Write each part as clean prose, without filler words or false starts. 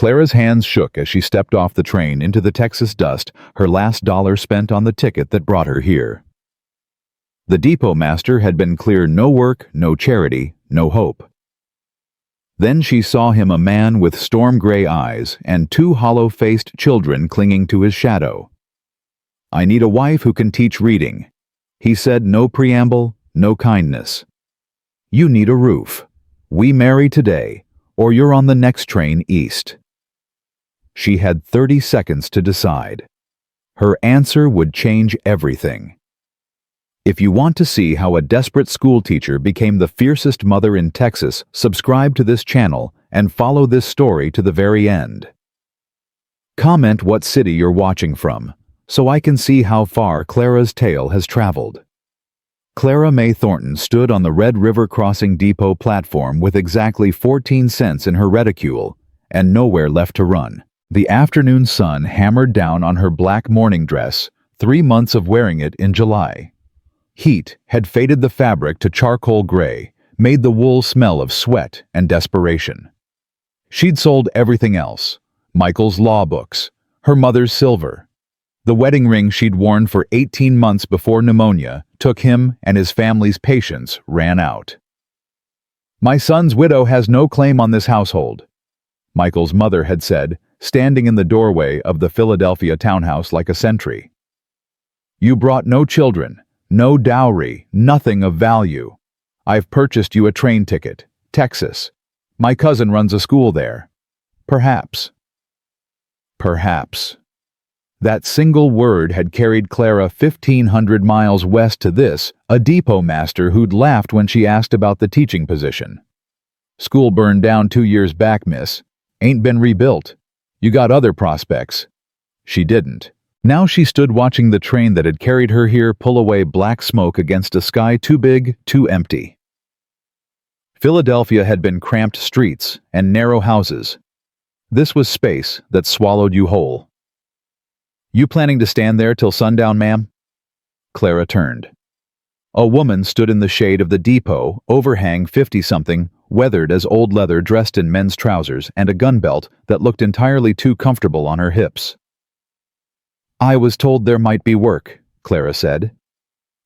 Clara's hands shook as she stepped off the train into the Texas dust, her last dollar spent on the ticket that brought her here. The depot master had been clear: no work, no charity, no hope. Then she saw him, a man with storm-gray eyes and two hollow-faced children clinging to his shadow. "I need a wife who can teach reading," he said, no preamble, no kindness. "You need a roof. We marry today, or you're on the next train east." She had 30 seconds to decide. Her answer would change everything. If you want to see how a desperate schoolteacher became the fiercest mother in Texas, subscribe to this channel and follow this story to the very end. Comment what city you're watching from, so I can see how far Clara's tale has traveled. Clara Mae Thornton stood on the Red River Crossing Depot platform with exactly 14 cents in her reticule and nowhere left to run. The afternoon sun hammered down on her black morning dress, 3 months of wearing it in July. Heat had faded the fabric to charcoal gray, made the wool smell of sweat and desperation. She'd sold everything else: Michael's law books, her mother's silver. The wedding ring she'd worn for 18 months before pneumonia took him, and his family's patience ran out. "My son's widow has no claim on this household," Michael's mother had said, standing in the doorway of the Philadelphia townhouse like a sentry. "You brought no children, no dowry, nothing of value. I've purchased you a train ticket, Texas. My cousin runs a school there. Perhaps." Perhaps. That single word had carried Clara 1,500 miles west to this, a depot master who'd laughed when she asked about the teaching position. "School burned down 2 years back, miss. Ain't been rebuilt. You got other prospects." She didn't. Now she stood watching the train that had carried her here pull away black smoke against a sky too big, too empty. Philadelphia had been cramped streets and narrow houses. This was space that swallowed you whole. "You planning to stand there till sundown, ma'am?" Clara turned. A woman stood in the shade of the depot, overhang 50-something, weathered as old leather, dressed in men's trousers and a gun belt that looked entirely too comfortable on her hips. "I was told there might be work," Clara said.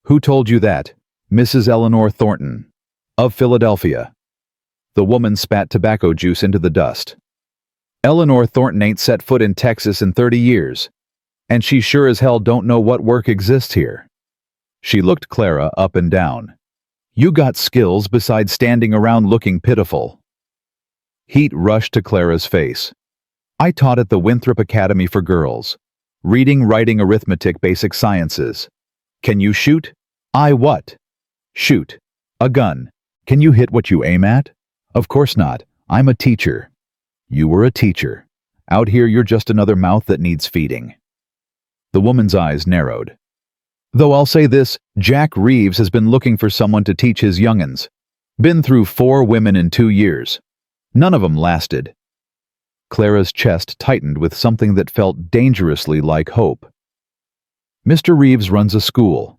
"Who told you that?" "Mrs. Eleanor Thornton, of Philadelphia." The woman spat tobacco juice into the dust. "Eleanor Thornton ain't set foot in Texas in 30 years. And she sure as hell don't know what work exists here." She looked Clara up and down. "You got skills besides standing around looking pitiful." Heat rushed to Clara's face. "I taught at the Winthrop Academy for Girls. Reading, writing, arithmetic, basic sciences. Can you shoot?" "I what?" "Shoot. A gun. Can you hit what you aim at?" "Of course not. I'm a teacher." "You were a teacher. Out here you're just another mouth that needs feeding." The woman's eyes narrowed. "Though I'll say this, Jack Reeves has been looking for someone to teach his young'uns. Been through 4 women in 2 years. None of 'em lasted." Clara's chest tightened with something that felt dangerously like hope. "Mr. Reeves runs a school."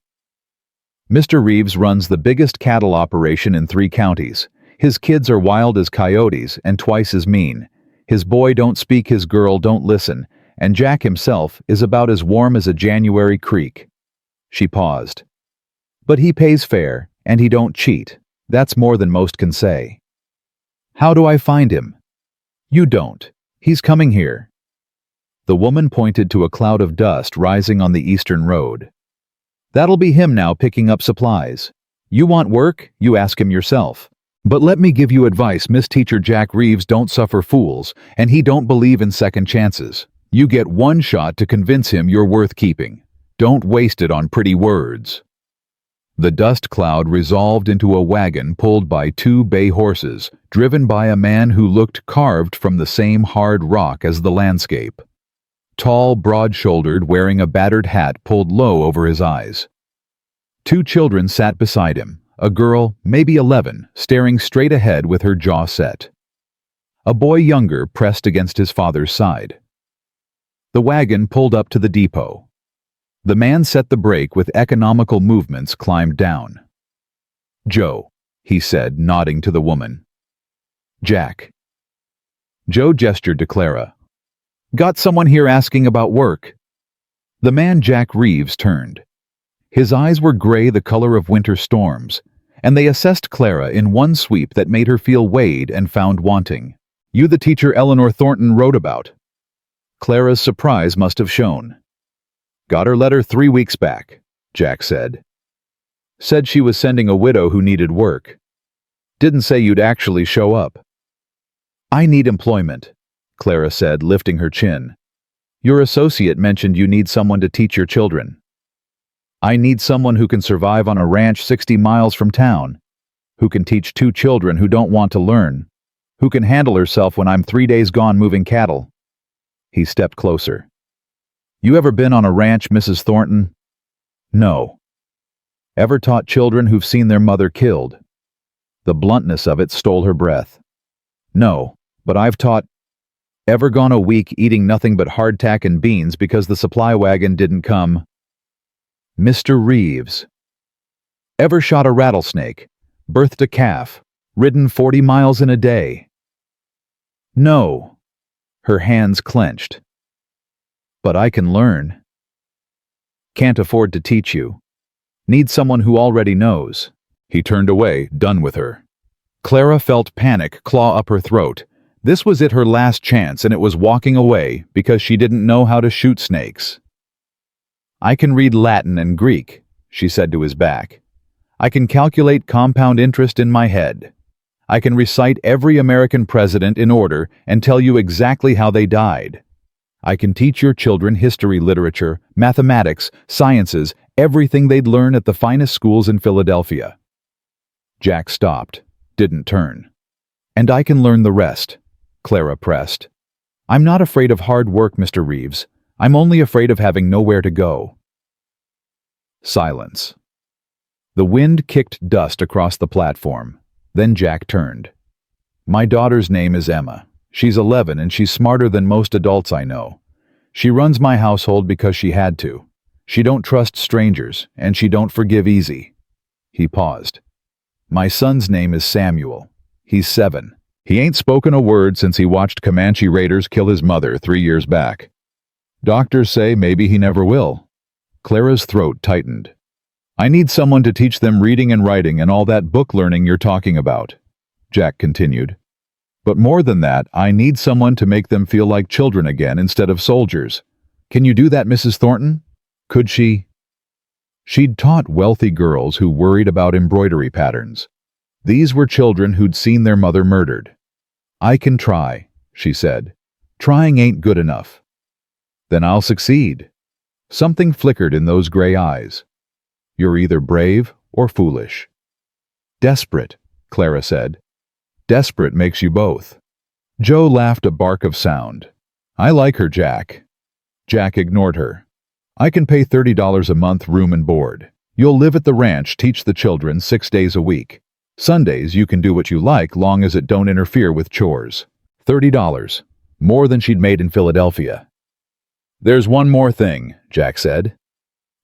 "Mr. Reeves runs the biggest cattle operation in 3 counties. His kids are wild as coyotes and twice as mean. His boy don't speak, his girl don't listen, and Jack himself is about as warm as a January creek." She paused. "But he pays fair, and he don't cheat. That's more than most can say." "How do I find him?" "You don't. He's coming here." The woman pointed to a cloud of dust rising on the eastern road. "That'll be him now, picking up supplies. You want work, you ask him yourself. But let me give you advice: Miss Teacher Jack Reeves don't suffer fools, and he don't believe in second chances. You get 1 shot to convince him you're worth keeping. Don't waste it on pretty words." The dust cloud resolved into a wagon pulled by 2 bay horses, driven by a man who looked carved from the same hard rock as the landscape. Tall, broad-shouldered, wearing a battered hat pulled low over his eyes. 2 children sat beside him, a girl, maybe 11, staring straight ahead with her jaw set. A boy younger pressed against his father's side. The wagon pulled up to the depot. The man set the brake with economical movements, climbed down. "Joe," he said, nodding to the woman. "Jack." Joe gestured to Clara. Got someone here asking about work. The man Jack Reeves turned. His eyes were gray, the color of winter storms, and they assessed Clara in one sweep that made her feel weighed and found wanting. You the teacher Eleanor Thornton wrote about. Clara's surprise must have shown. Got her letter 3 weeks back, Jack said. Said she was sending a widow who needed work. Didn't say you'd actually show up. I need employment, Clara said, lifting her chin. Your associate mentioned you need someone to teach your children. I need someone who can survive on a ranch 60 miles from town, who can teach 2 children who don't want to learn, who can handle herself when I'm 3 days gone moving cattle. He stepped closer. You ever been on a ranch, Mrs. Thornton? No. Ever taught children who've seen their mother killed? The bluntness of it stole her breath. No, but I've taught. Ever gone a week eating nothing but hardtack and beans because the supply wagon didn't come? Mr. Reeves. Ever shot a rattlesnake, birthed a calf, ridden 40 miles in a day? No. Her hands clenched. But I can learn. Can't afford to teach you. Need someone who already knows. He turned away, done with her. Clara felt panic claw up her throat. This was it, her last chance, and it was walking away because she didn't know how to shoot snakes. I can read Latin and Greek, she said to his back. I can calculate compound interest in my head. I can recite every American president in order and tell you exactly how they died. I can teach your children history, literature, mathematics, sciences, everything they'd learn at the finest schools in Philadelphia. Jack stopped, didn't turn. And I can learn the rest, Clara pressed. I'm not afraid of hard work, Mr. Reeves. I'm only afraid of having nowhere to go. Silence. The wind kicked dust across the platform. Then Jack turned. My daughter's name is Emma. She's 11 and she's smarter than most adults I know. She runs my household because she had to. She don't trust strangers, and she don't forgive easy. He paused. My son's name is Samuel. He's 7. He ain't spoken a word since he watched Comanche raiders kill his mother 3 years back. Doctors say maybe he never will. Clara's throat tightened. I need someone to teach them reading and writing and all that book learning you're talking about, Jack continued. But more than that, I need someone to make them feel like children again instead of soldiers. Can you do that, Mrs. Thornton? Could she? She'd taught wealthy girls who worried about embroidery patterns. These were children who'd seen their mother murdered. I can try, she said. Trying ain't good enough. Then I'll succeed. Something flickered in those gray eyes. You're either brave or foolish. Desperate, Clara said. Desperate makes you both. Joe laughed a bark of sound. I like her, Jack. Jack ignored her. I can pay $30 a month room and board. You'll live at the ranch, teach the children 6 days a week. Sundays you can do what you like long as it don't interfere with chores. $30. More than she'd made in Philadelphia. There's one more thing, Jack said.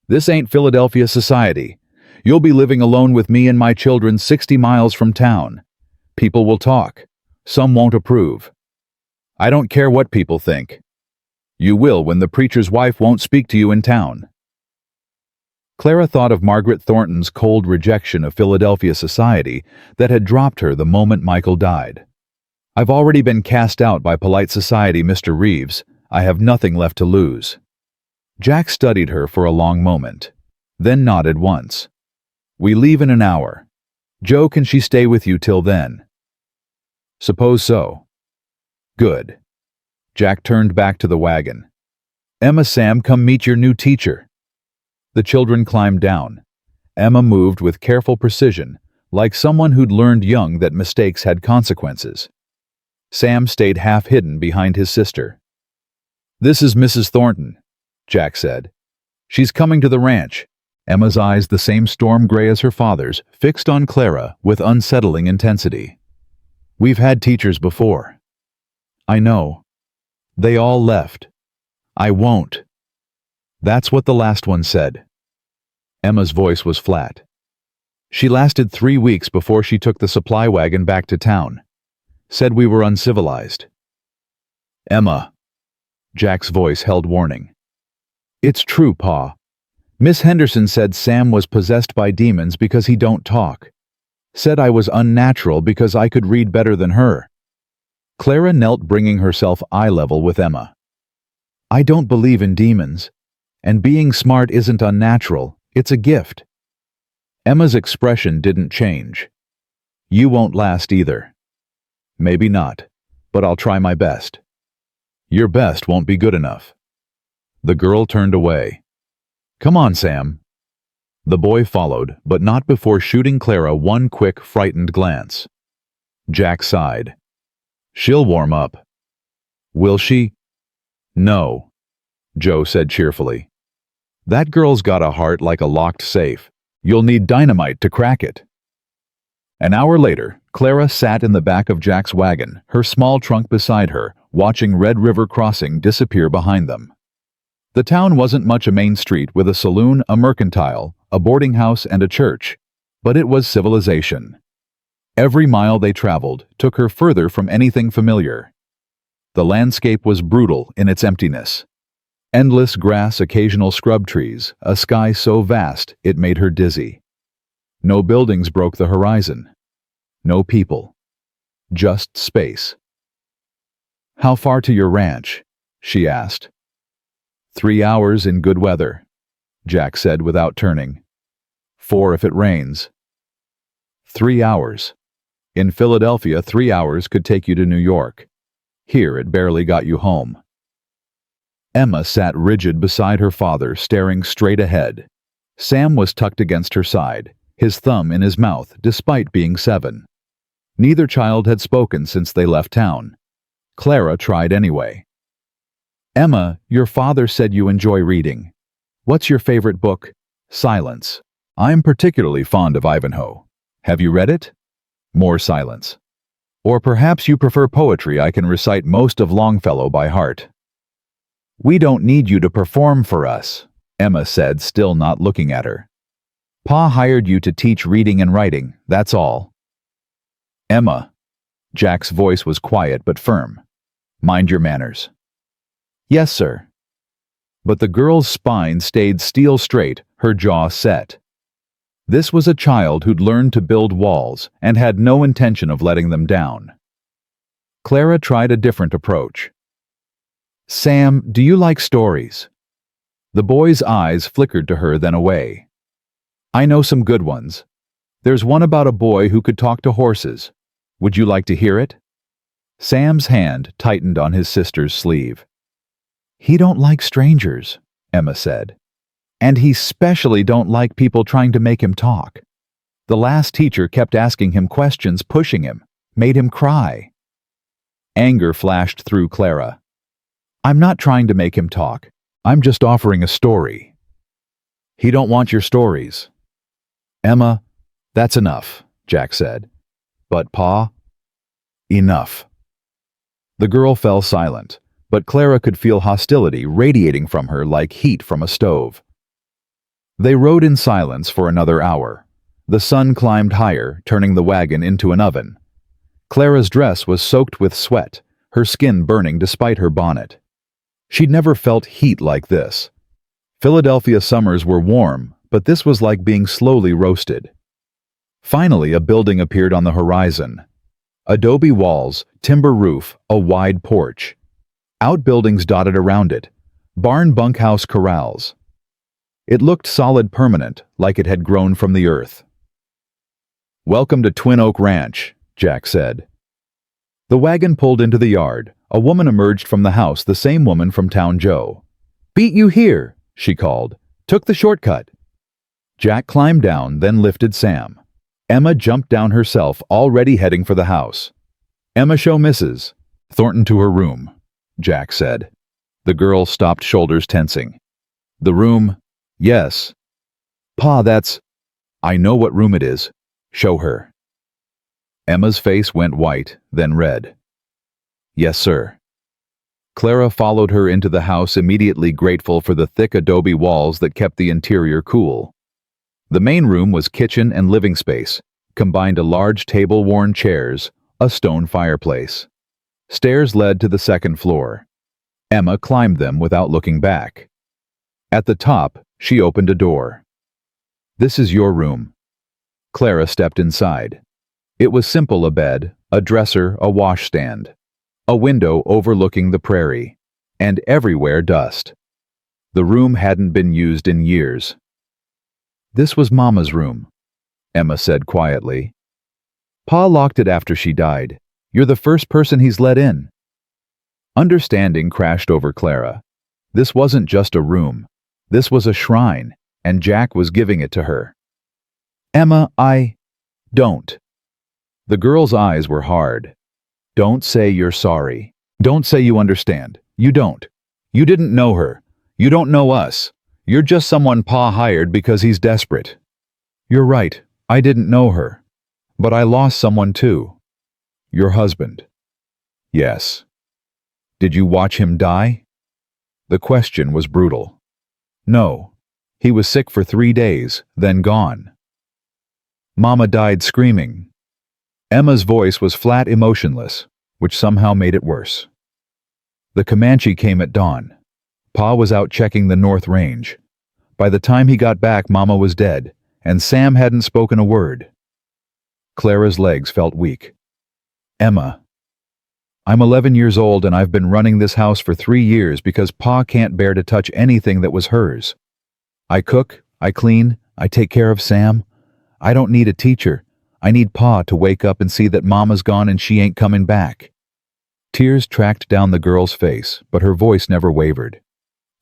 This ain't Philadelphia society. You'll be living alone with me and my children 60 miles from town. People will talk. Some won't approve. I don't care what people think. You will when the preacher's wife won't speak to you in town. Clara thought of Margaret Thornton's cold rejection of Philadelphia society that had dropped her the moment Michael died. I've already been cast out by polite society, Mr. Reeves. I have nothing left to lose. Jack studied her for a long moment, then nodded once. We leave in an hour. Joe, can she stay with you till then? Suppose so. Good. Jack turned back to the wagon. Emma, Sam, come meet your new teacher. The children climbed down. Emma moved with careful precision, like someone who'd learned young that mistakes had consequences. Sam stayed half hidden behind his sister. This is Mrs. Thornton, Jack said. She's coming to the ranch. Emma's eyes, the same storm gray as her father's, fixed on Clara with unsettling intensity. We've had teachers before. I know. They all left. I won't. That's what the last one said. Emma's voice was flat. She lasted 3 weeks before she took the supply wagon back to town. Said we were uncivilized. Emma. Jack's voice held warning. It's true, Pa. Miss Henderson said Sam was possessed by demons because he don't talk. Said I was unnatural because I could read better than her. Clara knelt, bringing herself eye level with Emma. I don't believe in demons. And being smart isn't unnatural, it's a gift. Emma's expression didn't change. You won't last either. Maybe not, but I'll try my best. Your best won't be good enough. The girl turned away. Come on, Sam. The boy followed, but not before shooting Clara one quick, frightened glance. Jack sighed. She'll warm up. Will she? No, Joe said cheerfully. That girl's got a heart like a locked safe. You'll need dynamite to crack it. An hour later, Clara sat in the back of Jack's wagon, her small trunk beside her, watching Red River Crossing disappear behind them. The town wasn't much a main street with a saloon, a mercantile, a boarding house, and a church, but it was civilization. Every mile they traveled took her further from anything familiar. The landscape was brutal in its emptiness. Endless grass, occasional scrub trees, a sky so vast it made her dizzy. No buildings broke the horizon. No people. Just space. How far to your ranch? She asked. 3 hours in good weather, Jack said without turning. 4 if it rains. 3 hours. In Philadelphia, 3 hours could take you to New York. Here it barely got you home. Emma sat rigid beside her father, staring straight ahead. Sam was tucked against her side, his thumb in his mouth, despite being 7. Neither child had spoken since they left town. Clara tried anyway. Emma, your father said you enjoy reading. What's your favorite book? Silence. I'm particularly fond of Ivanhoe. Have you read it? More silence. Or perhaps you prefer poetry. I can recite most of Longfellow by heart. We don't need you to perform for us, Emma said, still not looking at her. Pa hired you to teach reading and writing, that's all. Emma. Jack's voice was quiet but firm. Mind your manners. Yes, sir. But the girl's spine stayed steel straight, her jaw set. This was a child who'd learned to build walls and had no intention of letting them down. Clara tried a different approach. Sam, do you like stories? The boy's eyes flickered to her, then away. I know some good ones. There's one about a boy who could talk to horses. Would you like to hear it? Sam's hand tightened on his sister's sleeve. He don't like strangers, Emma said. And he specially don't like people trying to make him talk. The last teacher kept asking him questions, pushing him, made him cry. Anger flashed through Clara. I'm not trying to make him talk. I'm just offering a story. He don't want your stories. Emma, that's enough, Jack said. But Pa? Enough. The girl fell silent, but Clara could feel hostility radiating from her like heat from a stove. They rode in silence for another hour. The sun climbed higher, turning the wagon into an oven. Clara's dress was soaked with sweat, her skin burning despite her bonnet. She'd never felt heat like this. Philadelphia summers were warm, but this was like being slowly roasted. Finally, a building appeared on the horizon. Adobe walls, timber roof, a wide porch. Outbuildings dotted around it, barn bunkhouse corrals. It looked solid, permanent, like it had grown from the earth. Welcome to Twin Oak Ranch, Jack said. The wagon pulled into the yard. A woman emerged from the house, the same woman from Town Joe. Beat you here, she called. Took the shortcut. Jack climbed down, then lifted Sam. Emma jumped down herself, already heading for the house. Emma, show Mrs. Thornton to her room, Jack said. The girl stopped, shoulders tensing. The room? Yes. Pa, that's... I know what room it is. Show her. Emma's face went white, then red. Yes, sir. Clara followed her into the house, immediately grateful for the thick adobe walls that kept the interior cool. The main room was kitchen and living space, combined a large table, worn chairs, a stone fireplace. Stairs led to the second floor. Emma climbed them without looking back. At the top, she opened a door. "This is your room." Clara stepped inside. It was simple: a bed, a dresser, a washstand, a window overlooking the prairie, and everywhere dust. The room hadn't been used in years. "This was Mama's room," Emma said quietly. "Pa locked it after she died. You're the first person he's let in." Understanding crashed over Clara. This wasn't just a room. This was a shrine, and Jack was giving it to her. "Emma, don't." The girl's eyes were hard. "Don't say you're sorry. Don't say you understand. You don't. You didn't know her. You don't know us. You're just someone Pa hired because he's desperate." "You're right. I didn't know her. But I lost someone too." "Your husband." "Yes." "Did you watch him die?" The question was brutal. "No. He was sick for 3 days, then gone." "Mama died screaming." Emma's voice was flat, emotionless, which somehow made it worse. "The Comanche came at dawn. Pa was out checking the North Range. By the time he got back, Mama was dead, and Sam hadn't spoken a word." Clara's legs felt weak. "Emma, I'm 11 years old and I've been running this house for 3 years because Pa can't bear to touch anything that was hers. I cook, I clean, I take care of Sam. I don't need a teacher. I need Pa to wake up and see that Mama's gone and she ain't coming back." Tears tracked down the girl's face, but her voice never wavered.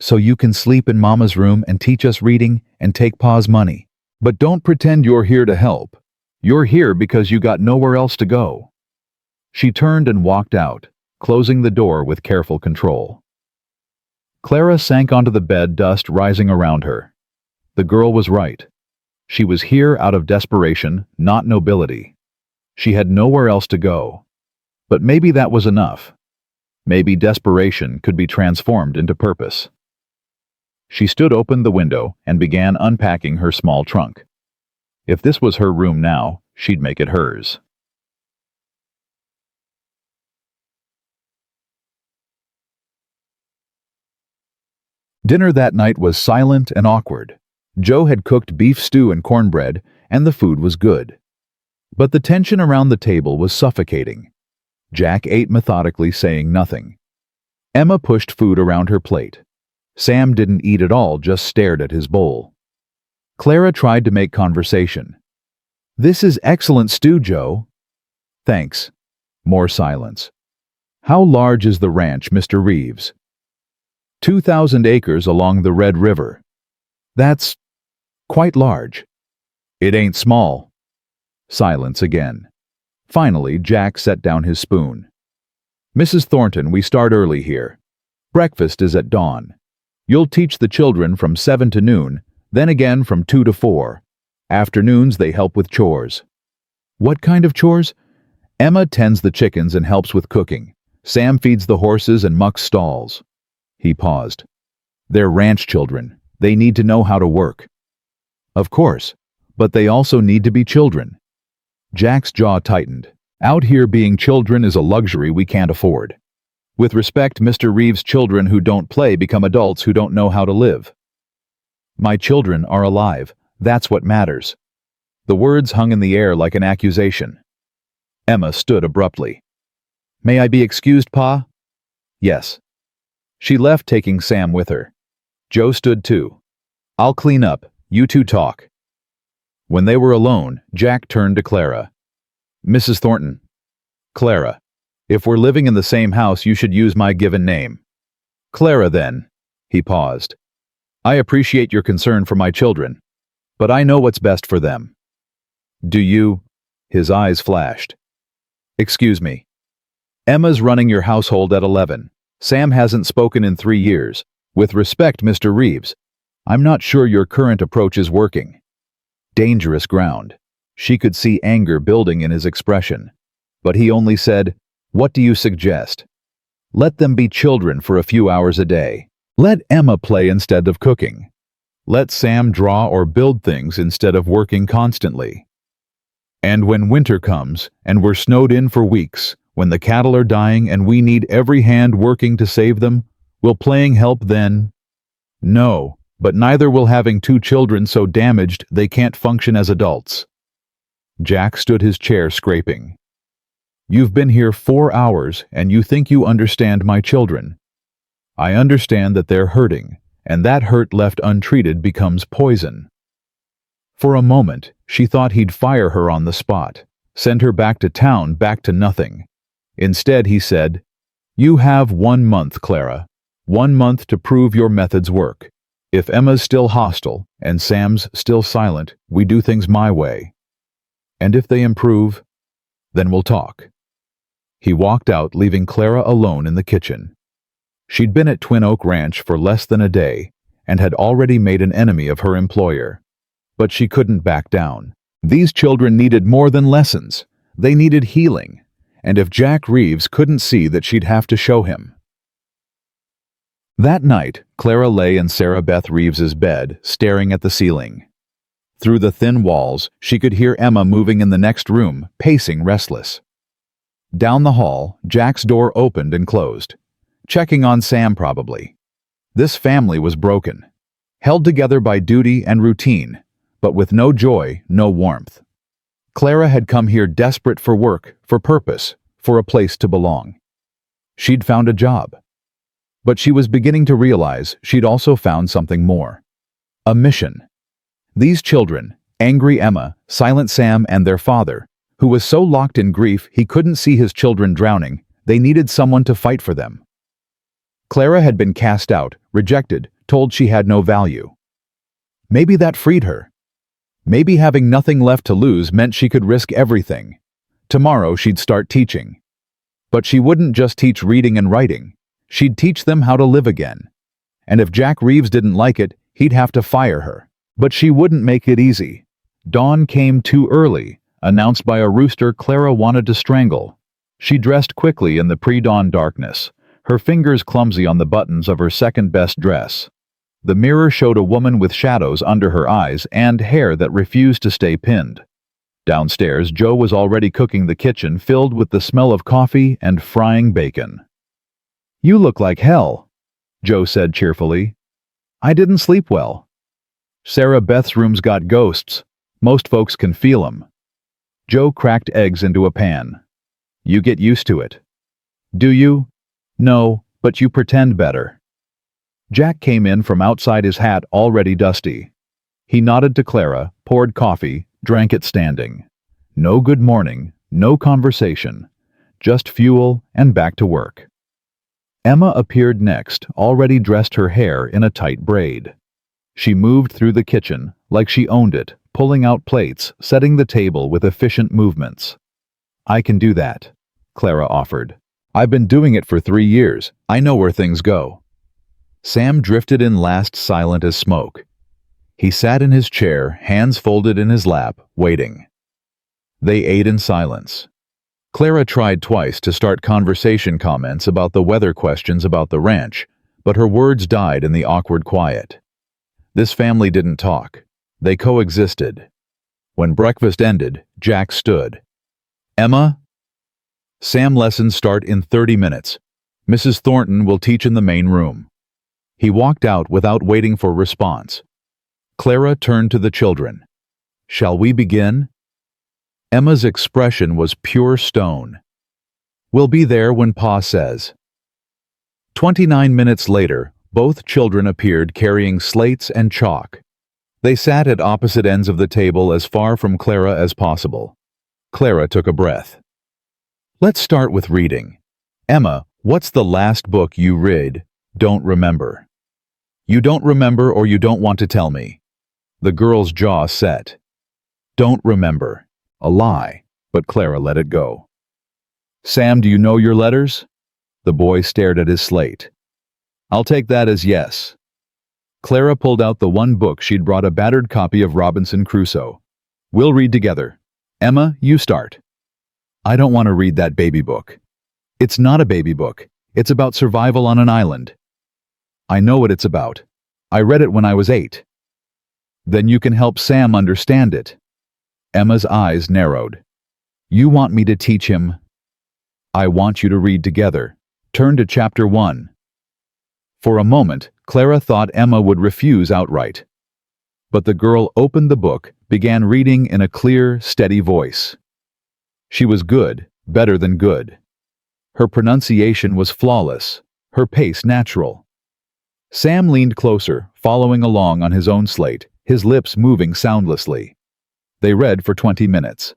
"So you can sleep in Mama's room and teach us reading and take Pa's money. But don't pretend you're here to help. You're here because you got nowhere else to go." She turned and walked out, closing the door with careful control. Clara sank onto the bed, dust rising around her. The girl was right. She was here out of desperation, not nobility. She had nowhere else to go. But maybe that was enough. Maybe desperation could be transformed into purpose. She opened the window and began unpacking her small trunk. If this was her room now, she'd make it hers. Dinner that night was silent and awkward. Joe had cooked beef stew and cornbread, and the food was good. But the tension around the table was suffocating. Jack ate methodically, saying nothing. Emma pushed food around her plate. Sam didn't eat at all, just stared at his bowl. Clara tried to make conversation. "This is excellent stew, Joe." "Thanks." More silence. "How large is the ranch, Mr. Reeves?" 2,000 acres along the Red River." "That's quite large." "It ain't small." Silence again. Finally, Jack set down his spoon. "Mrs. Thornton, we start early here. Breakfast is at dawn. You'll teach the children from 7 to noon, then again from 2 to 4. Afternoons they help with chores." "What kind of chores?" "Emma tends the chickens and helps with cooking. Sam feeds the horses and mucks stalls." He paused. "They're ranch children. They need to know how to work." "Of course, but they also need to be children." Jack's jaw tightened. "Out here being children is a luxury we can't afford. With respect, Mr. Reeves, children who don't play become adults who don't know how to live." "My children are alive. That's what matters." The words hung in the air like an accusation. Emma stood abruptly. "May I be excused, Pa?" "Yes." She left, taking Sam with her. Joe stood too. "I'll clean up. You two talk." When they were alone, Jack turned to Clara. "Mrs. Thornton." "Clara. If we're living in the same house, you should use my given name." "Clara, then." He paused. "I appreciate your concern for my children, but I know what's best for them." "Do you?" His eyes flashed. "Excuse me. Emma's running your household at 11. Sam hasn't spoken in 3 years. With respect, Mr. Reeves, I'm not sure your current approach is working." Dangerous ground. She could see anger building in his expression. But he only said, "What do you suggest?" "Let them be children for a few hours a day. Let Emma play instead of cooking. Let Sam draw or build things instead of working constantly. And when winter comes, and we're snowed in for weeks, When the cattle are dying and we need every hand working to save them, will playing help then? No, but neither will having two children so damaged they can't function as adults. Jack stood his chair scraping. You've been here 4 hours and you think you understand my children. I understand that they're hurting, and that hurt left untreated becomes poison. For a moment, she thought he'd fire her on the spot, send her back to town, back to nothing. Instead, he said, You have 1 month, Clara. 1 month to prove your methods work. If Emma's still hostile and Sam's still silent, we do things my way. And if they improve, then we'll talk. He walked out, leaving Clara alone in the kitchen. She'd been at Twin Oak Ranch for less than a day and had already made an enemy of her employer. But she couldn't back down. These children needed more than lessons. They needed healing. And if Jack Reeves couldn't see that, she'd have to show him. That night, Clara lay in Sarah Beth Reeves's bed, staring at the ceiling. Through the thin walls, she could hear Emma moving in the next room, pacing restless. Down the hall, Jack's door opened and closed. Checking on Sam, probably. This family was broken, held together by duty and routine, but with no joy, no warmth. Clara had come here desperate for work, for purpose, for a place to belong. She'd found a job. But she was beginning to realize she'd also found something more. A mission. These children, angry Emma, silent Sam, and their father, who was so locked in grief he couldn't see his children drowning, they needed someone to fight for them. Clara had been cast out, rejected, told she had no value. Maybe that freed her. Maybe having nothing left to lose meant she could risk everything. Tomorrow she'd start teaching. But she wouldn't just teach reading and writing. She'd teach them how to live again. And if Jack Reeves didn't like it, he'd have to fire her. But she wouldn't make it easy. Dawn came too early, announced by a rooster Clara wanted to strangle. She dressed quickly in the pre-dawn darkness, her fingers clumsy on the buttons of her second-best dress. The mirror showed a woman with shadows under her eyes and hair that refused to stay pinned. Downstairs, Joe was already cooking the kitchen, filled with the smell of coffee and frying bacon. You look like hell, Joe said cheerfully. I didn't sleep well. Sarah Beth's room's got ghosts. Most folks can feel 'em. Joe cracked eggs into a pan. You get used to it. Do you? No, but you pretend better. Jack came in from outside, his hat already dusty. He nodded to Clara, poured coffee, drank it standing. No good morning, no conversation. Just fuel and back to work. Emma appeared next, already dressed, her hair in a tight braid. She moved through the kitchen like she owned it, pulling out plates, setting the table with efficient movements. I can do that, Clara offered. I've been doing it for 3 years. I know where things go. Sam drifted in last, silent as smoke. He sat in his chair, hands folded in his lap, waiting. They ate in silence. Clara tried twice to start conversation, comments about the weather, questions about the ranch, but her words died in the awkward quiet. This family didn't talk. They coexisted. When breakfast ended, Jack stood. Emma? Sam, lessons start in 30 minutes. Mrs. Thornton will teach in the main room. He walked out without waiting for response. Clara turned to the children. Shall we begin? Emma's expression was pure stone. We'll be there when Pa says. 29 minutes later, both children appeared carrying slates and chalk. They sat at opposite ends of the table, as far from Clara as possible. Clara took a breath. Let's start with reading. Emma, what's the last book you read? Don't remember. You don't remember, or you don't want to tell me. The girl's jaw set. Don't remember. A lie, but Clara let it go. Sam, do you know your letters? The boy stared at his slate. I'll take that as yes. Clara pulled out the one book she'd brought, a battered copy of Robinson Crusoe. We'll read together. Emma, you start. I don't want to read that baby book. It's not a baby book. It's about survival on an island. I know what it's about. I read it when I was 8. Then you can help Sam understand it. Emma's eyes narrowed. You want me to teach him? I want you to read together. Turn to chapter 1. For a moment, Clara thought Emma would refuse outright. But the girl opened the book, began reading in a clear, steady voice. She was good, better than good. Her pronunciation was flawless, her pace natural. Sam leaned closer, following along on his own slate, his lips moving soundlessly. They read for 20 minutes.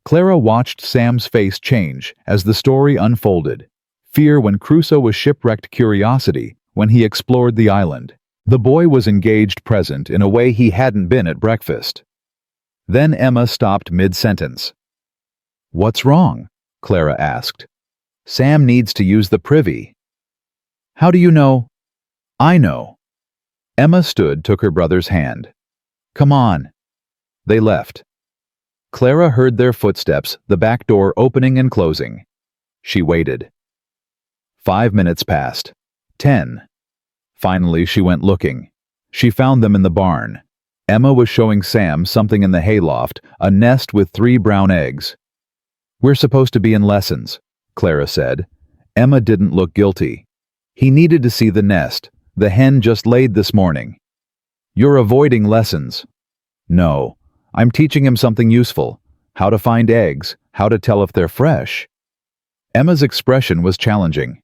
Clara watched Sam's face change as the story unfolded. Fear when Crusoe was shipwrecked, curiosity when he explored the island. The boy was engaged, present in a way he hadn't been at breakfast. Then Emma stopped mid-sentence. "What's wrong?" Clara asked. "Sam needs to use the privy." "How do you know?" "I know." Emma took her brother's hand. "Come on." They left. Clara heard their footsteps, the back door opening and closing. She waited. 5 minutes passed. 10. Finally, she went looking. She found them in the barn. Emma was showing Sam something in the hayloft, a nest with 3 brown eggs. "We're supposed to be in lessons," Clara said. Emma didn't look guilty. "He needed to see the nest. The hen just laid this morning." "You're avoiding lessons." "No, I'm teaching him something useful. How to find eggs, how to tell if they're fresh." Emma's expression was challenging.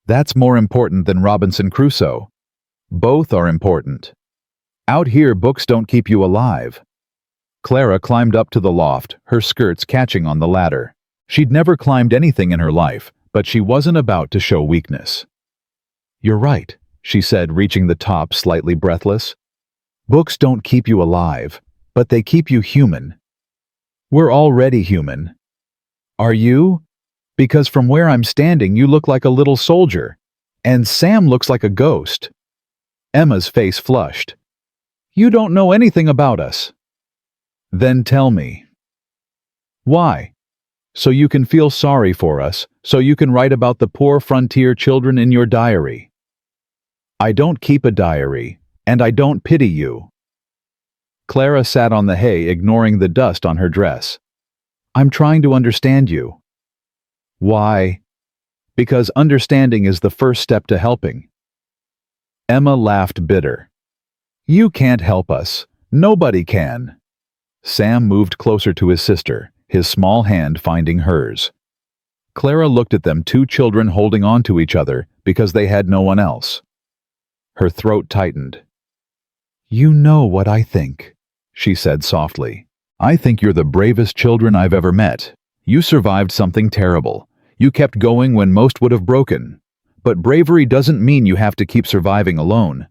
"That's more important than Robinson Crusoe." "Both are important. Out here, books don't keep you alive." Clara climbed up to the loft, her skirts catching on the ladder. She'd never climbed anything in her life, but she wasn't about to show weakness. "You're right," she said, reaching the top slightly breathless. "Books don't keep you alive, but they keep you human." "We're already human." "Are you? Because from where I'm standing you look like a little soldier, and Sam looks like a ghost." Emma's face flushed. "You don't know anything about us." "Then tell me." "Why? So you can feel sorry for us, so you can write about the poor frontier children in your diary." "I don't keep a diary, and I don't pity you." Clara sat on the hay, ignoring the dust on her dress. "I'm trying to understand you." "Why?" "Because understanding is the first step to helping." Emma laughed bitter. "You can't help us. Nobody can." Sam moved closer to his sister, his small hand finding hers. Clara looked at them, 2 children holding on to each other because they had no one else. Her throat tightened. "You know what I think," she said softly. "I think you're the bravest children I've ever met. You survived something terrible. You kept going when most would have broken. But bravery doesn't mean you have to keep surviving alone."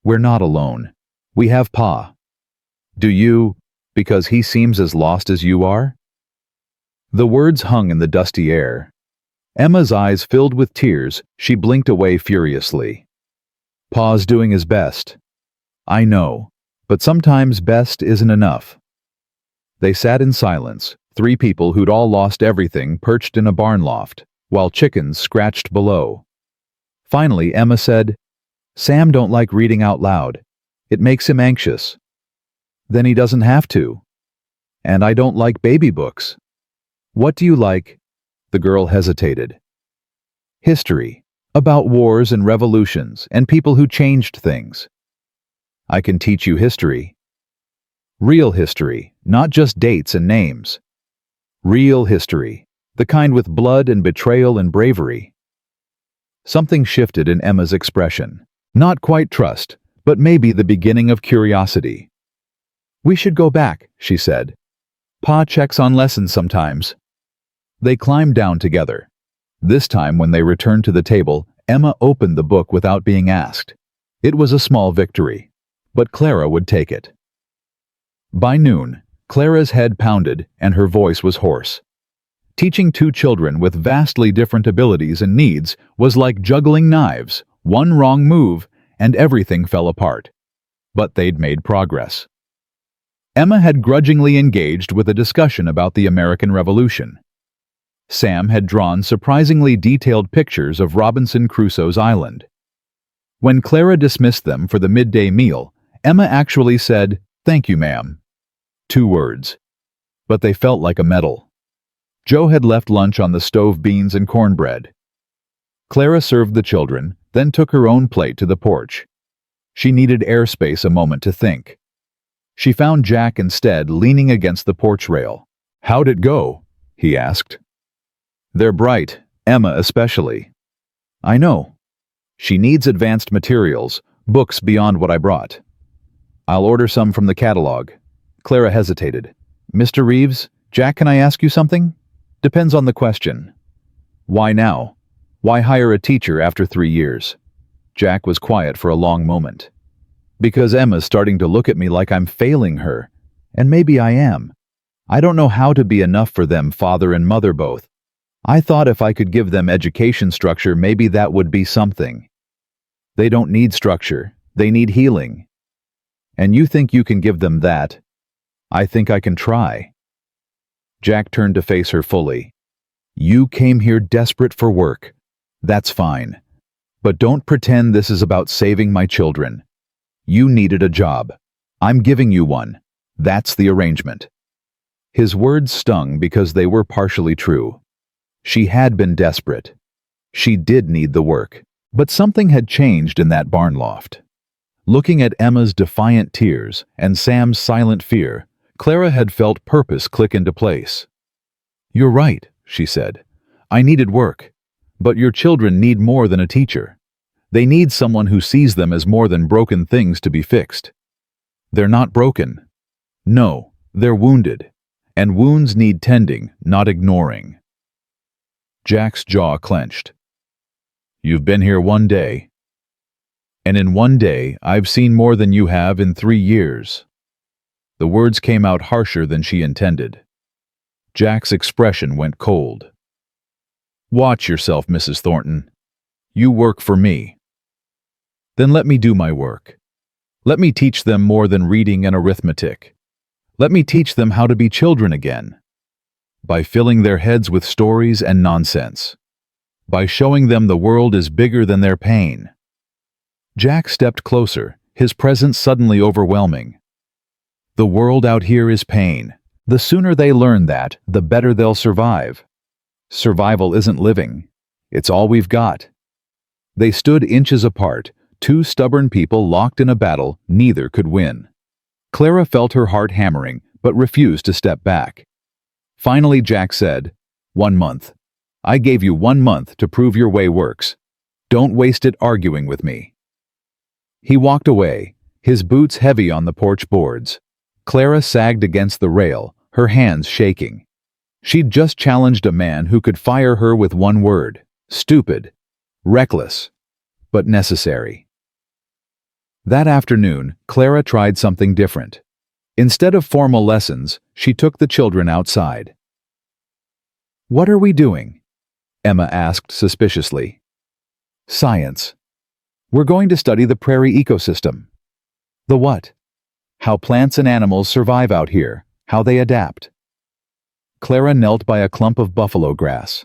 "We're not alone. We have Pa." "Do you, because he seems as lost as you are?" The words hung in the dusty air. Emma's eyes filled with tears. She blinked away furiously. "Pa's doing his best." "I know, but sometimes best isn't enough." They sat in silence, 3 people who'd all lost everything perched in a barn loft, while chickens scratched below. Finally, Emma said, "Sam don't like reading out loud. It makes him anxious." "Then he doesn't have to." "And I don't like baby books." "What do you like?" The girl hesitated. "History, about wars and revolutions and people who changed things." "I can teach you history." "Real history, not just dates and names." "Real history, the kind with blood and betrayal and bravery." Something shifted in Emma's expression. Not quite trust, but maybe the beginning of curiosity. "We should go back," she said. "Pa checks on lessons sometimes." They climbed down together. This time, when they returned to the table, Emma opened the book without being asked. It was a small victory, but Clara would take it. By noon, Clara's head pounded and her voice was hoarse. Teaching 2 children with vastly different abilities and needs was like juggling knives. One wrong move, and everything fell apart. But they'd made progress. Emma had grudgingly engaged with a discussion about the American Revolution. Sam had drawn surprisingly detailed pictures of Robinson Crusoe's island. When Clara dismissed them for the midday meal, Emma actually said, "Thank you, ma'am." 2 words. But they felt like a medal. Joe had left lunch on the stove, beans and cornbread. Clara served the children, then took her own plate to the porch. She needed airspace, a moment to think. She found Jack instead leaning against the porch rail. "How'd it go?" he asked. "They're bright, Emma especially." "I know. She needs advanced materials, books beyond what I brought." "I'll order some from the catalog." Clara hesitated. "Mr. Reeves, Jack, can I ask you something?" "Depends on the question." "Why now? Why hire a teacher after 3 years?" Jack was quiet for a long moment. "Because Emma's starting to look at me like I'm failing her. And maybe I am. I don't know how to be enough for them, father and mother both. I thought if I could give them education structure, maybe that would be something." "They don't need structure. They need healing." "And you think you can give them that?" "I think I can try." Jack turned to face her fully. "You came here desperate for work. That's fine. But don't pretend this is about saving my children. You needed a job. I'm giving you one. That's the arrangement." His words stung because they were partially true. She had been desperate. She did need the work. But something had changed in that barn loft. Looking at Emma's defiant tears and Sam's silent fear, Clara had felt purpose click into place. "You're right," she said. "I needed work. But your children need more than a teacher. They need someone who sees them as more than broken things to be fixed. They're not broken. No, they're wounded. And wounds need tending, not ignoring." Jack's jaw clenched. "You've been here 1 day. And in 1 day, I've seen more than you have in 3 years. The words came out harsher than she intended. Jack's expression went cold. "Watch yourself, Mrs. Thornton. You work for me." "Then let me do my work. Let me teach them more than reading and arithmetic. Let me teach them how to be children again. By filling their heads with stories and nonsense. By showing them the world is bigger than their pain." Jack stepped closer, his presence suddenly overwhelming. "The world out here is pain. The sooner they learn that, the better they'll survive. Survival isn't living. It's all we've got." They stood inches apart, two stubborn people locked in a battle neither could win. Clara felt her heart hammering, but refused to step back. Finally, Jack said, "1 month. I gave you 1 month to prove your way works. Don't waste it arguing with me." He walked away, his boots heavy on the porch boards. Clara sagged against the rail, her hands shaking. She'd just challenged a man who could fire her with 1 word: stupid, reckless, but necessary. That afternoon, Clara tried something different. Instead of formal lessons, she took the children outside. "What are we doing?" Emma asked suspiciously. "Science. We're going to study the prairie ecosystem." "The what?" "How plants and animals survive out here, how they adapt." Clara knelt by a clump of buffalo grass.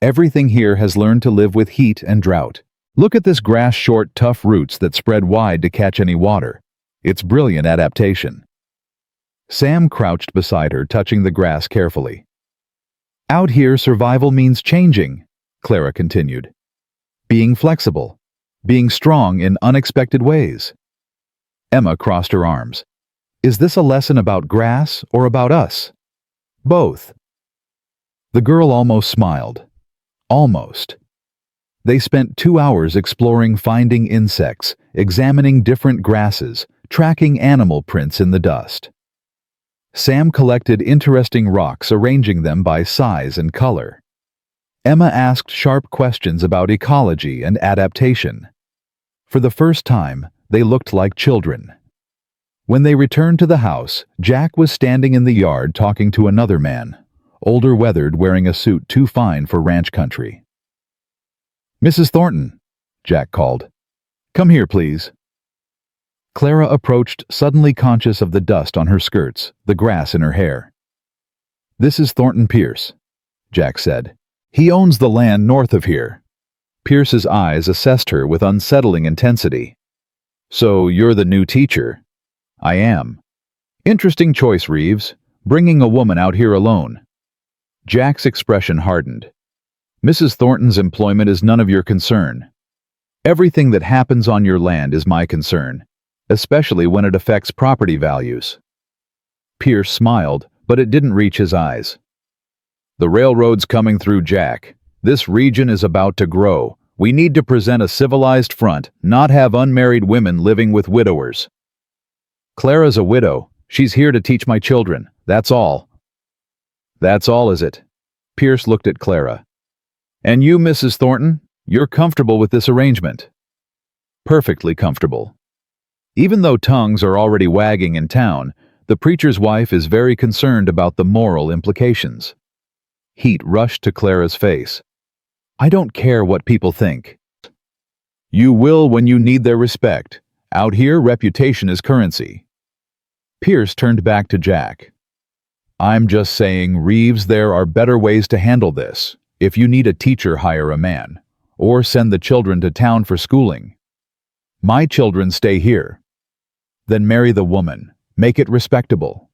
"Everything here has learned to live with heat and drought. Look at this grass, short, tough roots that spread wide to catch any water. It's brilliant adaptation." Sam crouched beside her, touching the grass carefully. "Out here, survival means changing," Clara continued. "Being flexible. Being strong in unexpected ways." Emma crossed her arms. "Is this a lesson about grass or about us?" "Both." The girl almost smiled. Almost. They spent 2 hours exploring, finding insects, examining different grasses, tracking animal prints in the dust. Sam collected interesting rocks, arranging them by size and color. Emma asked sharp questions about ecology and adaptation. For the first time, they looked like children. When they returned to the house, Jack was standing in the yard talking to another man, older, weathered, wearing a suit too fine for ranch country. "Mrs. Thornton," Jack called. "Come here, please." Clara approached, suddenly conscious of the dust on her skirts, the grass in her hair. "This is Thornton Pierce," Jack said. "He owns the land north of here." Pierce's eyes assessed her with unsettling intensity. "So you're the new teacher?" "I am." "Interesting choice, Reeves, bringing a woman out here alone." Jack's expression hardened. Mrs. Thornton's employment is none of your concern. Everything that happens on your land is my concern, especially when it affects property values. Pierce smiled, but it didn't reach his eyes. The railroad's coming through, Jack. This region is about to grow. We need to present a civilized front, not have unmarried women living with widowers. Clara's a widow. She's here to teach my children. That's all. That's all, is it? Pierce looked at Clara. And you, Mrs. Thornton, you're comfortable with this arrangement? Perfectly comfortable. Even though tongues are already wagging in town, the preacher's wife is very concerned about the moral implications. Heat rushed to Clara's face. I don't care what people think. You will when you need their respect. Out here, reputation is currency. Pierce turned back to Jack. I'm just saying, Reeves, there are better ways to handle this. If you need a teacher, hire a man. Or send the children to town for schooling. My children stay here. Then marry the woman. Make it respectable.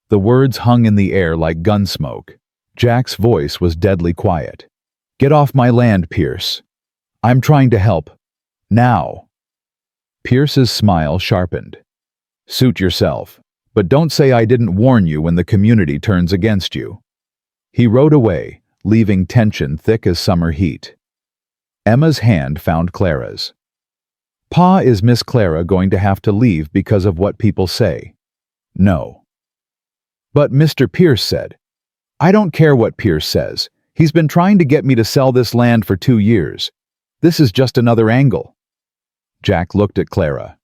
The words hung in the air like gun smoke. Jack's voice was deadly quiet. Get off my land, Pierce. I'm trying to help. Now. Pierce's smile sharpened. Suit yourself, but don't say I didn't warn you when the community turns against you. He rode away, leaving tension thick as summer heat. Emma's hand found Clara's. Pa, is Miss Clara going to have to leave because of what people say? No. But Mr. Pierce said. I don't care what Pierce says. He's been trying to get me to sell this land for 2 years. This is just another angle. Jack looked at Clara.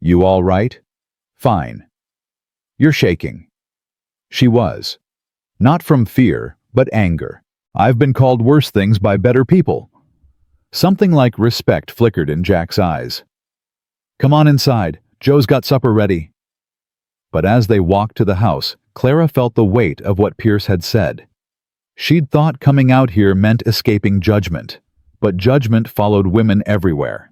You all right? Fine. You're shaking. She was. Not from fear, but anger. I've been called worse things by better people. Something like respect flickered in Jack's eyes. Come on inside. Joe's got supper ready. But as they walked to the house, Clara felt the weight of what Pierce had said. She'd thought coming out here meant escaping judgment, but judgment followed women everywhere.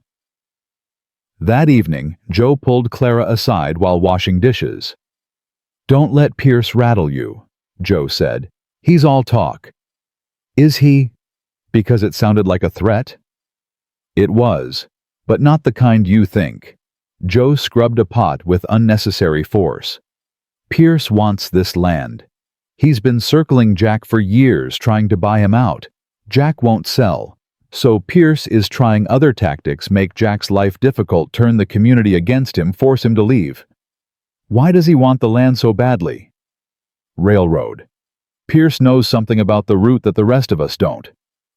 That evening, Joe pulled Clara aside while washing dishes. Don't let Pierce rattle you, Joe said. He's all talk. Is he? Because it sounded like a threat? It was, but not the kind you think. Joe scrubbed a pot with unnecessary force. Pierce wants this land. He's been circling Jack for years trying to buy him out. Jack won't sell. So Pierce is trying other tactics, make Jack's life difficult, turn the community against him, force him to leave. Why does he want the land so badly? Railroad. Pierce knows something about the route that the rest of us don't.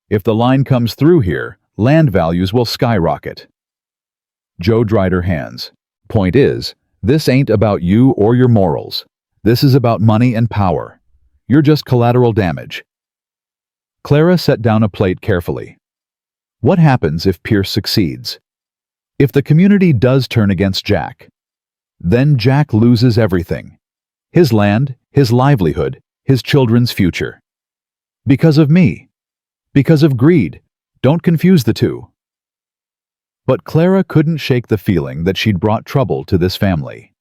If the line comes through here, land values will skyrocket. Joe dried her hands. Point is, this ain't about you or your morals. This is about money and power. You're just collateral damage. Clara set down a plate carefully. What happens if Pierce succeeds? If the community does turn against Jack? Then Jack loses everything. His land, his livelihood, his children's future. Because of me. Because of greed. Don't confuse the two. But Clara couldn't shake the feeling that she'd brought trouble to this family.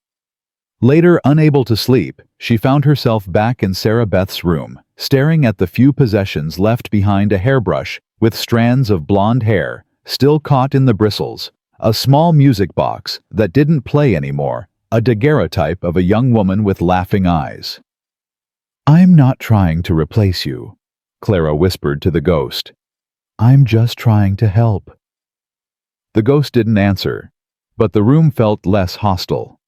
Later, unable to sleep, she found herself back in Sarah Beth's room, staring at the few possessions left behind a hairbrush with strands of blonde hair still caught in the bristles, a small music box that didn't play anymore, a daguerreotype of a young woman with laughing eyes. I'm not trying to replace you, Clara whispered to the ghost. I'm just trying to help. The ghost didn't answer, but the room felt less hostile.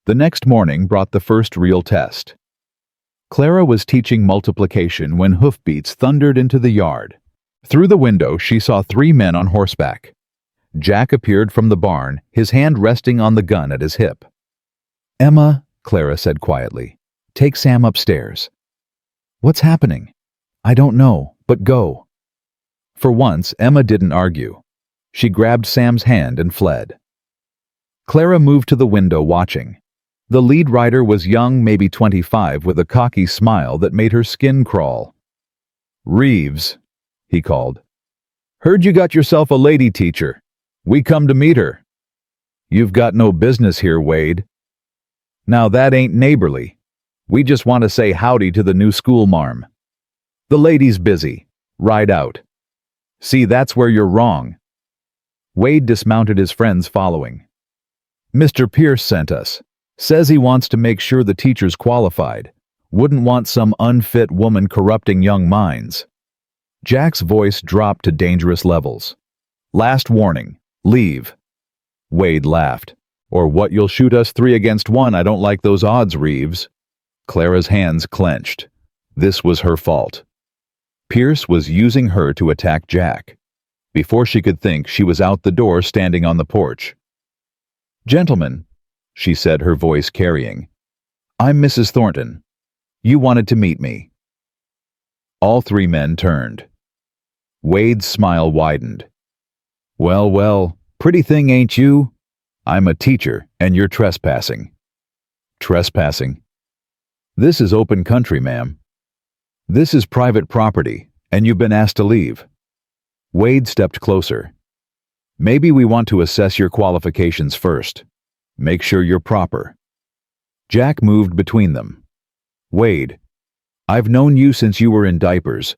The next morning brought the first real test. Clara was teaching multiplication when hoofbeats thundered into the yard. Through the window, she saw 3 men on horseback. Jack appeared from the barn, his hand resting on the gun at his hip. Emma, Clara said quietly, take Sam upstairs. What's happening? I don't know, but go. For once, Emma didn't argue. She grabbed Sam's hand and fled. Clara moved to the window watching. The lead rider was young, maybe 25, with a cocky smile that made her skin crawl. Reeves, he called. Heard you got yourself a lady teacher. We come to meet her. You've got no business here, Wade. Now that ain't neighborly. We just want to say howdy to the new schoolmarm. The lady's busy. Ride out. See, that's where you're wrong. Wade dismounted, his friends following. Mr. Pierce sent us. Says he wants to make sure the teacher's qualified. Wouldn't want some unfit woman corrupting young minds. Jack's voice dropped to dangerous levels. Last warning. Leave. Wade laughed. Or what, you'll shoot us 3 against 1? I don't like those odds, Reeves. Clara's hands clenched. This was her fault. Pierce was using her to attack Jack. Before she could think, she was out the door, standing on the porch. Gentlemen, she said, her voice carrying. I'm Mrs. Thornton. You wanted to meet me. All 3 men turned. Wade's smile widened. Well, well, pretty thing, ain't you? I'm a teacher, and you're trespassing. Trespassing? This is open country, ma'am. This is private property, and you've been asked to leave. Wade stepped closer. Maybe we want to assess your qualifications first. Make sure you're proper. Jack moved between them. Wade, I've known you since you were in diapers.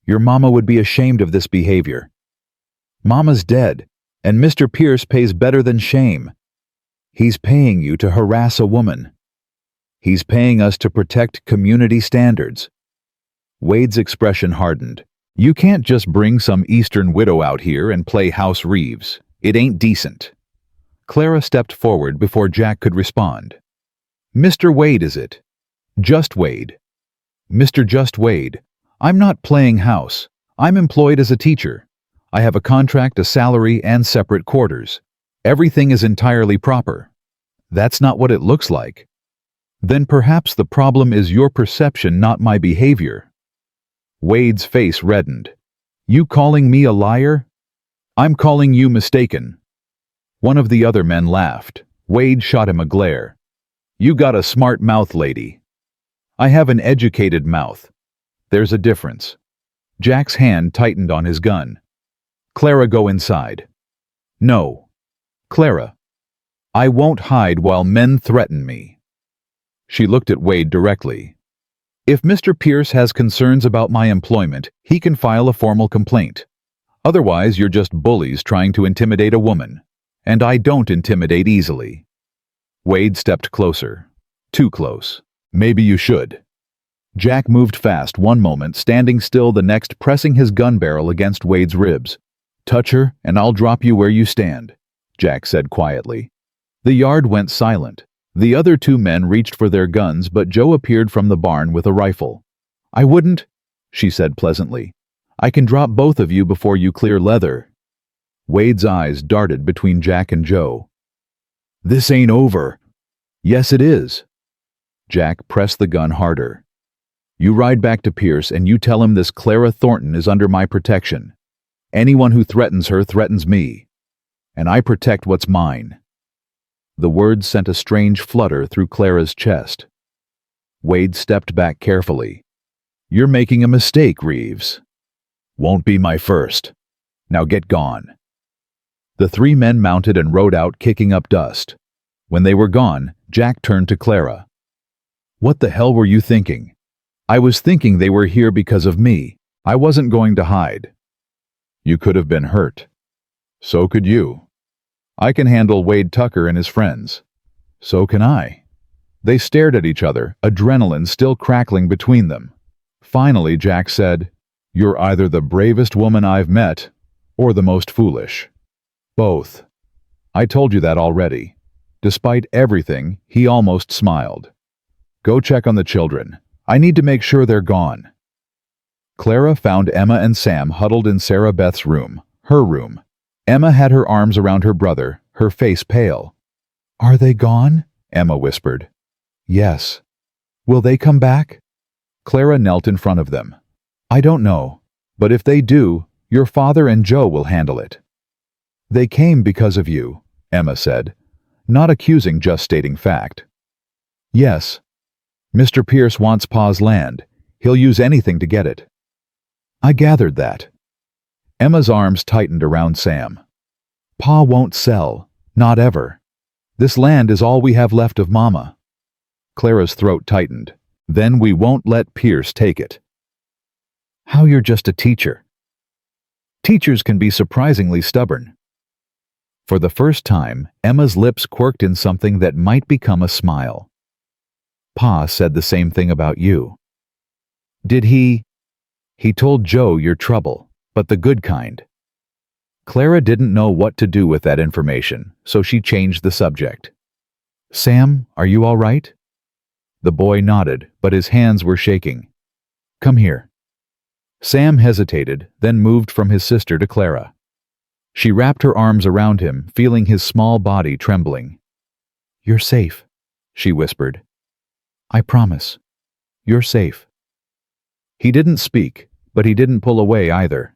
Your mama would be ashamed of this behavior. Mama's dead, and Mr. Pierce pays better than shame. He's paying you to harass a woman. He's paying us to protect community standards. Wade's expression hardened. You can't just bring some Eastern widow out here and play House Reeves. It ain't decent. Clara stepped forward before Jack could respond. Mr. Wade, is it? Just Wade. Mr. Just Wade, I'm not playing house. I'm employed as a teacher. I have a contract, a salary, and separate quarters. Everything is entirely proper. That's not what it looks like. Then perhaps the problem is your perception, not my behavior. Wade's face reddened. You calling me a liar? I'm calling you mistaken. One of the other men laughed. Wade shot him a glare. You got a smart mouth, lady. I have an educated mouth. There's a difference. Jack's hand tightened on his gun. Clara, go inside. No. Clara. I won't hide while men threaten me. She looked at Wade directly. If Mr. Pierce has concerns about my employment, he can file a formal complaint. Otherwise, you're just bullies trying to intimidate a woman. And I don't intimidate easily. Wade stepped closer. Too close. Maybe you should. Jack moved fast one moment, standing still the next, pressing his gun barrel against Wade's ribs. Touch her, and I'll drop you where you stand, Jack said quietly. The yard went silent. The other 2 men reached for their guns, but Joe appeared from the barn with a rifle. I wouldn't, she said pleasantly. I can drop both of you before you clear leather. Wade's eyes darted between Jack and Joe. This ain't over. Yes, it is. Jack pressed the gun harder. You ride back to Pierce and you tell him this Clara Thornton is under my protection. Anyone who threatens her threatens me. And I protect what's mine. The words sent a strange flutter through Clara's chest. Wade stepped back carefully. You're making a mistake, Reeves. Won't be my first. Now get gone. The 3 men mounted and rode out, kicking up dust. When they were gone, Jack turned to Clara. What the hell were you thinking? I was thinking they were here because of me. I wasn't going to hide. You could have been hurt. So could you. I can handle Wade Tucker and his friends. So can I. They stared at each other, adrenaline still crackling between them. Finally, Jack said, You're either the bravest woman I've met, or the most foolish. Both. I told you that already. Despite everything, he almost smiled. Go check on the children. I need to make sure they're gone. Clara found Emma and Sam huddled in Sarah Beth's room, her room. Emma had her arms around her brother, her face pale. Are they gone? Emma whispered. Yes. Will they come back? Clara knelt in front of them. I don't know, but if they do, your father and Joe will handle it. They came because of you, Emma said, not accusing, just stating fact. Yes. Mr. Pierce wants Pa's land. He'll use anything to get it. I gathered that. Emma's arms tightened around Sam. Pa won't sell, not ever. This land is all we have left of Mama. Clara's throat tightened. Then we won't let Pierce take it. How you're just a teacher. Teachers can be surprisingly stubborn. For the first time, Emma's lips quirked in something that might become a smile. Pa said the same thing about you. Did he? He told Joe you're trouble, but the good kind. Clara didn't know what to do with that information, so she changed the subject. Sam, are you all right? The boy nodded, but his hands were shaking. Come here. Sam hesitated, then moved from his sister to Clara. She wrapped her arms around him, feeling his small body trembling. You're safe, she whispered. I promise. You're safe. He didn't speak, but he didn't pull away either.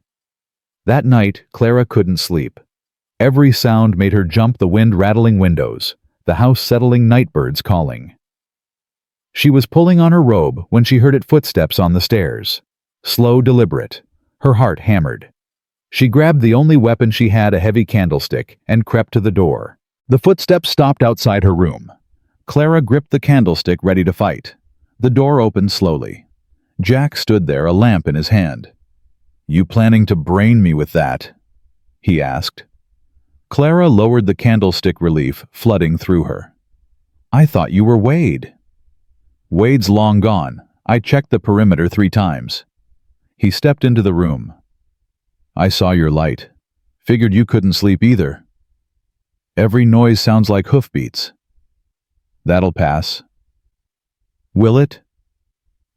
That night, Clara couldn't sleep. Every sound made her jump, the wind rattling windows, the house settling, nightbirds calling. She was pulling on her robe when she heard footsteps on the stairs. Slow, deliberate, her heart hammered. She grabbed the only weapon she had, a heavy candlestick, and crept to the door. The footsteps stopped outside her room. Clara gripped the candlestick, ready to fight. The door opened slowly. Jack stood there, a lamp in his hand. You planning to brain me with that? He asked. Clara lowered the candlestick, relief flooding through her. I thought you were Wade. Wade's long gone. I checked the perimeter 3 times. He stepped into the room. I saw your light. Figured you couldn't sleep either. Every noise sounds like hoofbeats. That'll pass. Will it?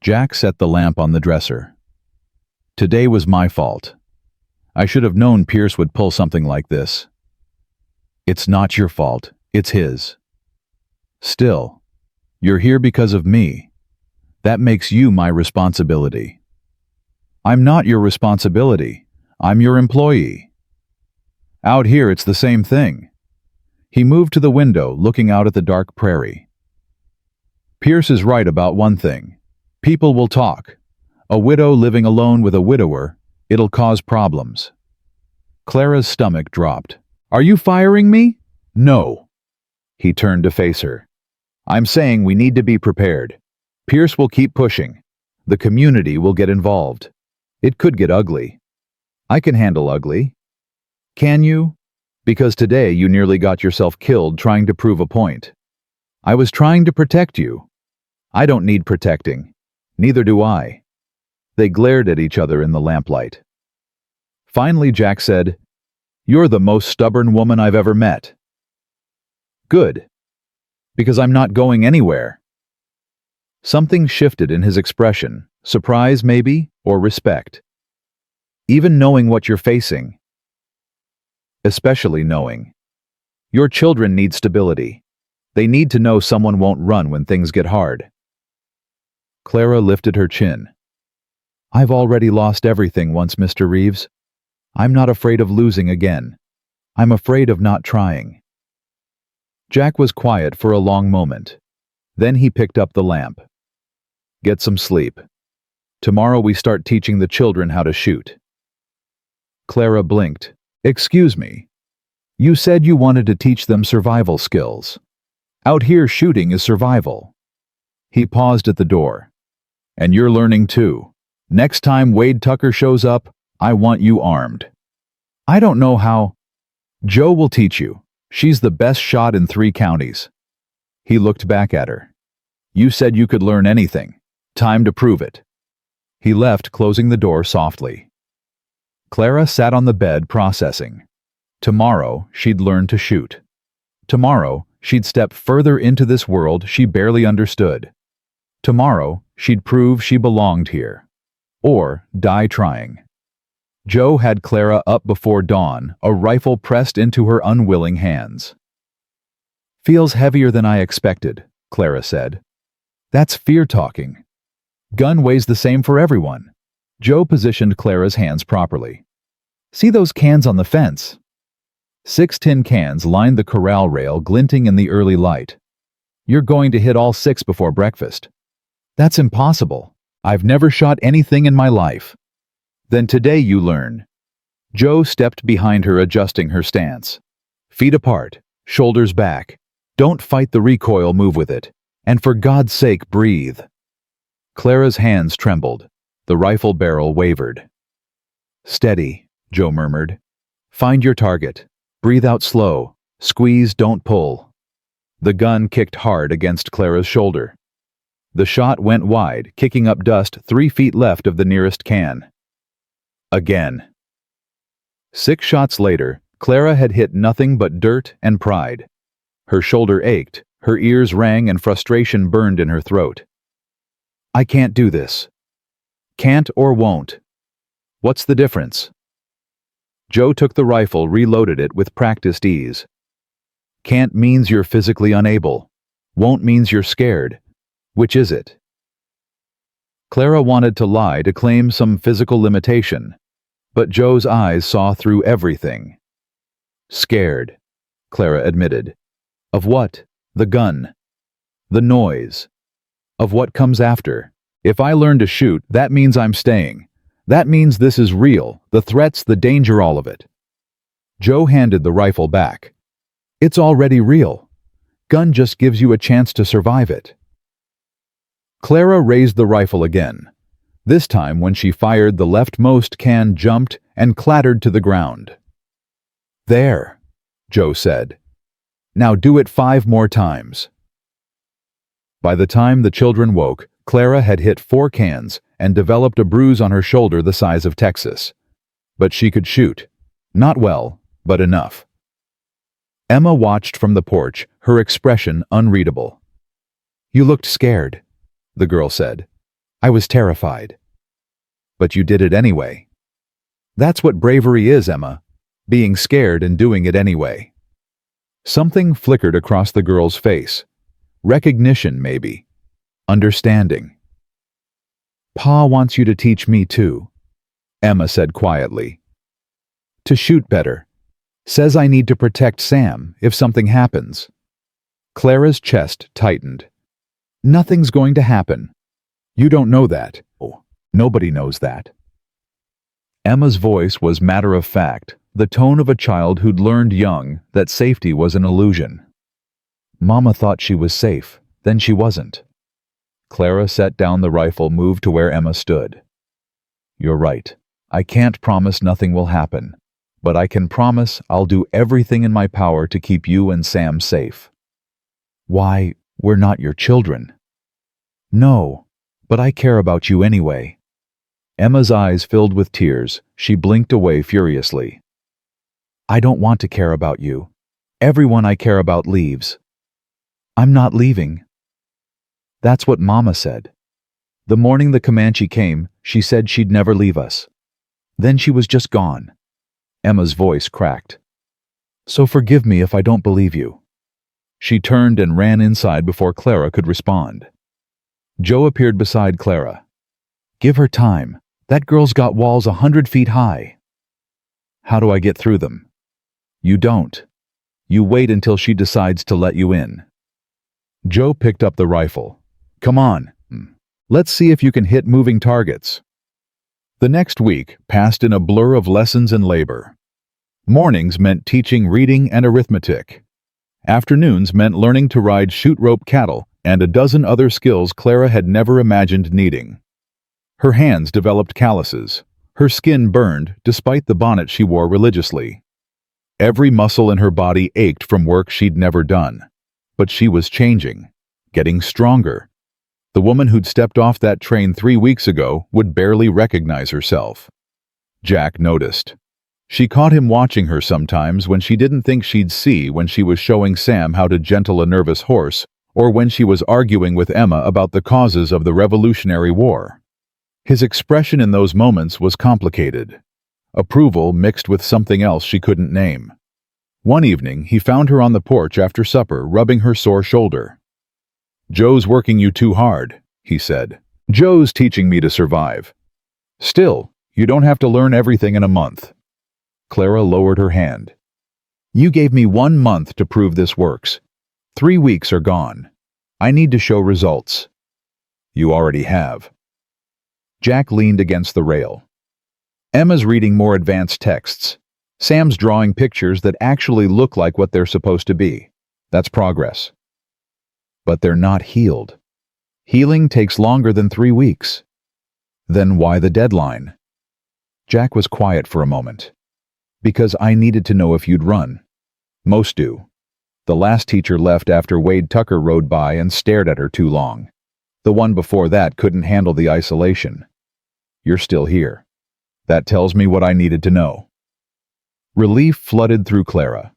Jack set the lamp on the dresser. Today was my fault. I should have known Pierce would pull something like this. It's not your fault, it's his. Still, you're here because of me. That makes you my responsibility. I'm not your responsibility. I'm your employee. Out here, it's the same thing. He moved to the window, looking out at the dark prairie. Pierce is right about one thing. People will talk. A widow living alone with a widower, it'll cause problems. Clara's stomach dropped. Are you firing me? No. He turned to face her. I'm saying we need to be prepared. Pierce will keep pushing. The community will get involved. It could get ugly. I can handle ugly. Can you? Because today you nearly got yourself killed trying to prove a point. I was trying to protect you. I don't need protecting. Neither do I. They glared at each other in the lamplight. Finally, Jack said, You're the most stubborn woman I've ever met. Good. Because I'm not going anywhere. Something shifted in his expression, surprise maybe, or respect. Even knowing what you're facing. Especially knowing. Your children need stability. They need to know someone won't run when things get hard. Clara lifted her chin. I've already lost everything once, Mr. Reeves. I'm not afraid of losing again. I'm afraid of not trying. Jack was quiet for a long moment. Then he picked up the lamp. Get some sleep. Tomorrow we start teaching the children how to shoot. Clara blinked. Excuse me. You said you wanted to teach them survival skills. Out here, shooting is survival. He paused at the door. And you're learning too. Next time Wade Tucker shows up, I want you armed. I don't know how. Joe will teach you. She's the best shot in 3 counties. He looked back at her. You said you could learn anything. Time to prove it. He left, closing the door softly. Clara sat on the bed, processing. Tomorrow, she'd learn to shoot. Tomorrow, she'd step further into this world she barely understood. Tomorrow, she'd prove she belonged here. Or die trying. Joe had Clara up before dawn, a rifle pressed into her unwilling hands. Feels heavier than I expected, Clara said. That's fear talking. Gun weighs the same for everyone. Joe positioned Clara's hands properly. See those cans on the fence? 6 tin cans lined the corral rail, glinting in the early light. You're going to hit all 6 before breakfast. That's impossible. I've never shot anything in my life. Then today you learn. Joe stepped behind her, adjusting her stance. Feet apart, shoulders back. Don't fight the recoil, move with it. And for God's sake, breathe. Clara's hands trembled. The rifle barrel wavered. "Steady," Joe murmured. "Find your target. Breathe out slow. Squeeze, don't pull." The gun kicked hard against Clara's shoulder. The shot went wide, kicking up dust 3 feet left of the nearest can. Again. 6 shots later, Clara had hit nothing but dirt and pride. Her shoulder ached, her ears rang, and frustration burned in her throat. "I can't do this." "Can't or won't. What's the difference?" Joe took the rifle, reloaded it with practiced ease. "Can't means you're physically unable. Won't means you're scared. Which is it?" Clara wanted to lie to claim some physical limitation, but Joe's eyes saw through everything. "Scared," Clara admitted. "Of what? The gun. The noise. Of what comes after. If I learn to shoot, that means I'm staying. That means this is real, the threats, the danger, all of it." Joe handed the rifle back. "It's already real. Gun just gives you a chance to survive it." Clara raised the rifle again. This time, when she fired, the leftmost can jumped and clattered to the ground. "There," Joe said. "Now do it 5 more times." By the time the children woke, Clara had hit 4 cans and developed a bruise on her shoulder the size of Texas. But she could shoot. Not well, but enough. Emma watched from the porch, her expression unreadable. "You looked scared," the girl said. "I was terrified." "But you did it anyway." "That's what bravery is, Emma. Being scared and doing it anyway." Something flickered across the girl's face. Recognition, maybe. Understanding. "Pa wants you to teach me too," Emma said quietly. "To shoot better. Says I need to protect Sam if something happens." Clara's chest tightened. "Nothing's going to happen." "You don't know that." "Oh, nobody knows that." Emma's voice was matter-of-fact, the tone of a child who'd learned young that safety was an illusion. "Mama thought she was safe, then she wasn't." Clara set down the rifle, moved to where Emma stood. "You're right. I can't promise nothing will happen, but I can promise I'll do everything in my power to keep you and Sam safe." "Why, we're not your children." "No, but I care about you anyway." Emma's eyes filled with tears. She blinked away furiously. "I don't want to care about you. Everyone I care about leaves." "I'm not leaving." "That's what Mama said. The morning the Comanche came, she said she'd never leave us. Then she was just gone." Emma's voice cracked. "So forgive me if I don't believe you." She turned and ran inside before Clara could respond. Joe appeared beside Clara. "Give her time. That girl's got walls 100 feet high." "How do I get through them?" "You don't. You wait until she decides to let you in." Joe picked up the rifle. "Come on. Let's see if you can hit moving targets." The next week passed in a blur of lessons and labor. Mornings meant teaching reading and arithmetic. Afternoons meant learning to ride shoot-rope cattle and a dozen other skills Clara had never imagined needing. Her hands developed calluses. Her skin burned despite the bonnet she wore religiously. Every muscle in her body ached from work she'd never done. But she was changing, getting stronger. The woman who'd stepped off that train 3 weeks ago would barely recognize herself. Jack noticed. She caught him watching her sometimes when she didn't think she'd see, when she was showing Sam how to gentle a nervous horse, or when she was arguing with Emma about the causes of the Revolutionary War. His expression in those moments was complicated. Approval mixed with something else she couldn't name. One evening, he found her on the porch after supper, rubbing her sore shoulder. "Joe's working you too hard," he said. "Joe's teaching me to survive. Still, you don't have to learn everything in a month." Clara lowered her hand. "You gave me 1 month to prove this works. 3 weeks are gone. I need to show results." "You already have." Jack leaned against the rail. Emma's reading more advanced texts. Sam's drawing pictures that actually look like what they're supposed to be. That's progress. But they're not healed. Healing takes longer than 3 weeks. Then why the deadline? Jack was quiet for a moment. Because I needed to know if you'd run. Most do. The last teacher left after Wade Tucker rode by and stared at her too long. The one before that couldn't handle the isolation. You're still here. That tells me what I needed to know. Relief flooded through Clara.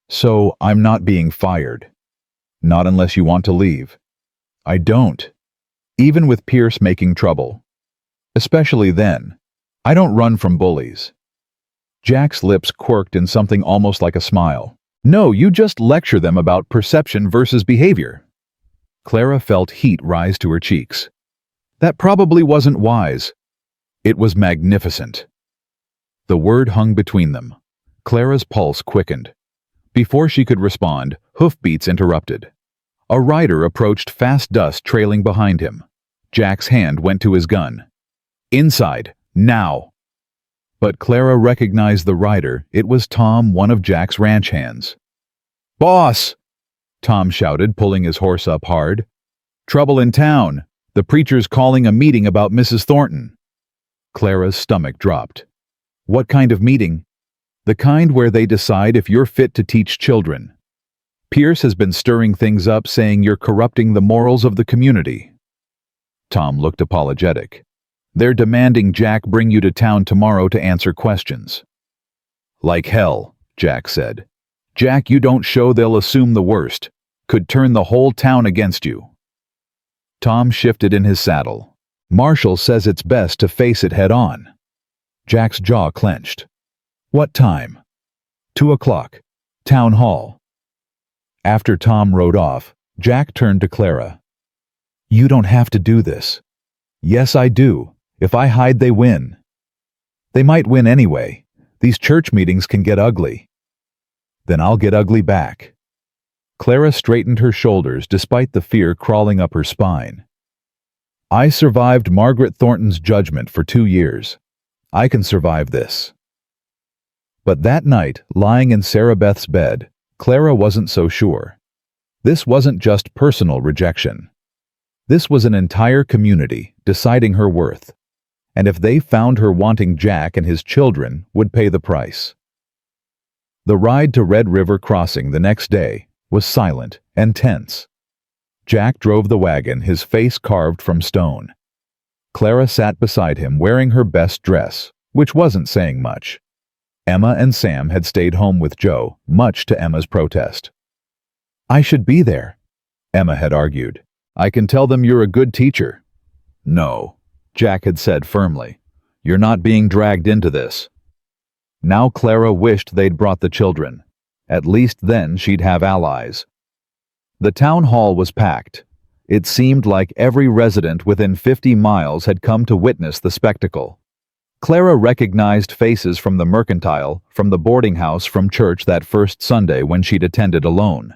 So, I'm not being fired. Not unless you want to leave. I don't. Even with Pierce making trouble. Especially then. I don't run from bullies. Jack's lips quirked in something almost like a smile. No, you just lecture them about perception versus behavior. Clara felt heat rise to her cheeks. That probably wasn't wise. It was magnificent. The word hung between them. Clara's pulse quickened. Before she could respond, hoofbeats interrupted. A rider approached, fast dust trailing behind him. Jack's hand went to his gun. Inside, now! But Clara recognized the rider. It was Tom, one of Jack's ranch hands. Boss! Tom shouted, pulling his horse up hard. Trouble in town. The preacher's calling a meeting about Mrs. Thornton. Clara's stomach dropped. What kind of meeting? The kind where they decide if you're fit to teach children. Pierce has been stirring things up, saying you're corrupting the morals of the community. Tom looked apologetic. They're demanding Jack bring you to town tomorrow to answer questions. Like hell, Jack said. Jack, you don't show, they'll assume the worst. Could turn the whole town against you. Tom shifted in his saddle. Marshall says it's best to face it head on. Jack's jaw clenched. What time? 2 o'clock. Town hall. After Tom rode off, Jack turned to Clara. You don't have to do this. Yes, I do. If I hide, they win. They might win anyway. These church meetings can get ugly. Then I'll get ugly back. Clara straightened her shoulders despite the fear crawling up her spine. I survived Margaret Thornton's judgment for 2 years. I can survive this. But that night, lying in Sarah Beth's bed, Clara wasn't so sure. This wasn't just personal rejection. This was an entire community deciding her worth. And if they found her wanting Jack and his children, would pay the price. The ride to Red River Crossing the next day was silent and tense. Jack drove the wagon, his face carved from stone. Clara sat beside him wearing her best dress, which wasn't saying much. Emma and Sam had stayed home with Joe, much to Emma's protest. I should be there, Emma had argued. I can tell them you're a good teacher. No, Jack had said firmly. You're not being dragged into this. Now Clara wished they'd brought the children. At least then she'd have allies. The town hall was packed. It seemed like every resident within 50 miles had come to witness the spectacle. Clara recognized faces from the mercantile, from the boarding house, from church that first Sunday when she'd attended alone.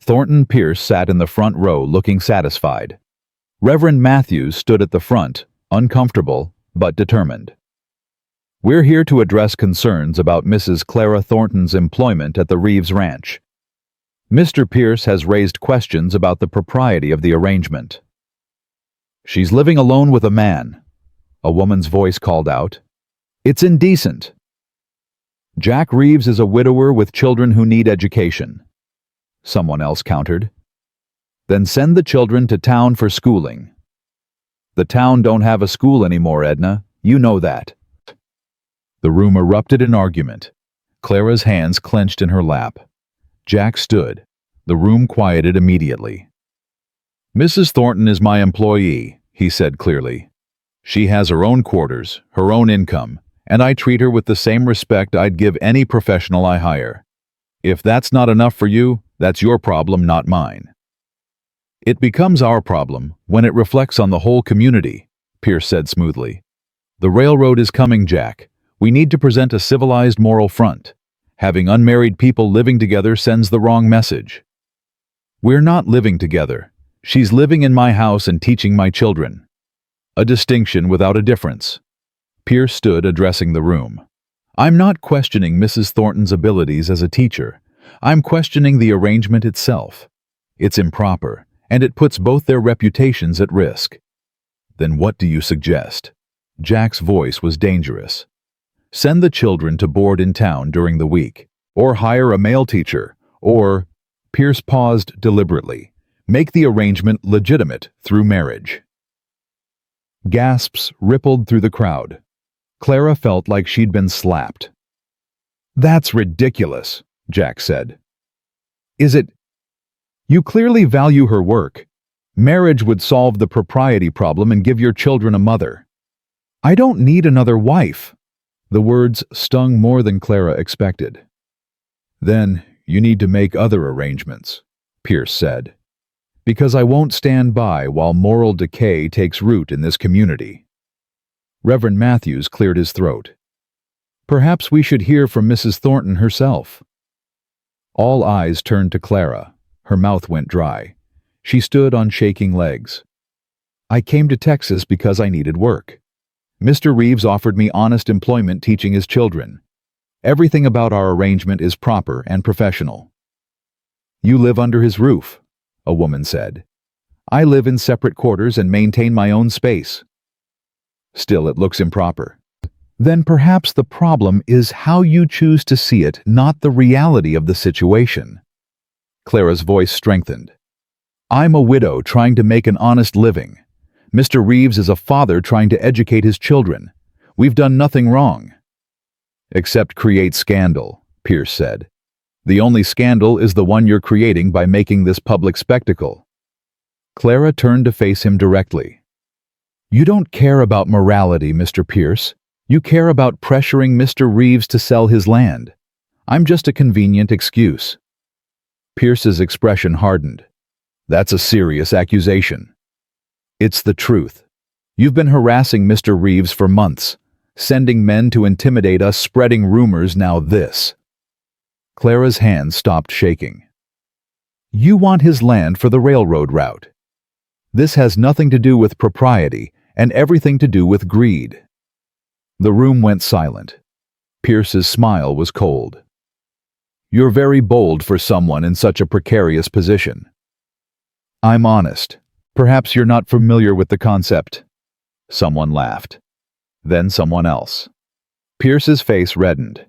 Thornton Pierce sat in the front row looking satisfied. Reverend Matthews stood at the front, uncomfortable but determined. We're here to address concerns about Mrs. Clara Thornton's employment at the Reeves Ranch. Mr. Pierce has raised questions about the propriety of the arrangement. She's living alone with a man, a woman's voice called out. It's indecent. Jack Reeves is a widower with children who need education, someone else countered. Then send the children to town for schooling. The town don't have a school anymore, Edna. You know that. The room erupted in argument. Clara's hands clenched in her lap. Jack stood. The room quieted immediately. Mrs. Thornton is my employee, he said clearly. She has her own quarters, her own income, and I treat her with the same respect I'd give any professional I hire. If that's not enough for you, that's your problem, not mine. It becomes our problem when it reflects on the whole community, Pierce said smoothly. The railroad is coming, Jack. We need to present a civilized moral front. Having unmarried people living together sends the wrong message. We're not living together. She's living in my house and teaching my children. A distinction without a difference. Pierce stood addressing the room. I'm not questioning Mrs. Thornton's abilities as a teacher. I'm questioning the arrangement itself. It's improper, and it puts both their reputations at risk. Then what do you suggest? Jack's voice was dangerous. Send the children to board in town during the week, or hire a male teacher, or... Pierce paused deliberately. Make the arrangement legitimate through marriage. Gasps rippled through the crowd. Clara felt like she'd been slapped. That's ridiculous, Jack said. Is it? You clearly value her work. Marriage would solve the propriety problem and give your children a mother. I don't need another wife. The words stung more than Clara expected. Then you need to make other arrangements, Pierce said, because I won't stand by while moral decay takes root in this community. Reverend Matthews cleared his throat. Perhaps we should hear from Mrs. Thornton herself. All eyes turned to Clara. Her mouth went dry. She stood on shaking legs. I came to Texas because I needed work. Mr. Reeves offered me honest employment teaching his children. Everything about our arrangement is proper and professional. You live under his roof, a woman said. I live in separate quarters and maintain my own space. Still, it looks improper. Then perhaps the problem is how you choose to see it, not the reality of the situation. Clara's voice strengthened. I'm a widow trying to make an honest living. Mr. Reeves is a father trying to educate his children. We've done nothing wrong. Except create scandal, Pierce said. The only scandal is the one you're creating by making this public spectacle. Clara turned to face him directly. You don't care about morality, Mr. Pierce. You care about pressuring Mr. Reeves to sell his land. I'm just a convenient excuse. Pierce's expression hardened. That's a serious accusation. It's the truth. You've been harassing Mr. Reeves for months, sending men to intimidate us, spreading rumors, now this. Clara's hand stopped shaking. You want his land for the railroad route. This has nothing to do with propriety and everything to do with greed. The room went silent. Pierce's smile was cold. You're very bold for someone in such a precarious position. I'm honest. Perhaps you're not familiar with the concept. Someone laughed. Then someone else. Pierce's face reddened.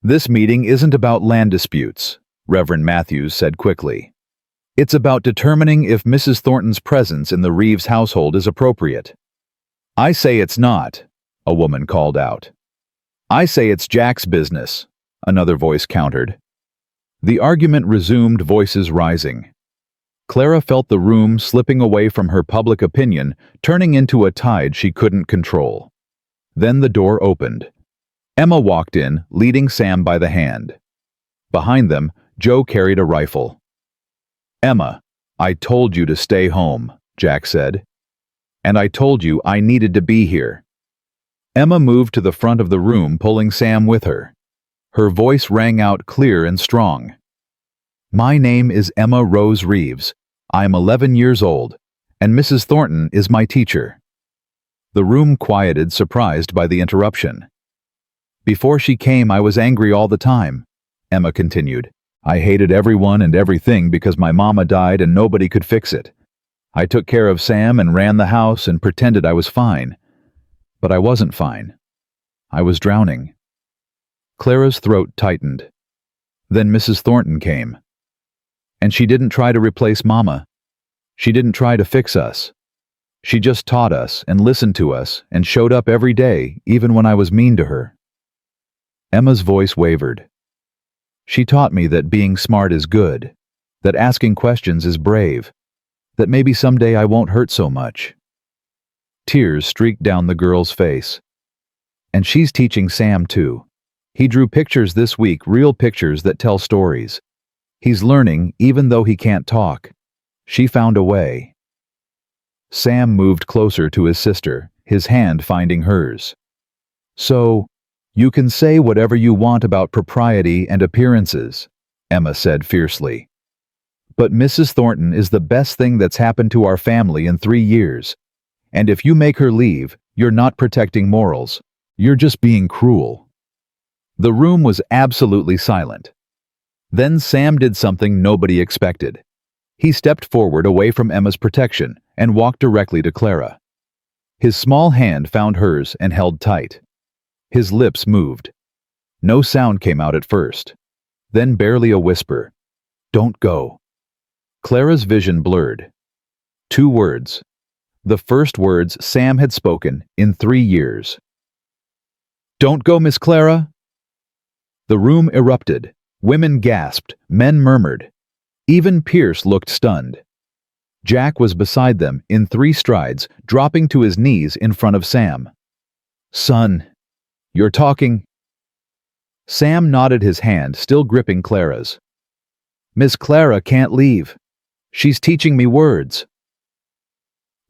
This meeting isn't about land disputes, Reverend Matthews said quickly. It's about determining if Mrs. Thornton's presence in the Reeves household is appropriate. I say it's not, a woman called out. I say it's Jack's business, another voice countered. The argument resumed, voices rising. Clara felt the room slipping away from her public opinion, turning into a tide she couldn't control. Then the door opened. Emma walked in, leading Sam by the hand. Behind them, Joe carried a rifle. Emma, I told you to stay home, Jack said. And I told you I needed to be here. Emma moved to the front of the room, pulling Sam with her. Her voice rang out clear and strong. My name is Emma Rose Reeves. I am 11 years old, and Mrs. Thornton is my teacher. The room quieted, surprised by the interruption. Before she came, I was angry all the time, Emma continued. I hated everyone and everything because my mama died and nobody could fix it. I took care of Sam and ran the house and pretended I was fine. But I wasn't fine. I was drowning. Clara's throat tightened. Then Mrs. Thornton came. And she didn't try to replace Mama. She didn't try to fix us. She just taught us and listened to us and showed up every day, even when I was mean to her. Emma's voice wavered. She taught me that being smart is good, that asking questions is brave, that maybe someday I won't hurt so much. Tears streaked down the girl's face. And she's teaching Sam too. He drew pictures this week, real pictures that tell stories. He's learning even though he can't talk. She found a way. Sam moved closer to his sister, his hand finding hers. So, you can say whatever you want about propriety and appearances, Emma said fiercely. But Mrs. Thornton is the best thing that's happened to our family in 3 years. And if you make her leave, you're not protecting morals. You're just being cruel. The room was absolutely silent. Then Sam did something nobody expected. He stepped forward away from Emma's protection and walked directly to Clara. His small hand found hers and held tight. His lips moved. No sound came out at first. Then barely a whisper. "Don't go." Clara's vision blurred. 2 words. The first words Sam had spoken in 3 years. "Don't go, Miss Clara." The room erupted. Women gasped. Men murmured. Even Pierce looked stunned. Jack was beside them in 3 strides, dropping to his knees in front of Sam. "Son, you're talking." Sam nodded, his hand still gripping Clara's. "Miss Clara can't leave. She's teaching me words."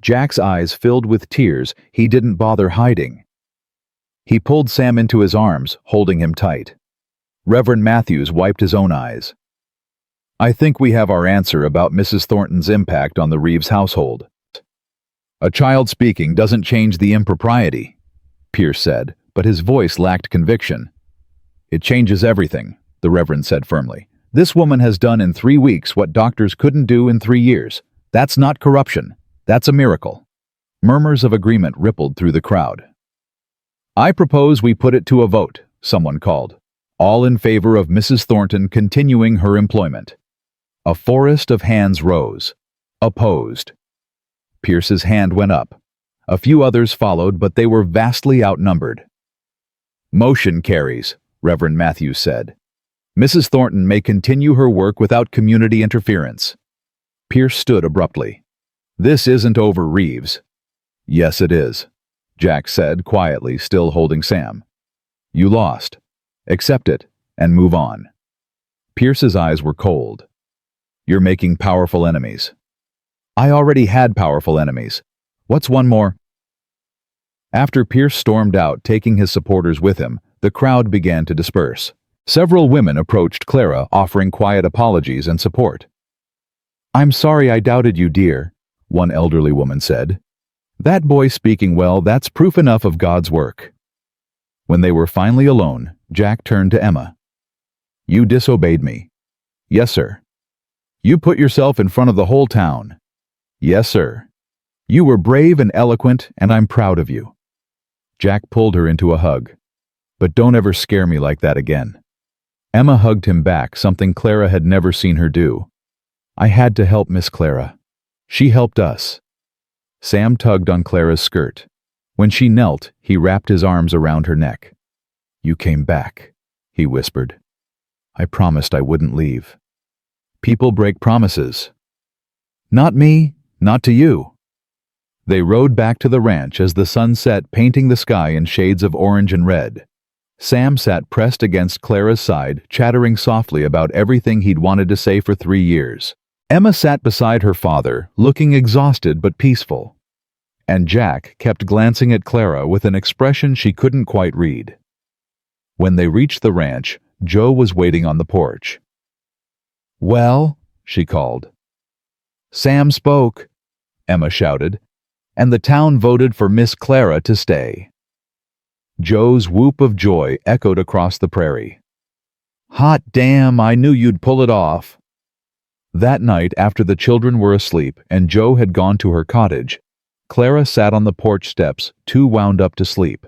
Jack's eyes filled with tears he didn't bother hiding. He pulled Sam into his arms, holding him tight. Reverend Matthews wiped his own eyes. "I think we have our answer about Mrs. Thornton's impact on the Reeves household." "A child speaking doesn't change the impropriety," Pierce said, but his voice lacked conviction. "It changes everything," the Reverend said firmly. "This woman has done in 3 weeks what doctors couldn't do in 3 years. That's not corruption. That's a miracle." Murmurs of agreement rippled through the crowd. "I propose we put it to a vote," someone called. "All in favor of Mrs. Thornton continuing her employment." A forest of hands rose. Opposed. Pierce's hand went up. A few others followed, but they were vastly outnumbered. "Motion carries," Reverend Matthews said. "Mrs. Thornton may continue her work without community interference." Pierce stood abruptly. "This isn't over, Reeves." "Yes, it is," Jack said quietly, still holding Sam. "You lost. Accept it and move on." Pierce's eyes were cold. "You're making powerful enemies." "I already had powerful enemies. What's one more?" After Pierce stormed out, taking his supporters with him, the crowd began to disperse. Several women approached Clara, offering quiet apologies and support. "I'm sorry I doubted you, dear," one elderly woman said. "That boy speaking well, that's proof enough of God's work." When they were finally alone, Jack turned to Emma. "You disobeyed me." "Yes, sir." "You put yourself in front of the whole town." "Yes, sir." "You were brave and eloquent, and I'm proud of you." Jack pulled her into a hug. "But don't ever scare me like that again." Emma hugged him back, something Clara had never seen her do. "I had to help Miss Clara. She helped us." Sam tugged on Clara's skirt. When she knelt, he wrapped his arms around her neck. "You came back," he whispered. "I promised I wouldn't leave." "People break promises." "Not me, not to you." They rode back to the ranch as the sun set, painting the sky in shades of orange and red. Sam sat pressed against Clara's side, chattering softly about everything he'd wanted to say for 3 years. Emma sat beside her father, looking exhausted but peaceful. And Jack kept glancing at Clara with an expression she couldn't quite read. When they reached the ranch, Jo was waiting on the porch. "Well," she called. "Sam spoke," Emma shouted, "and the town voted for Miss Clara to stay." Jo's whoop of joy echoed across the prairie. "Hot damn, I knew you'd pull it off." That night, after the children were asleep and Jo had gone to her cottage, Clara sat on the porch steps, too wound up to sleep.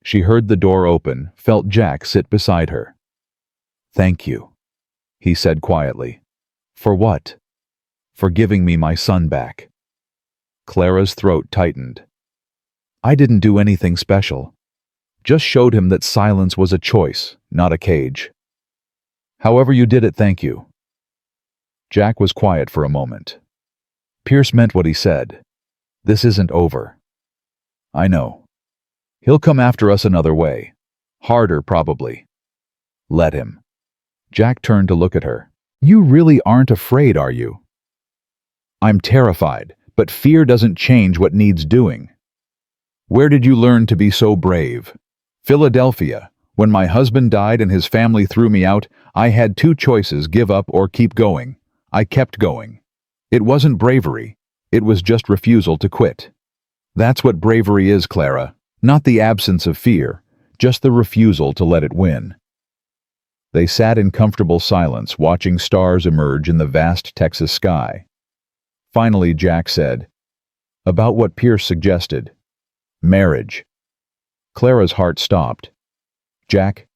She heard the door open, felt Jack sit beside her. "Thank you," he said quietly. "For what?" "For giving me my son back." Clara's throat tightened. "I didn't do anything special. Just showed him that silence was a choice, not a cage. However you did it, thank you." Jack was quiet for a moment. Pierce meant what he said. This isn't over. "I know. He'll come after us another way. Harder, probably." "Let him." Jack turned to look at her. "You really aren't afraid, are you?" "I'm terrified, but fear doesn't change what needs doing." "Where did you learn to be so brave?" "Philadelphia. When my husband died and his family threw me out, I had 2 choices, give up or keep going. I kept going. It wasn't bravery. It was just refusal to quit. That's what bravery is, Clara. Not the absence of fear, just the refusal to let it win." They sat in comfortable silence, watching stars emerge in the vast Texas sky. Finally, Jack said, "About what Pierce suggested. Marriage. Clara's heart stopped. Jack,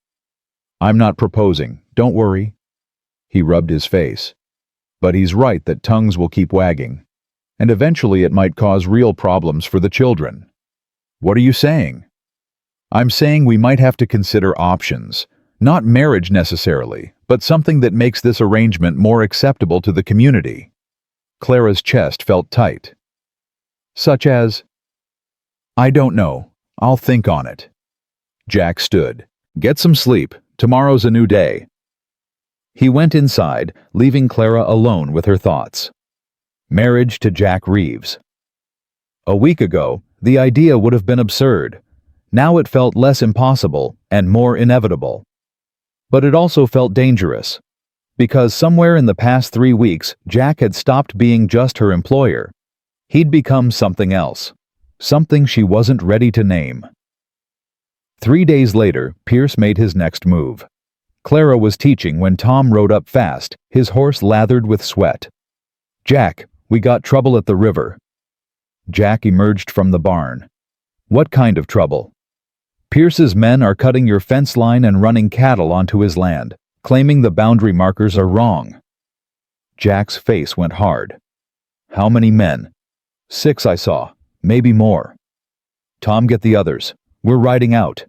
I'm not proposing, don't worry. He rubbed his face. But he's right that tongues will keep wagging, and eventually it might cause real problems for the children. What are you saying? I'm saying we might have to consider options, not marriage necessarily, but something that makes this arrangement more acceptable to the community. Clara's chest felt tight. Such as, I don't know, I'll think on it. Jack stood. Get some sleep, tomorrow's a new day. He went inside, leaving Clara alone with her thoughts. Marriage to Jack Reeves. A week ago, the idea would have been absurd. Now it felt less impossible and more inevitable. But it also felt dangerous, because somewhere in the past 3 weeks, Jack had stopped being just her employer. He'd become something else, something she wasn't ready to name. 3 days later, Pierce made his next move. Clara was teaching when Tom rode up fast, his horse lathered with sweat. Jack, we got trouble at the river. Jack emerged from the barn. What kind of trouble? Pierce's men are cutting your fence line and running cattle onto his land, claiming the boundary markers are wrong. Jack's face went hard. How many men? 6 I saw, maybe more. Tom, get the others. We're riding out.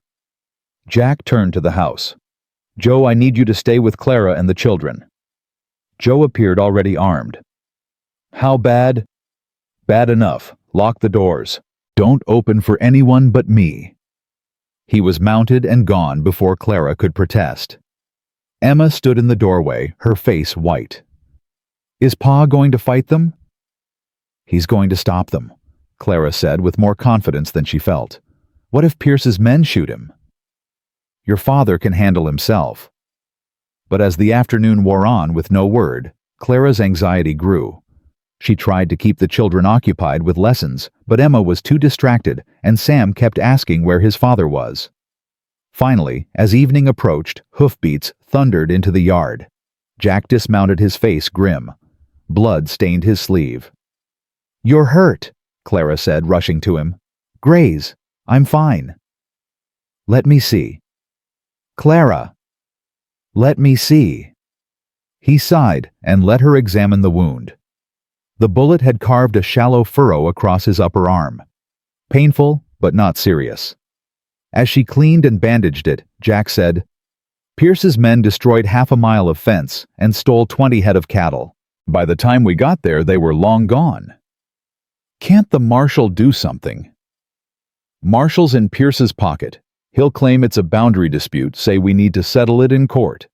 Jack turned to the house. Joe, I need you to stay with Clara and the children. Joe appeared already armed. How bad? Bad enough. Lock the doors. Don't open for anyone but me. He was mounted and gone before Clara could protest. Emma stood in the doorway, her face white. Is Pa going to fight them? He's going to stop them, Clara said with more confidence than she felt. What if Pierce's men shoot him? Your father can handle himself. But as the afternoon wore on with no word, Clara's anxiety grew. She tried to keep the children occupied with lessons, but Emma was too distracted, and Sam kept asking where his father was. Finally, as evening approached, hoofbeats thundered into the yard. Jack dismounted, his face grim. Blood stained his sleeve. You're hurt, Clara said, rushing to him. Graze, I'm fine. Let me see. Clara. Let me see. He sighed and let her examine the wound. The bullet had carved a shallow furrow across his upper arm. Painful, but not serious. As she cleaned and bandaged it, Jack said, Pierce's men destroyed 1/2 mile of fence and stole 20 head of cattle. By the time we got there, they were long gone. Can't the marshal do something? Marshal's in Pierce's pocket. He'll claim it's a boundary dispute, say we need to settle it in court.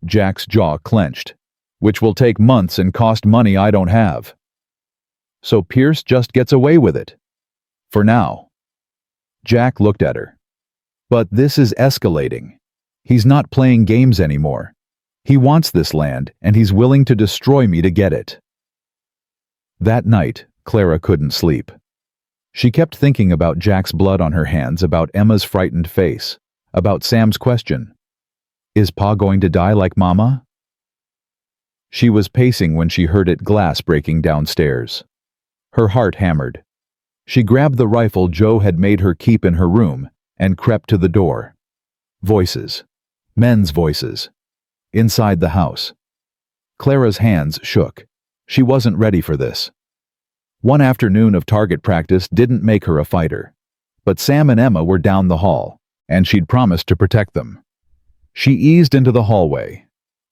Jack's jaw clenched. Which will take months and cost money I don't have. So Pierce just gets away with it. For now. Jack looked at her. But this is escalating. He's not playing games anymore. He wants this land, and he's willing to destroy me to get it. That night, Clara couldn't sleep. She kept thinking about Jack's blood on her hands, about Emma's frightened face, about Sam's question. Is Pa going to die like Mama? She was pacing when she heard glass breaking downstairs. Her heart hammered. She grabbed the rifle Joe had made her keep in her room and crept to the door. Voices. Men's voices. Inside the house. Clara's hands shook. She wasn't ready for this. One afternoon of target practice didn't make her a fighter. But Sam and Emma were down the hall, and she'd promised to protect them. She eased into the hallway.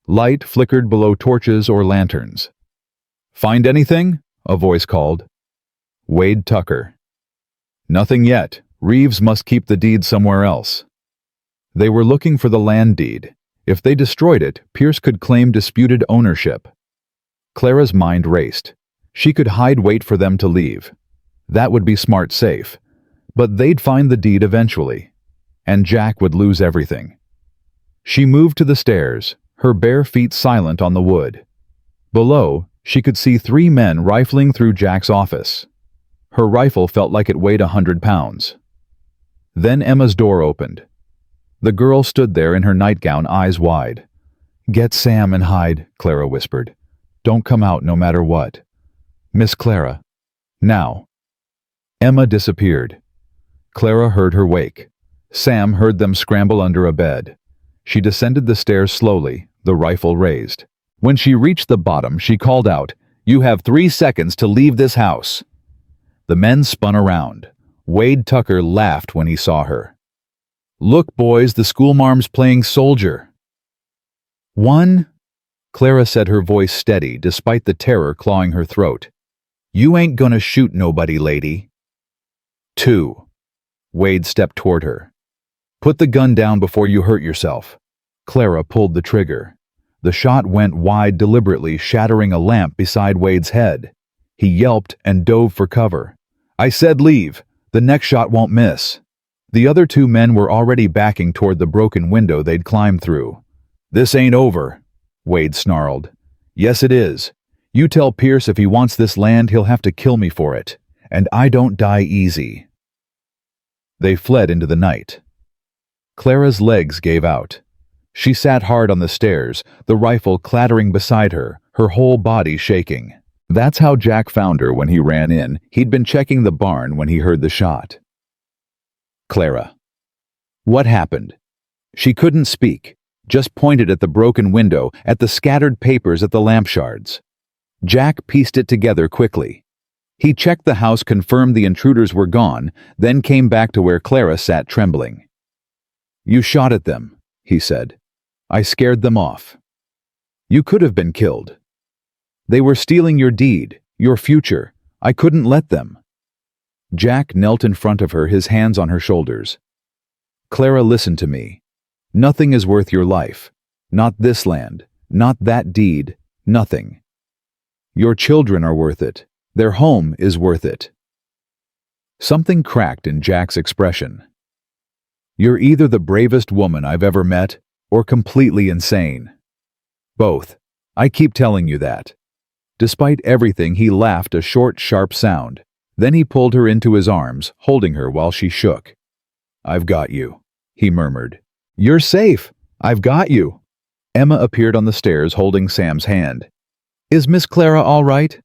Light flickered below torches or lanterns. Find anything? A voice called. Wade Tucker. Nothing yet. Reeves must keep the deed somewhere else. They were looking for the land deed. If they destroyed it, Pierce could claim disputed ownership. Clara's mind raced. She could wait for them to leave. That would be smart safe. But they'd find the deed eventually. And Jack would lose everything. She moved to the stairs, her bare feet silent on the wood. Below, she could see 3 men rifling through Jack's office. Her rifle felt like it weighed 100 pounds. Then Emma's door opened. The girl stood there in her nightgown, eyes wide. Get Sam and hide, Clara whispered. Don't come out no matter what. Miss Clara. Now. Emma disappeared. Clara heard her wake. Sam heard them scramble under a bed. She descended the stairs slowly, the rifle raised. When she reached the bottom, she called out, "You have 3 seconds to leave this house." The men spun around. Wade Tucker laughed when he saw her. "Look, boys, the schoolmarm's playing soldier." "1," Clara said, her voice steady despite the terror clawing her throat. "You ain't gonna shoot nobody, lady." 2. Wade stepped toward her. "Put the gun down before you hurt yourself." Clara pulled the trigger. The shot went wide deliberately, shattering a lamp beside Wade's head. He yelped and dove for cover. "I said leave. The next shot won't miss." The other 2 men were already backing toward the broken window they'd climbed through. "This ain't over," Wade snarled. "Yes, it is. You tell Pierce if he wants this land, he'll have to kill me for it. And I don't die easy." They fled into the night. Clara's legs gave out. She sat hard on the stairs, the rifle clattering beside her, her whole body shaking. That's how Jack found her when he ran in. He'd been checking the barn when he heard the shot. "Clara." "What happened?" She couldn't speak, just pointed at the broken window, at the scattered papers, at the lamp shards. Jack pieced it together quickly. He checked the house, confirmed the intruders were gone, then came back to where Clara sat trembling. "You shot at them," he said. "I scared them off. You could have been killed. They were stealing your deed, your future. I couldn't let them." Jack knelt in front of her, his hands on her shoulders. "Clara, listen to me. Nothing is worth your life. Not this land, not that deed, nothing. Your children are worth it. Their home is worth it." Something cracked in Jack's expression. "You're either the bravest woman I've ever met, or completely insane. Both. I keep telling you that." Despite everything, he laughed, a short, sharp sound. Then he pulled her into his arms, holding her while she shook. "I've got you," he murmured. "You're safe. I've got you." Emma appeared on the stairs, holding Sam's hand. "Is Miss Clara all right?"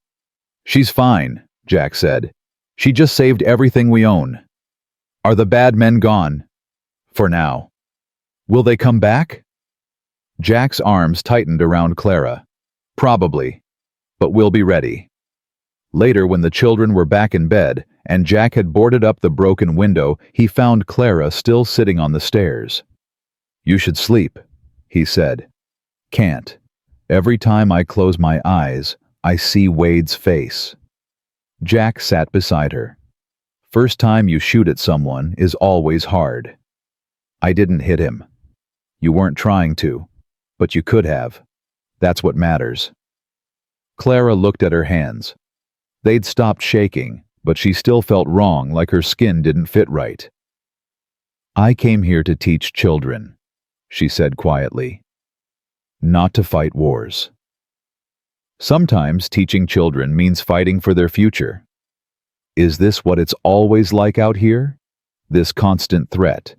"She's fine," Jack said. "She just saved everything we own." "Are the bad men gone?" "For now." "Will they come back?" Jack's arms tightened around Clara. "Probably. But we'll be ready." Later, when the children were back in bed, and Jack had boarded up the broken window, he found Clara still sitting on the stairs. "You should sleep," he said. "Can't. Every time I close my eyes, I see Wade's face." Jack sat beside her. "First time you shoot at someone is always hard. I didn't hit him. You weren't trying to, but you could have. That's what matters." Clara looked at her hands. They'd stopped shaking, but she still felt wrong, like her skin didn't fit right. "I came here to teach children," she said quietly. "Not to fight wars. Sometimes teaching children means fighting for their future. Is this what it's always like out here? This constant threat?"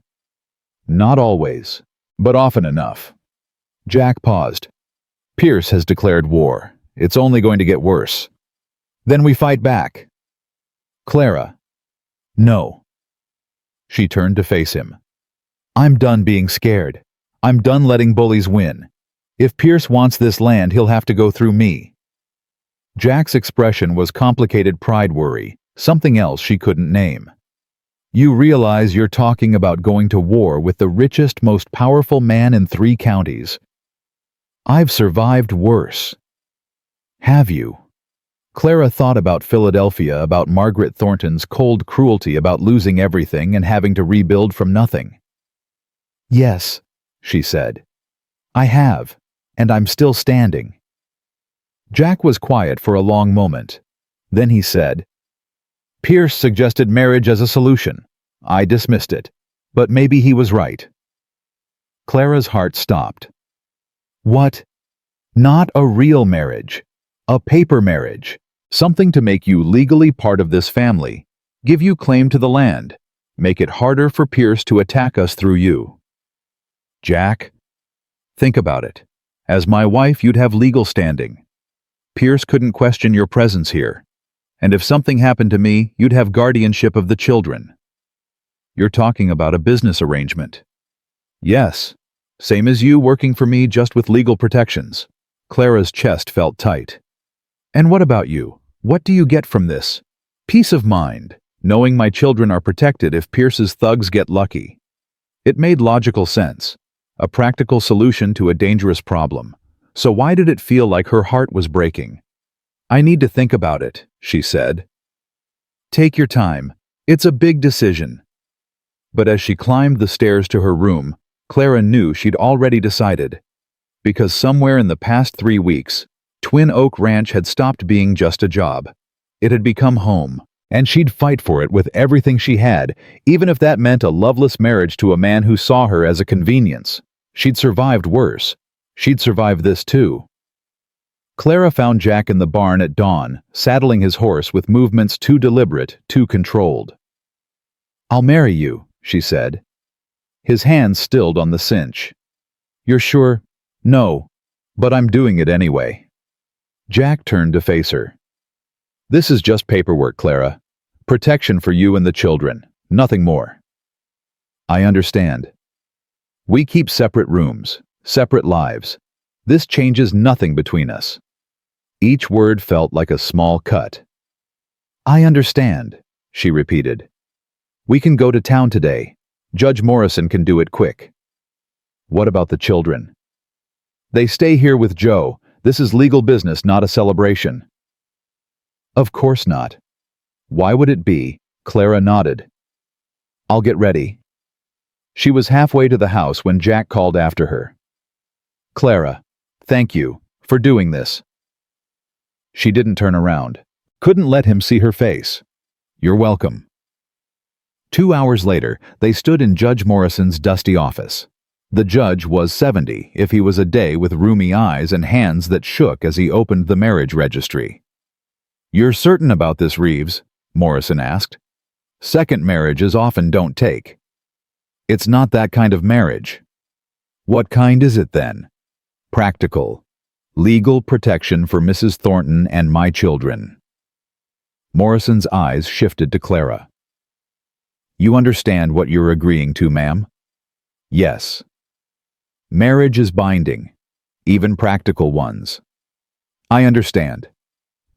"Not always, but often enough." Jack paused. "Pierce has declared war. It's only going to get worse. Then we fight back." "Clara." "No." She turned to face him. "I'm done being scared. I'm done letting bullies win. If Pierce wants this land, he'll have to go through me." Jack's expression was complicated pride worry, something else she couldn't name. "You realize you're talking about going to war with the richest, most powerful man in 3 counties. I've survived worse." "Have you?" Clara thought about Philadelphia, about Margaret Thornton's cold cruelty, about losing everything and having to rebuild from nothing. "Yes," she said. "I have, and I'm still standing." Jack was quiet for a long moment. Then he said, "Pierce suggested marriage as a solution. I dismissed it, but maybe he was right." Clara's heart stopped. "What? Not a real marriage. A paper marriage. Something to make you legally part of this family, give you claim to the land, make it harder for Pierce to attack us through you." "Jack, think about it. As my wife, you'd have legal standing. Pierce couldn't question your presence here. And if something happened to me, you'd have guardianship of the children." You're talking about a business arrangement. Yes. Same as you working for me, just with legal protections. Clara's chest felt tight. And what about you? What do you get from this? Peace of mind, knowing my children are protected if Pierce's thugs get lucky. It made logical sense. A practical solution to a dangerous problem. So why did it feel like her heart was breaking? I need to think about it, she said. Take your time. It's a big decision. But as she climbed the stairs to her room, Clara knew she'd already decided. Because somewhere in the past 3 weeks, Twin Oak Ranch had stopped being just a job. It had become home, and she'd fight for it with everything she had, even if that meant a loveless marriage to a man who saw her as a convenience. She'd survived worse. She'd survive this too. Clara found Jack in the barn at dawn, saddling his horse with movements too deliberate, too controlled. I'll marry you, she said. His hands stilled on the cinch. You're sure? No, but I'm doing it anyway. Jack turned to face her. This is just paperwork, Clara. Protection for you and the children, nothing more. I understand. We keep separate rooms, separate lives. This changes nothing between us. Each word felt like a small cut. I understand, she repeated. We can go to town today. Judge Morrison can do it quick. What about the children? They stay here with Joe. This is legal business, not a celebration. Of course not. Why would it be? Clara nodded. I'll get ready. She was halfway to the house when Jack called after her. Clara, thank you for doing this. She didn't turn around. Couldn't let him see her face. You're welcome. 2 hours later, they stood in Judge Morrison's dusty office. The judge was 70 if he was a day, with rheumy eyes and hands that shook as he opened the marriage registry. You're certain about this, Reeves? Morrison asked. Second marriages often don't take. It's not that kind of marriage. What kind is it then? Practical. Legal protection for Mrs. Thornton and my children. Morrison's eyes shifted to Clara. You understand what you're agreeing to, ma'am? Yes. Marriage is binding, even practical ones. I understand.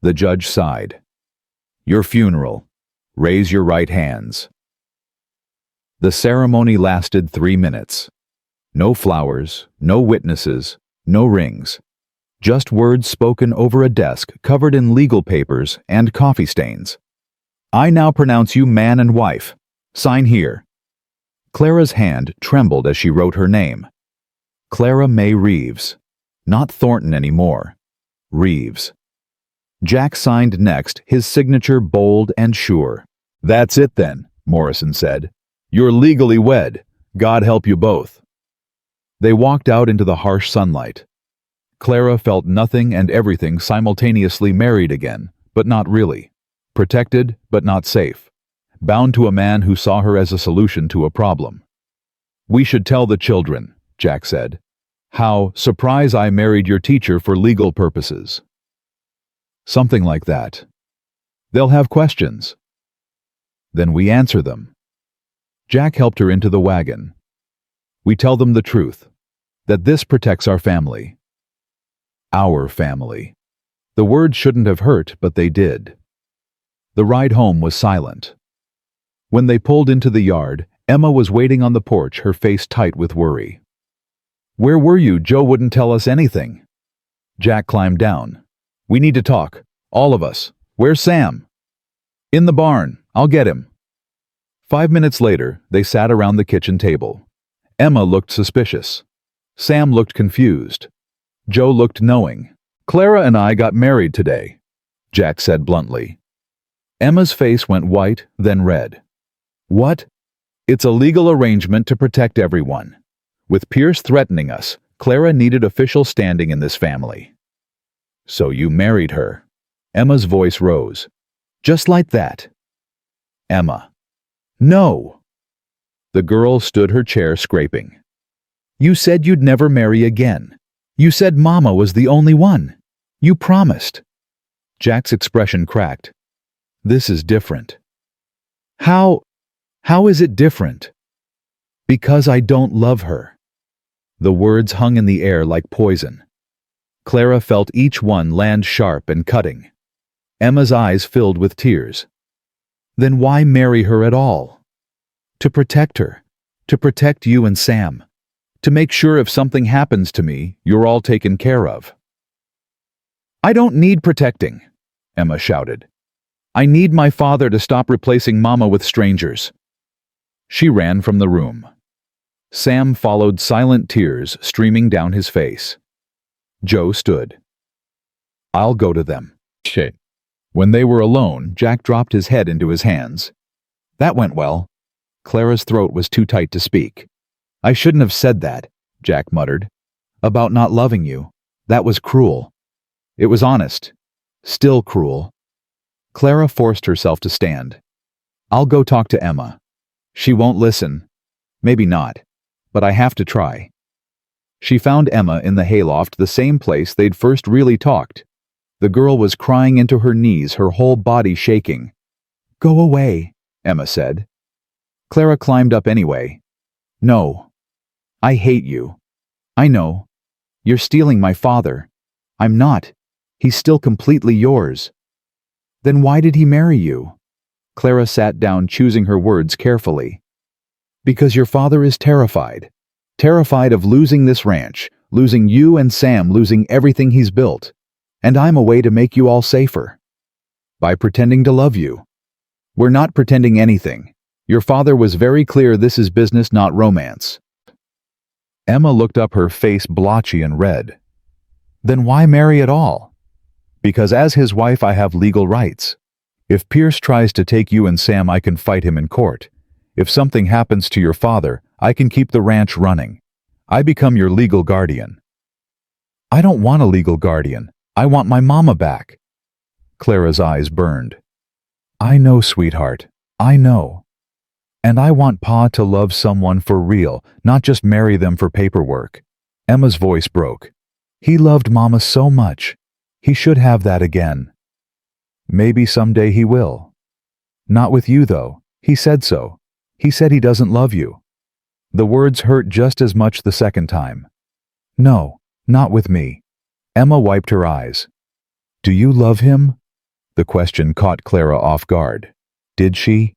The judge sighed. Your funeral. Raise your right hands. The ceremony lasted 3 minutes. No flowers, no witnesses, no rings. Just words spoken over a desk covered in legal papers and coffee stains. I now pronounce you man and wife. Sign here. Clara's hand trembled as she wrote her name. Clara May Reeves. Not Thornton anymore. Reeves. Jack signed next, his signature bold and sure. That's it then, Morrison said. You're legally wed. God help you both. They walked out into the harsh sunlight. Clara felt nothing and everything simultaneously, married again, but not really. Protected, but not safe. Bound to a man who saw her as a solution to a problem. We should tell the children, Jack said. How, surprise, I married your teacher for legal purposes. Something like that. They'll have questions. Then we answer them. Jack helped her into the wagon. We tell them the truth, that this protects our family. Our family. The words shouldn't have hurt, but they did. The ride home was silent. When they pulled into the yard, Emma was waiting on the porch, her face tight with worry. Where were you? Joe wouldn't tell us anything. Jack climbed down. We need to talk. All of us. Where's Sam? In the barn. I'll get him. 5 minutes later, they sat around the kitchen table. Emma looked suspicious. Sam looked confused. Joe looked knowing. Clara and I got married today, Jack said bluntly. Emma's face went white, then red. What? It's a legal arrangement to protect everyone. With Pierce threatening us, Clara needed official standing in this family. So you married her. Emma's voice rose. Just like that. Emma. No. The girl stood her chair, scraping. You said you'd never marry again. You said Mama was the only one. You promised. Jack's expression cracked. This is different. How How is it different? Because I don't love her. The words hung in the air like poison. Clara felt each one land sharp and cutting. Emma's eyes filled with tears. Then why marry her at all? To protect her. To protect you and Sam. To make sure if something happens to me, you're all taken care of. I don't need protecting, Emma shouted. I need my father to stop replacing Mama with strangers. She ran from the room. Sam followed, silent tears streaming down his face. Joe stood. I'll go to them. Shit. When they were alone, Jack dropped his head into his hands. That went well. Clara's throat was too tight to speak. I shouldn't have said that, Jack muttered. About not loving you. That was cruel. It was honest. Still cruel. Clara forced herself to stand. I'll go talk to Emma. She won't listen. Maybe not. But I have to try. She found Emma in the hayloft, the same place they'd first really talked. The girl was crying into her knees, her whole body shaking. Go away, Emma said. Clara climbed up anyway. No. I hate you. I know. You're stealing my father. I'm not. He's still completely yours. Then why did he marry you? Clara sat down, choosing her words carefully. Because your father is terrified. Terrified of losing this ranch, losing you and Sam, losing everything he's built. And I'm a way to make you all safer. By pretending to love you. We're not pretending anything. Your father was very clear this is business, not romance. Emma looked up, her face blotchy and red. Then why marry at all? Because as his wife I have legal rights. If Pierce tries to take you and Sam, I can fight him in court. If something happens to your father, I can keep the ranch running. I become your legal guardian. I don't want a legal guardian. I want my mama back. Clara's eyes burned. I know, sweetheart. I know. And I want Pa to love someone for real, not just marry them for paperwork. Emma's voice broke. He loved Mama so much. He should have that again. Maybe someday he will. Not with you, though. He said so. He said he doesn't love you. The words hurt just as much the second time. No, not with me. Emma wiped her eyes. Do you love him? The question caught Clara off guard. Did she?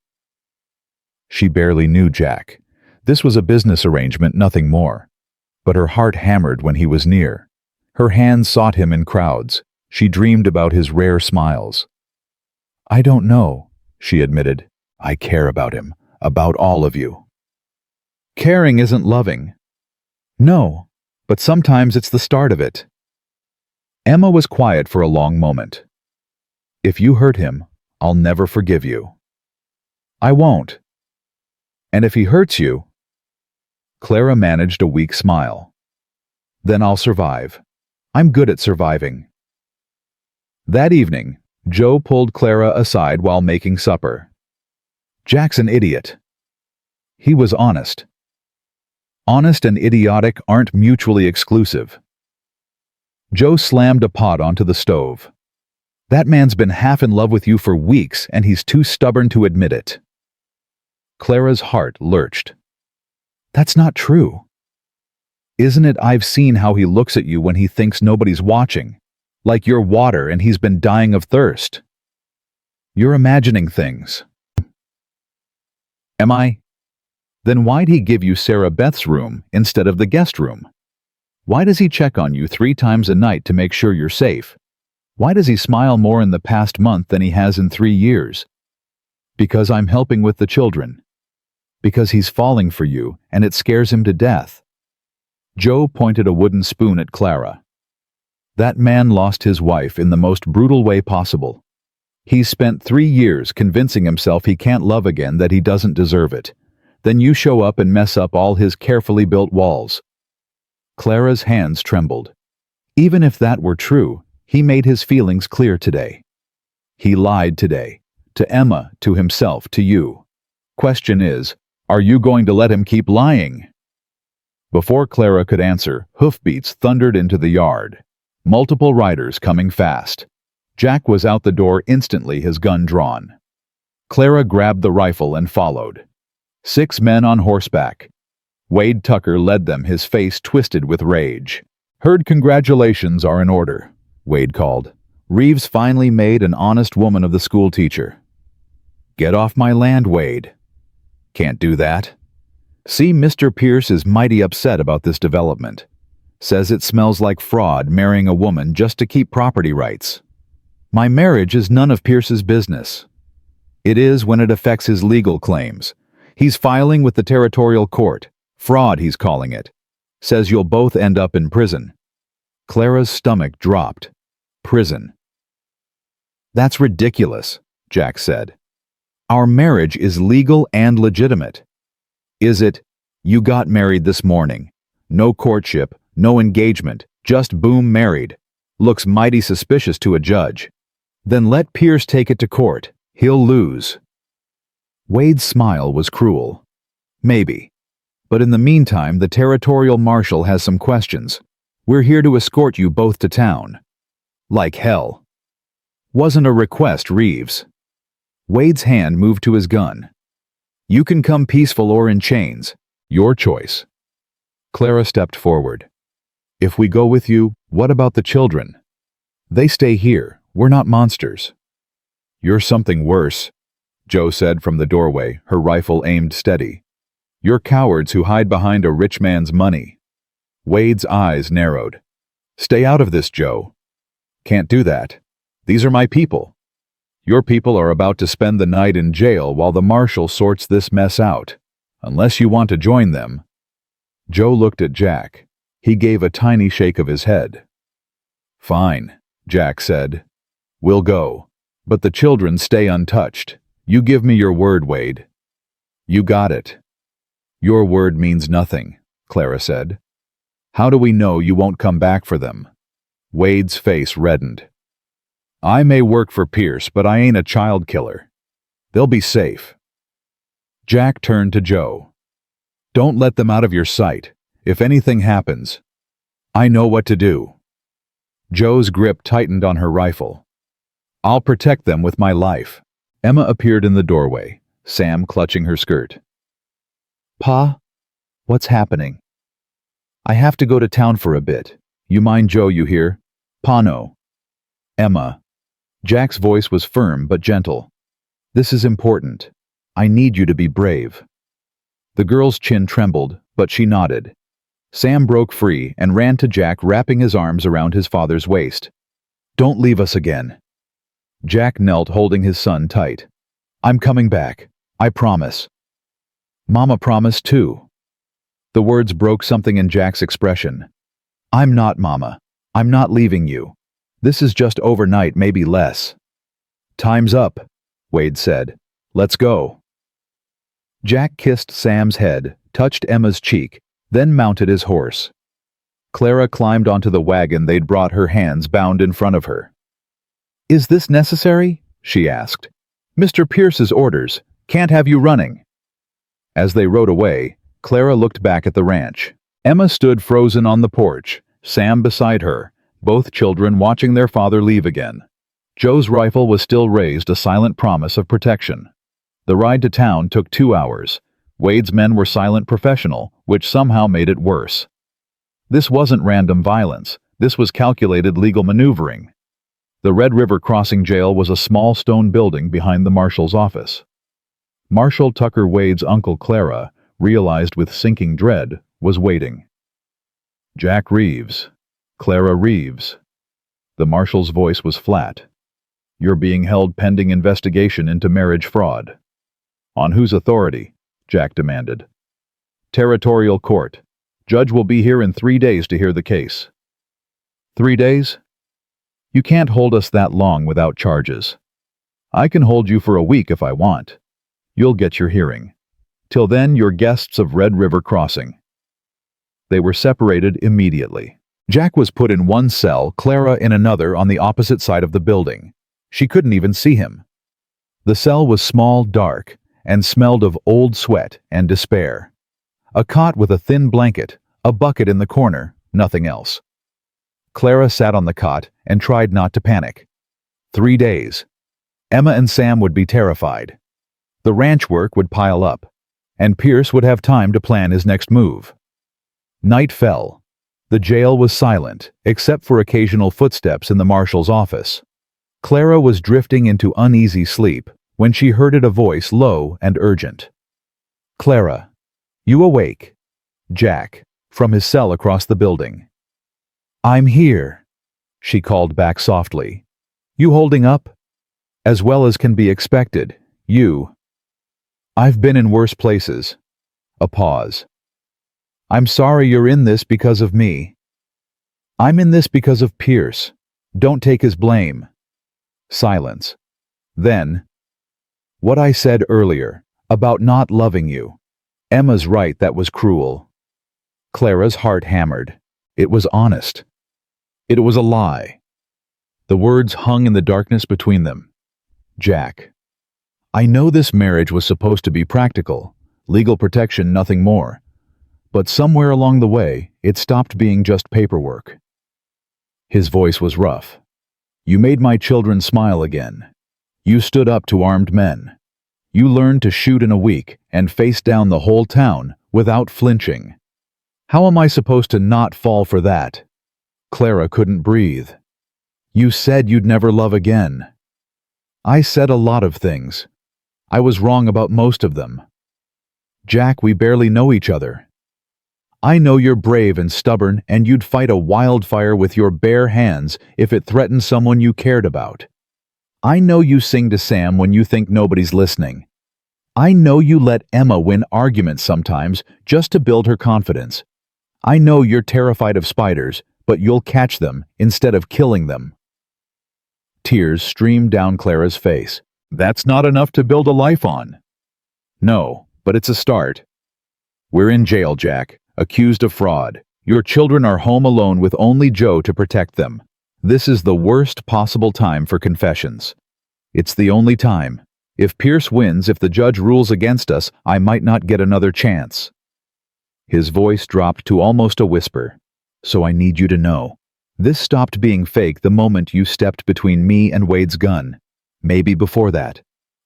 She barely knew Jack. This was a business arrangement, nothing more. But her heart hammered when he was near. Her hands sought him in crowds. She dreamed about his rare smiles. I don't know, she admitted. I care about him, about all of you. Caring isn't loving. No, but sometimes it's the start of it. Emma was quiet for a long moment. If you hurt him, I'll never forgive you. I won't. And if he hurts you... Clara managed a weak smile. Then I'll survive. I'm good at surviving. That evening, Joe pulled Clara aside while making supper. Jack's an idiot. He was honest. Honest and idiotic aren't mutually exclusive. Joe slammed a pot onto the stove. That man's been half in love with you for weeks, and he's too stubborn to admit it. Clara's heart lurched. That's not true. Isn't it? I've seen how he looks at you when he thinks nobody's watching. Like you're water and he's been dying of thirst. You're imagining things. Am I? Then why'd he give you Sarah Beth's room instead of the guest room? Why does he check on you 3 times a night to make sure you're safe? Why does he smile more in the past month than he has in 3 years? Because I'm helping with the children. Because he's falling for you, and it scares him to death. Joe pointed a wooden spoon at Clara. That man lost his wife in the most brutal way possible. He's spent 3 years convincing himself he can't love again, that he doesn't deserve it. Then you show up and mess up all his carefully built walls. Clara's hands trembled. Even if that were true, he made his feelings clear today. He lied today. To Emma, to himself, to you. Question is, are you going to let him keep lying? Before Clara could answer, hoofbeats thundered into the yard. Multiple riders coming fast. Jack was out the door instantly, his gun drawn. Clara grabbed the rifle and followed. 6 men on horseback. Wade Tucker led them, his face twisted with rage. "Heard congratulations are in order," Wade called. "Reeves finally made an honest woman of the school teacher." "Get off my land, Wade." "Can't do that." "See, Mr. Pierce is mighty upset about this development. Says it smells like fraud marrying a woman just to keep property rights." "My marriage is none of Pierce's business." "It is when it affects his legal claims. He's filing with the territorial court. Fraud, he's calling it. Says you'll both end up in prison." Clara's stomach dropped. Prison. "That's ridiculous," Jack said. "Our marriage is legal and legitimate." "Is it? You got married this morning. No courtship, no engagement, just boom married. Looks mighty suspicious to a judge. Then let Pierce take it to court. He'll lose." Wade's smile was cruel. "Maybe. But in the meantime, the territorial marshal has some questions. We're here to escort you both to town." "Like hell." "Wasn't a request, Reeves." Wade's hand moved to his gun. "You can come peaceful or in chains. Your choice." Clara stepped forward. "If we go with you, what about the children?" "They stay here. We're not monsters." "You're something worse," Joe said from the doorway, her rifle aimed steady. "You're cowards who hide behind a rich man's money." Wade's eyes narrowed. "Stay out of this, Joe." "Can't do that. These are my people. Your people are about to spend the night in jail while the marshal sorts this mess out. Unless you want to join them." Joe looked at Jack. He gave a tiny shake of his head. "Fine," Jack said. "We'll go. But the children stay untouched. You give me your word, Wade." "You got it." "Your word means nothing," Clara said. "How do we know you won't come back for them?" Wade's face reddened. "I may work for Pierce, but I ain't a child killer. They'll be safe." Jack turned to Joe. "Don't let them out of your sight. If anything happens, I know what to do." Joe's grip tightened on her rifle. "I'll protect them with my life." Emma appeared in the doorway, Sam clutching her skirt. "Pa, what's happening?" "I have to go to town for a bit. You mind Joe, you hear? Pa no." "Emma." Jack's voice was firm but gentle. "This is important. I need you to be brave." The girl's chin trembled, but she nodded. Sam broke free and ran to Jack, wrapping his arms around his father's waist. "Don't leave us again." Jack knelt, holding his son tight. "I'm coming back. I promise." "Mama promised too." The words broke something in Jack's expression. "I'm not, Mama. I'm not leaving you. This is just overnight, maybe less." "Time's up," Wade said. "Let's go." Jack kissed Sam's head, touched Emma's cheek, then mounted his horse. Clara climbed onto the wagon they'd brought, her hands bound in front of her. "Is this necessary?" she asked. "Mr. Pierce's orders. Can't have you running." As they rode away, Clara looked back at the ranch. Emma stood frozen on the porch, Sam beside her, both children watching their father leave again. Joe's rifle was still raised, a silent promise of protection. The ride to town took 2 hours. Wade's men were silent professional, which somehow made it worse. This wasn't random violence. This was calculated legal maneuvering. The Red River Crossing Jail was a small stone building behind the marshal's office. Marshal Tucker Wade's uncle, Clara, realized with sinking dread, was waiting. "Jack Reeves. Clara Reeves." The marshal's voice was flat. "You're being held pending investigation into marriage fraud." "On whose authority?" Jack demanded. "Territorial court. Judge will be here in 3 days to hear the case." 3 days? You can't hold us that long without charges. I can hold you for a week if I want. You'll get your hearing. Till then, you're guests of Red River Crossing." They were separated immediately. Jack was put in one cell, Clara in another on the opposite side of the building. She couldn't even see him. The cell was small, dark, and smelled of old sweat and despair. A cot with a thin blanket, a bucket in the corner, nothing else. Clara sat on the cot and tried not to panic. 3 days. Emma and Sam would be terrified. The ranch work would pile up. and Pierce would have time to plan his next move. Night fell. The jail was silent, except for occasional footsteps in the marshal's office. Clara was drifting into uneasy sleep when she heard a voice low and urgent. "Clara, you awake?" Jack, from his cell across the building. "I'm here," she called back softly. "You holding up?" "As well as can be expected. You." "I've been in worse places." A pause. "I'm sorry you're in this because of me." "I'm in this because of Pierce. Don't take his blame." Silence. Then, "What I said earlier, about not loving you. Emma's right, that was cruel." Clara's heart hammered. It was honest. It was a lie. The words hung in the darkness between them. "Jack, I know this marriage was supposed to be practical, legal protection, nothing more. But somewhere along the way, it stopped being just paperwork." His voice was rough. "You made my children smile again. You stood up to armed men. You learned to shoot in a week and face down the whole town without flinching. How am I supposed to not fall for that?" Clara couldn't breathe. "You said you'd never love again." "I said a lot of things. I was wrong about most of them. Jack, we barely know each other. I know you're brave and stubborn, and you'd fight a wildfire with your bare hands if it threatened someone you cared about. I know you sing to Sam when you think nobody's listening. I know you let Emma win arguments sometimes just to build her confidence. I know you're terrified of spiders, but you'll catch them instead of killing them." Tears streamed down Clara's face. "That's not enough to build a life on." "No, but it's a start. We're in jail, Jack, accused of fraud. Your children are home alone with only Joe to protect them. This is the worst possible time for confessions. It's the only time. If Pierce wins, if the judge rules against us, I might not get another chance." His voice dropped to almost a whisper. "So I need you to know. This stopped being fake the moment you stepped between me and Wade's gun. Maybe before that.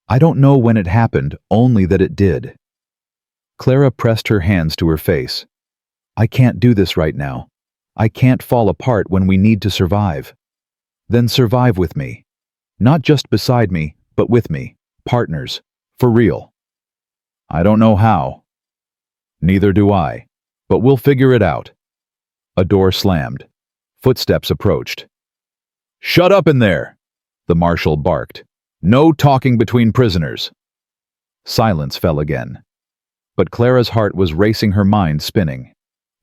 I don't know when it happened, only that it did." Clara pressed her hands to her face. "I can't do this right now. I can't fall apart when we need to survive." "Then survive with me. Not just beside me, but with me. Partners. For real." "I don't know how." "Neither do I. But we'll figure it out." A door slammed. Footsteps approached. "Shut up in there!" the marshal barked. "No talking between prisoners." Silence fell again. But Clara's heart was racing, her mind spinning.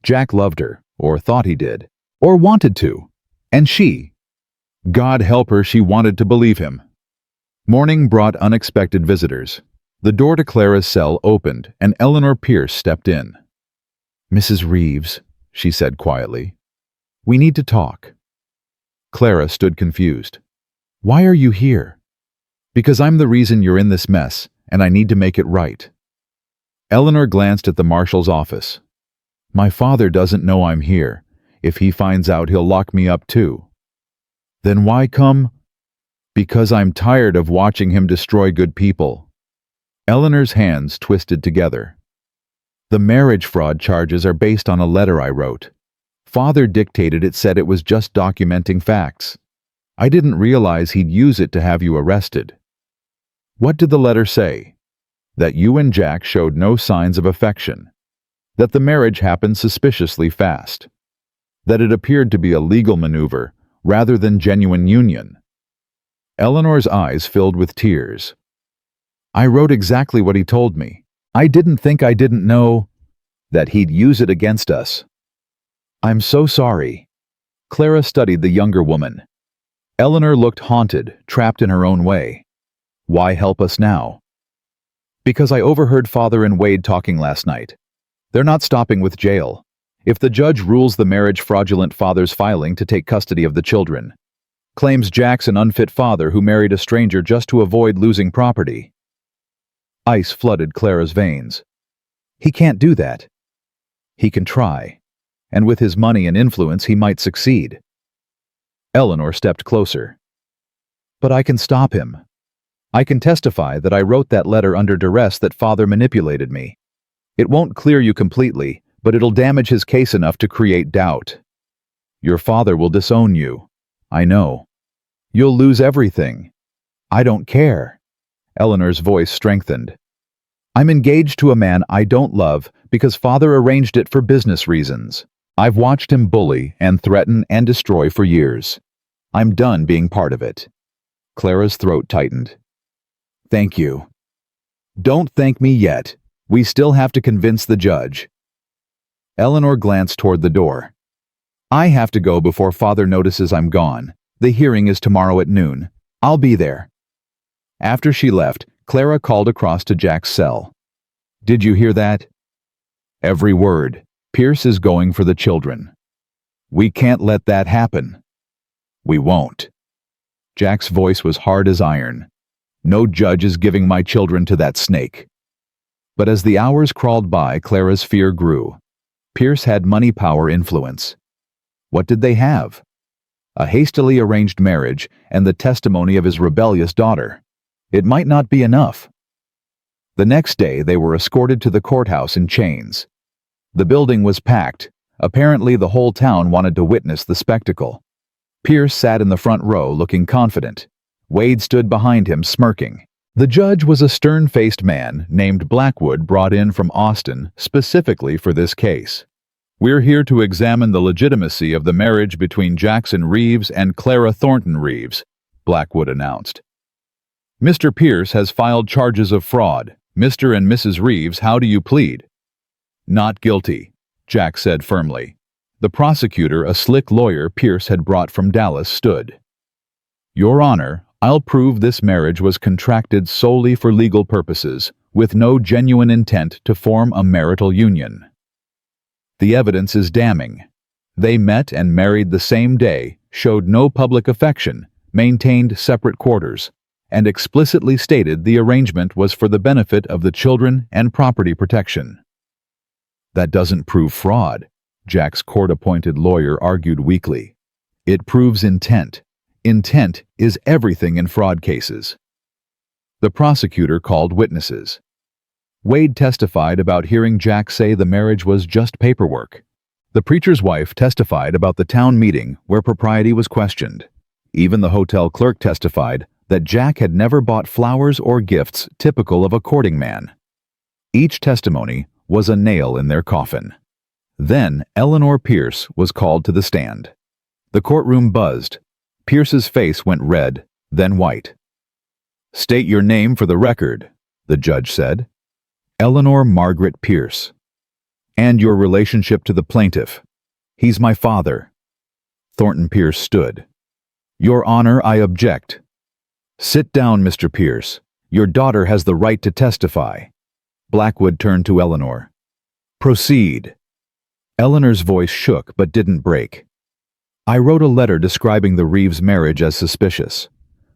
Jack loved her, or thought he did, or wanted to. And she, God help her, she wanted to believe him. Morning brought unexpected visitors. The door to Clara's cell opened, and Eleanor Pierce stepped in. "Mrs. Reeves," she said quietly, "we need to talk." Clara stood confused. "Why are you here?" "Because I'm the reason you're in this mess, and I need to make it right." Eleanor glanced at the marshal's office. "My father doesn't know I'm here. If he finds out, he'll lock me up too." "Then why come?" "Because I'm tired of watching him destroy good people." Eleanor's hands twisted together. "The marriage fraud charges are based on a letter I wrote. Father dictated it, said it was just documenting facts. I didn't realize he'd use it to have you arrested." "What did the letter say?" "That you and Jack showed no signs of affection. That the marriage happened suspiciously fast. That it appeared to be a legal maneuver rather than genuine union." Eleanor's eyes filled with tears. "I wrote exactly what he told me. I didn't think I didn't know that he'd use it against us." "I'm so sorry." Clara studied the younger woman. Eleanor looked haunted, trapped in her own way. "Why help us now?" "Because I overheard Father and Wade talking last night. They're not stopping with jail. If the judge rules the marriage fraudulent, Father's filing to take custody of the children. Claims Jack's an unfit father who married a stranger just to avoid losing property." Ice flooded Clara's veins. "He can't do that." "He can try. And with his money and influence, he might succeed." Eleanor stepped closer. "But I can stop him. I can testify that I wrote that letter under duress, that Father manipulated me. It won't clear you completely, but it'll damage his case enough to create doubt. Your father will disown you. I know. You'll lose everything. I don't care. Eleanor's voice strengthened. I'm engaged to a man I don't love because father arranged it for business reasons. I've watched him bully and threaten and destroy for years. I'm done being part of it. Clara's throat tightened. Thank you. Don't thank me yet. We still have to convince the judge. Eleanor glanced toward the door. I have to go before father notices I'm gone. The hearing is tomorrow at noon. I'll be there. After she left, Clara called across to Jack's cell. Did you hear that? Every word. Pierce is going for the children. We can't let that happen. We won't. Jack's voice was hard as iron. No judge is giving my children to that snake. But as the hours crawled by, Clara's fear grew. Pierce had money, power, influence. What did they have? A hastily arranged marriage and the testimony of his rebellious daughter. It might not be enough. The next day they were escorted to the courthouse in chains. The building was packed. Apparently the whole town wanted to witness the spectacle. Pierce sat in the front row looking confident. Wade stood behind him smirking. The judge was a stern-faced man named Blackwood, brought in from Austin specifically for this case. We're here to examine the legitimacy of the marriage between Jackson Reeves and Clara Thornton Reeves, Blackwood announced. Mr. Pierce has filed charges of fraud. Mr. and Mrs. Reeves, how do you plead? Not guilty, Jack said firmly. The prosecutor, a slick lawyer Pierce had brought from Dallas, stood. Your Honor, I'll prove this marriage was contracted solely for legal purposes, with no genuine intent to form a marital union. The evidence is damning. They met and married the same day, showed no public affection, maintained separate quarters, and explicitly stated the arrangement was for the benefit of the children and property protection. That doesn't prove fraud, Jack's court-appointed lawyer argued weakly. It proves intent. Intent is everything in fraud cases. The prosecutor called witnesses. Wade testified about hearing Jack say the marriage was just paperwork. The preacher's wife testified about the town meeting where propriety was questioned. Even the hotel clerk testified that Jack had never bought flowers or gifts typical of a courting man. Each testimony was a nail in their coffin. Then Eleanor Pierce was called to the stand. The courtroom buzzed. Pierce's face went red, then white. State your name for the record, the judge said. Eleanor Margaret Pierce. And your relationship to the plaintiff. He's my father. Thornton Pierce stood. Your Honor, I object. Sit down, Mr. Pierce. Your daughter has the right to testify. Blackwood turned to Eleanor. Proceed. Eleanor's voice shook but didn't break. I wrote a letter describing the Reeves marriage as suspicious.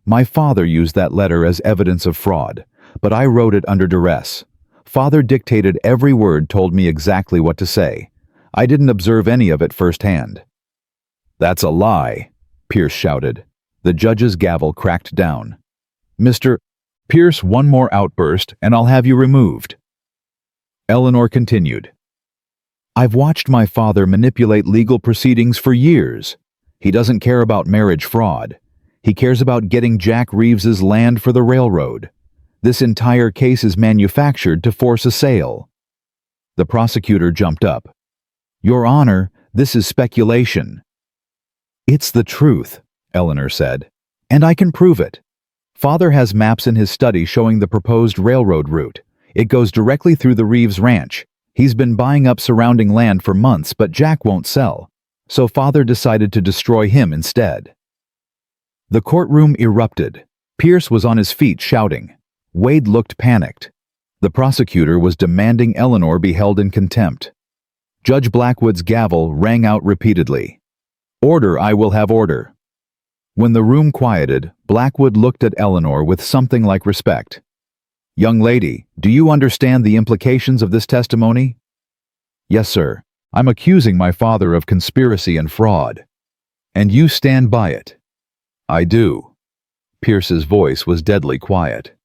My father used that letter as evidence of fraud, but I wrote it under duress. Father dictated every word, told me exactly what to say. I didn't observe any of it firsthand. That's a lie, Pierce shouted. The judge's gavel cracked down. Mr. Pierce, one more outburst and I'll have you removed. Eleanor continued. I've watched my father manipulate legal proceedings for years. He doesn't care about marriage fraud. He cares about getting Jack Reeves's land for the railroad. This entire case is manufactured to force a sale. The prosecutor jumped up. Your Honor, this is speculation. It's the truth, Eleanor said, and I can prove it. Father has maps in his study showing the proposed railroad route. It goes directly through the Reeves ranch. He's been buying up surrounding land for months, but Jack won't sell. So Father decided to destroy him instead. The courtroom erupted. Pierce was on his feet shouting. Wade looked panicked. The prosecutor was demanding Eleanor be held in contempt. Judge Blackwood's gavel rang out repeatedly. Order, I will have order. When the room quieted, Blackwood looked at Eleanor with something like respect. Young lady, do you understand the implications of this testimony? Yes, sir. I'm accusing my father of conspiracy and fraud. And you stand by it? I do. Pierce's voice was deadly quiet.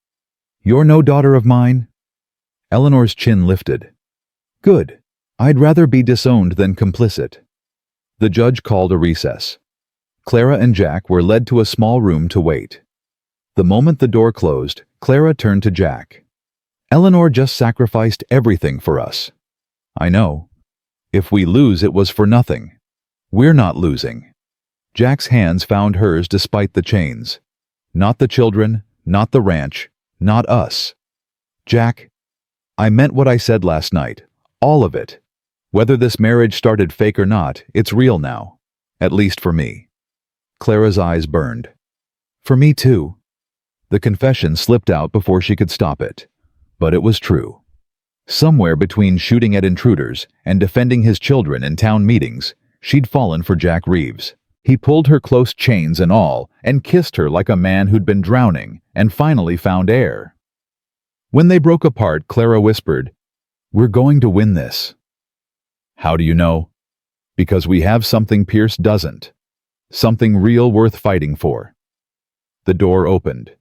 You're no daughter of mine? Eleanor's chin lifted. Good. I'd rather be disowned than complicit. The judge called a recess. Clara and Jack were led to a small room to wait. The moment the door closed, Clara turned to Jack. Eleanor just sacrificed everything for us. I know. If we lose, it was for nothing. We're not losing. Jack's hands found hers despite the chains. Not the children, not the ranch, not us. Jack, I meant what I said last night. All of it. Whether this marriage started fake or not, it's real now. At least for me. Clara's eyes burned. For me too. The confession slipped out before she could stop it. But it was true. Somewhere between shooting at intruders and defending his children in town meetings, she'd fallen for Jack Reeves. He pulled her close, chains and all, and kissed her like a man who'd been drowning and finally found air. When they broke apart, Clara whispered, "We're going to win this." How do you know? Because we have something Pierce doesn't. Something real worth fighting for. The door opened.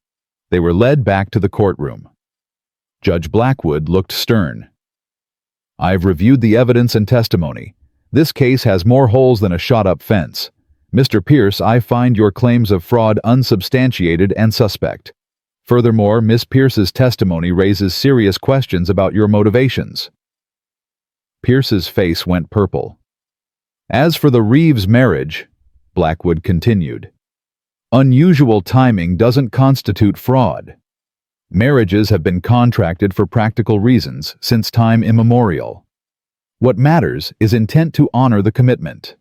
They were led back to the courtroom. Judge Blackwood looked stern. I've reviewed the evidence and testimony. This case has more holes than a shot-up fence. Mr. Pierce, I find your claims of fraud unsubstantiated and suspect. Furthermore, Miss Pierce's testimony raises serious questions about your motivations. Pierce's face went purple. As for the Reeves marriage, Blackwood continued, unusual timing doesn't constitute fraud. Marriages have been contracted for practical reasons since time immemorial. What matters is intent to honor the commitment.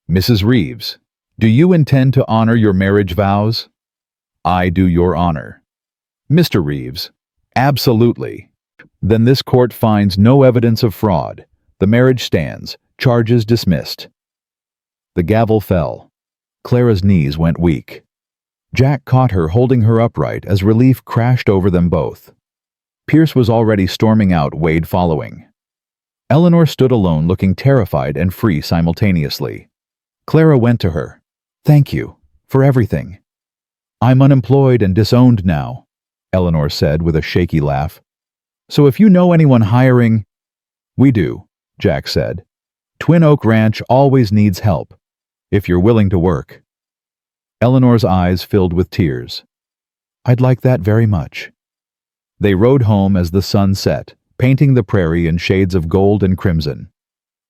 Mrs. Reeves, do you intend to honor your marriage vows? I do, Your Honor. Mr. Reeves, absolutely. Then this court finds no evidence of fraud. The marriage stands. Charges dismissed. The gavel fell. Clara's knees went weak. Jack caught her holding her upright as relief crashed over them both. Pierce was already storming out, Wade following. Eleanor stood alone, looking terrified and free simultaneously. Clara went to her. Thank you for everything. I'm unemployed and disowned now, Eleanor said with a shaky laugh. So if you know anyone hiring... We do, Jack said. Twin Oak Ranch always needs help, if you're willing to work. Eleanor's eyes filled with tears. I'd like that very much. They rode home as the sun set, painting the prairie in shades of gold and crimson.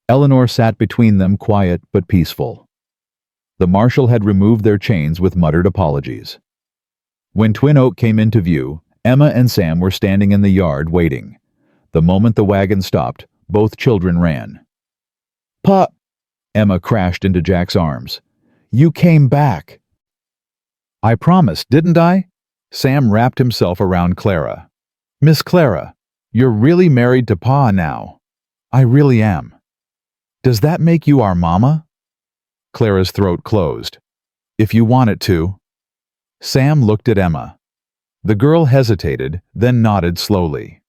Eleanor sat between them, quiet but peaceful. The marshal had removed their chains with muttered apologies. When Twin Oak came into view, Emma and Sam were standing in the yard waiting. The moment the wagon stopped, both children ran. Pa! Emma crashed into Jack's arms. You came back. I promised, didn't I? Sam wrapped himself around Clara. Miss Clara, you're really married to Pa now. I really am. Does that make you our mama? Clara's throat closed. If you want it to. Sam looked at Emma. The girl hesitated, then nodded slowly.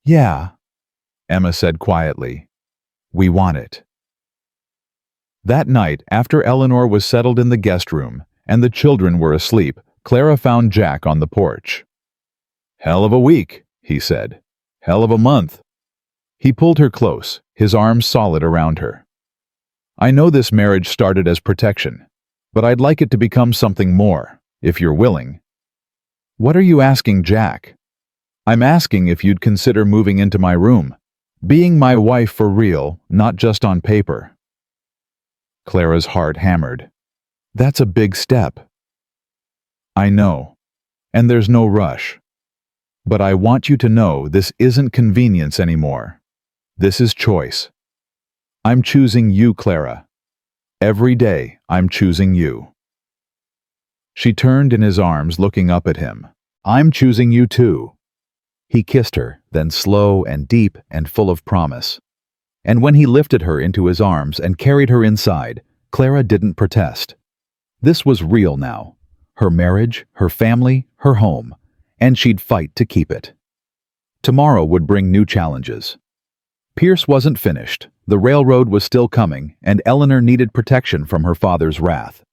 Yeah, Emma said quietly. We want it. That night, after Eleanor was settled in the guest room and the children were asleep, Clara found Jack on the porch. Hell of a week, he said. Hell of a month. He pulled her close, his arms solid around her. I know this marriage started as protection, but I'd like it to become something more, if you're willing. What are you asking, Jack? I'm asking if you'd consider moving into my room, being my wife for real, not just on paper. Clara's heart hammered. That's a big step. I know, and there's no rush. But I want you to know this isn't convenience anymore. This is choice. I'm choosing you, Clara. Every day, I'm choosing you. She turned in his arms, looking up at him. I'm choosing you too. He kissed her, then slow and deep and full of promise. And when he lifted her into his arms and carried her inside, Clara didn't protest. This was real now. Her marriage, her family, her home, and she'd fight to keep it. Tomorrow would bring new challenges. Pierce wasn't finished. The railroad was still coming, and Eleanor needed protection from her father's wrath.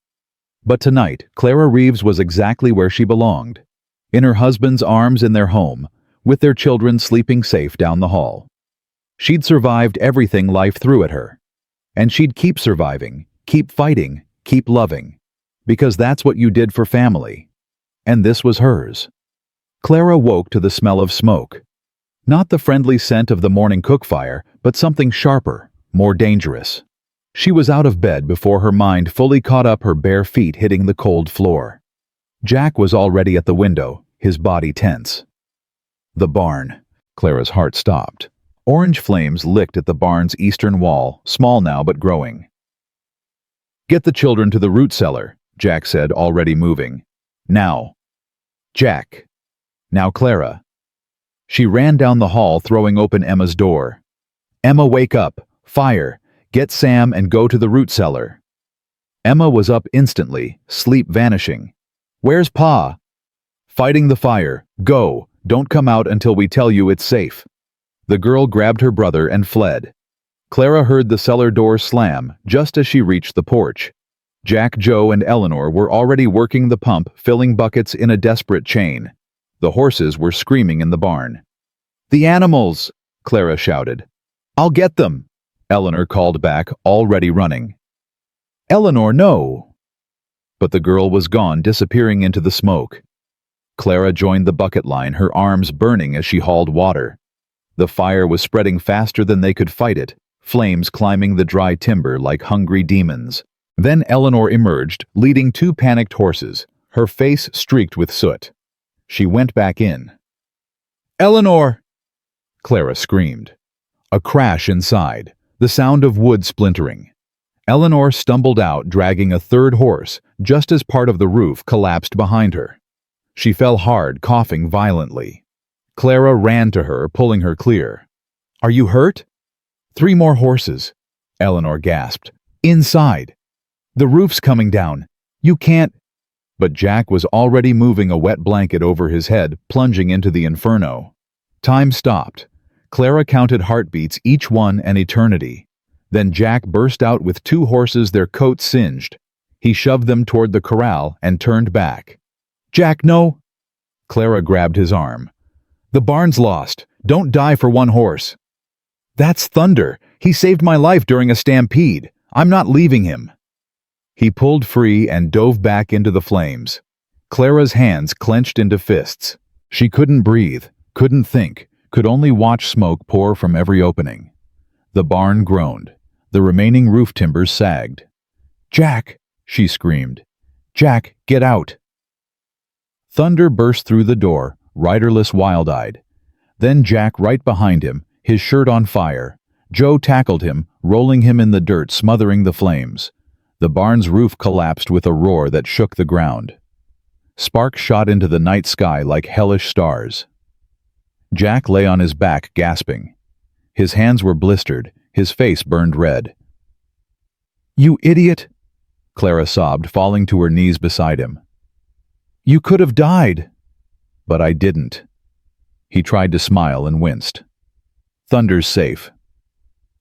But tonight, Clara Reeves was exactly where she belonged, in her husband's arms in their home, with their children sleeping safe down the hall. She'd survived everything life threw at her. And she'd keep surviving, keep fighting, keep loving. Because that's what you did for family. And this was hers. Clara woke to the smell of smoke. Not the friendly scent of the morning cook fire, but something sharper, more dangerous. She was out of bed before her mind fully caught up, her bare feet hitting the cold floor. Jack was already at the window, his body tense. The barn. Clara's heart stopped. Orange flames licked at the barn's eastern wall, small now but growing. "Get the children to the root cellar," Jack said, already moving. "Now." "Jack." "Now, Clara." She ran down the hall, throwing open Emma's door. "Emma, wake up! Fire! Get Sam and go to the root cellar." Emma was up instantly, sleep vanishing. "Where's Pa?" "Fighting the fire. Go! Don't come out until we tell you it's safe." The girl grabbed her brother and fled. Clara heard the cellar door slam just as she reached the porch. Jack, Joe, and Eleanor were already working the pump, filling buckets in a desperate chain. The horses were screaming in the barn. "The animals!" Clara shouted. "I'll get them!" Eleanor called back, already running. "Eleanor, no!" But the girl was gone, disappearing into the smoke. Clara joined the bucket line, her arms burning as she hauled water. The fire was spreading faster than they could fight it, flames climbing the dry timber like hungry demons. Then Eleanor emerged, leading 2 panicked horses, her face streaked with soot. She went back in. "Eleanor!" Clara screamed. A crash inside, the sound of wood splintering. Eleanor stumbled out, dragging a 3rd horse, just as part of the roof collapsed behind her. She fell hard, coughing violently. Clara ran to her, pulling her clear. "Are you hurt?" "3 more horses," Eleanor gasped. "Inside. The roof's coming down. You can't—" But Jack was already moving a wet blanket over his head, plunging into the inferno. Time stopped. Clara counted heartbeats, each one an eternity. Then Jack burst out with 2 horses, their coats singed. He shoved them toward the corral and turned back. "Jack, no!" Clara grabbed his arm. "The barn's lost. Don't die for 1 horse." "That's Thunder. He saved my life during a stampede. I'm not leaving him." He pulled free and dove back into the flames. Clara's hands clenched into fists. She couldn't breathe, couldn't think, could only watch smoke pour from every opening. The barn groaned. The remaining roof timbers sagged. "Jack!" she screamed. "Jack, get out!" Thunder burst through the door, riderless, wild-eyed. Then Jack right behind him, his shirt on fire. Joe tackled him, rolling him in the dirt, smothering the flames. The barn's roof collapsed with a roar that shook the ground. Sparks shot into the night sky like hellish stars. Jack lay on his back, gasping. His hands were blistered, his face burned red. "You idiot!" Clara sobbed, falling to her knees beside him. "You could have died." "But I didn't." He tried to smile and winced. "Thunder's safe."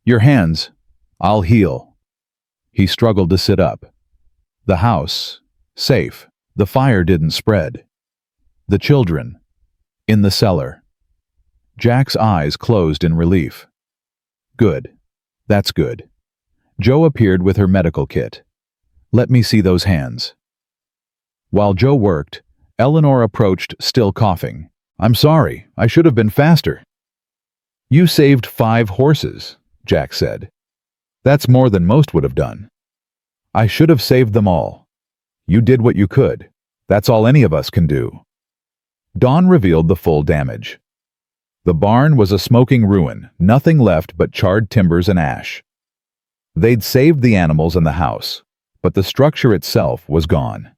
"Your hands. I'll heal." He struggled to sit up. The house. Safe. The fire didn't spread. The children. In the cellar. Jack's eyes closed in relief. "Good. That's good." Joe appeared with her medical kit. "Let me see those hands." While Joe worked, Eleanor approached, still coughing. "I'm sorry. I should have been faster." "You saved 5 horses," Jack said. "That's more than most would have done." "I should have saved them all." "You did what you could. That's all any of us can do." Dawn revealed the full damage. The barn was a smoking ruin, nothing left but charred timbers and ash. They'd saved the animals and the house, but the structure itself was gone.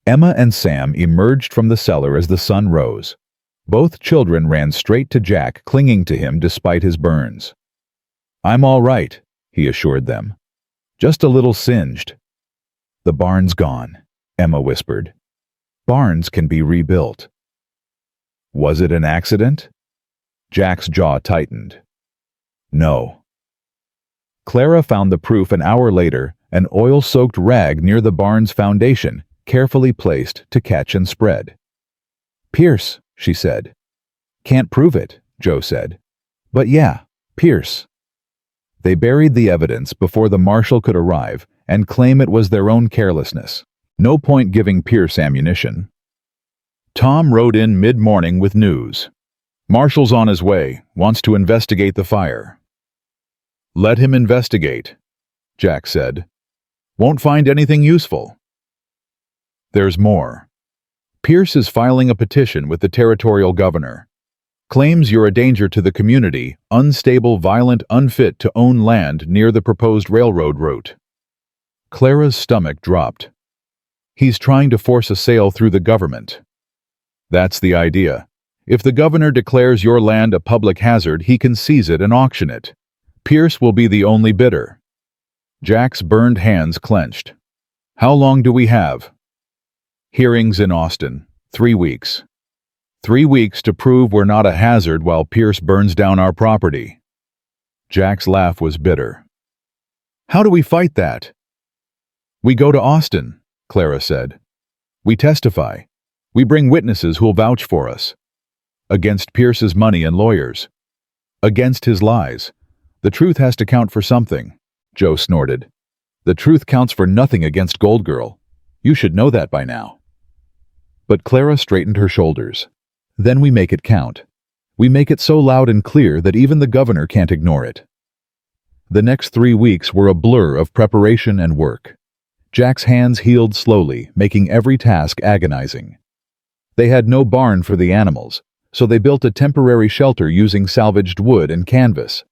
Emma and Sam emerged from the cellar as the sun rose. Both children ran straight to Jack, clinging to him despite his burns. "I'm all right," he assured them. "Just a little singed." "The barn's gone," Emma whispered. "Barns can be rebuilt." "Was it an accident?" Jack's jaw tightened. "No." Clara found the proof an hour later, an oil-soaked rag near the barn's foundation, carefully placed to catch and spread. "Pierce," she said. "Can't prove it," Joe said. But yeah, Pierce. They buried the evidence before the marshal could arrive and claim it was their own carelessness. No point giving Pierce ammunition. Tom rode in mid-morning with news. Marshal's on his way, wants to investigate the fire. Let him investigate, Jack said. Won't find anything useful. There's more. Pierce is filing a petition with the territorial governor. Claims you're a danger to the community, unstable, violent, unfit to own land near the proposed railroad route. Clara's stomach dropped. He's trying to force a sale through the government. That's the idea. If the governor declares your land a public hazard, he can seize it and auction it. Pierce will be the only bidder. Jack's burned hands clenched. How long do we have? Hearings in Austin. 3 weeks. 3 weeks to prove we're not a hazard while Pierce burns down our property. Jack's laugh was bitter. How do we fight that? We go to Austin, Clara said. We testify. We bring witnesses who'll vouch for us. Against Pierce's money and lawyers. Against his lies. The truth has to count for something, Joe snorted. The truth counts for nothing against Gold Girl. You should know that by now. But Clara straightened her shoulders. Then we make it count. We make it so loud and clear that even the governor can't ignore it. The next 3 weeks were a blur of preparation and work. Jack's hands healed slowly, making every task agonizing. They had no barn for the animals, so they built a temporary shelter using salvaged wood and canvas.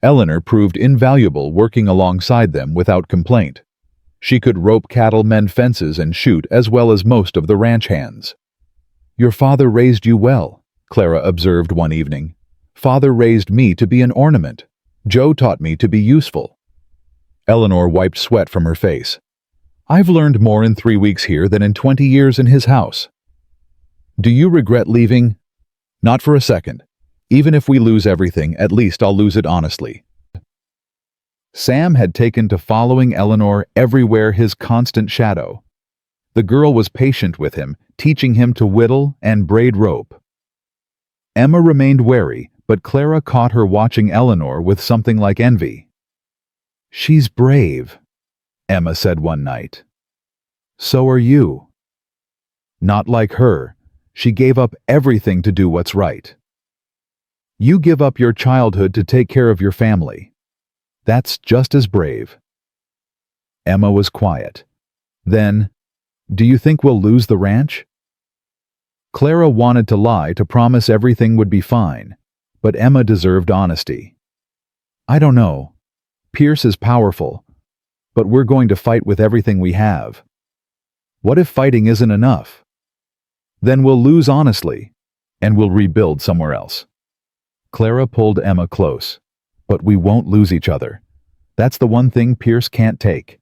Eleanor proved invaluable working alongside them without complaint. She could rope cattle, mend fences, and shoot as well as most of the ranch hands. Your father raised you well, Clara observed one evening. Father raised me to be an ornament. Joe taught me to be useful. Eleanor wiped sweat from her face. I've learned more in 3 weeks here than in 20 years in his house. Do you regret leaving? Not for a second. Even if we lose everything, at least I'll lose it honestly. Sam had taken to following Eleanor everywhere, his constant shadow. The girl was patient with him, teaching him to whittle and braid rope. Emma remained wary, but Clara caught her watching Eleanor with something like envy. She's brave, Emma said one night. So are you. Not like her. She gave up everything to do what's right. You give up your childhood to take care of your family. That's just as brave. Emma was quiet. Then, do you think we'll lose the ranch? Clara wanted to lie to promise everything would be fine, but Emma deserved honesty. I don't know. Pierce is powerful, but we're going to fight with everything we have. What if fighting isn't enough? Then we'll lose honestly, and we'll rebuild somewhere else. Clara pulled Emma close. But we won't lose each other. That's the one thing Pierce can't take.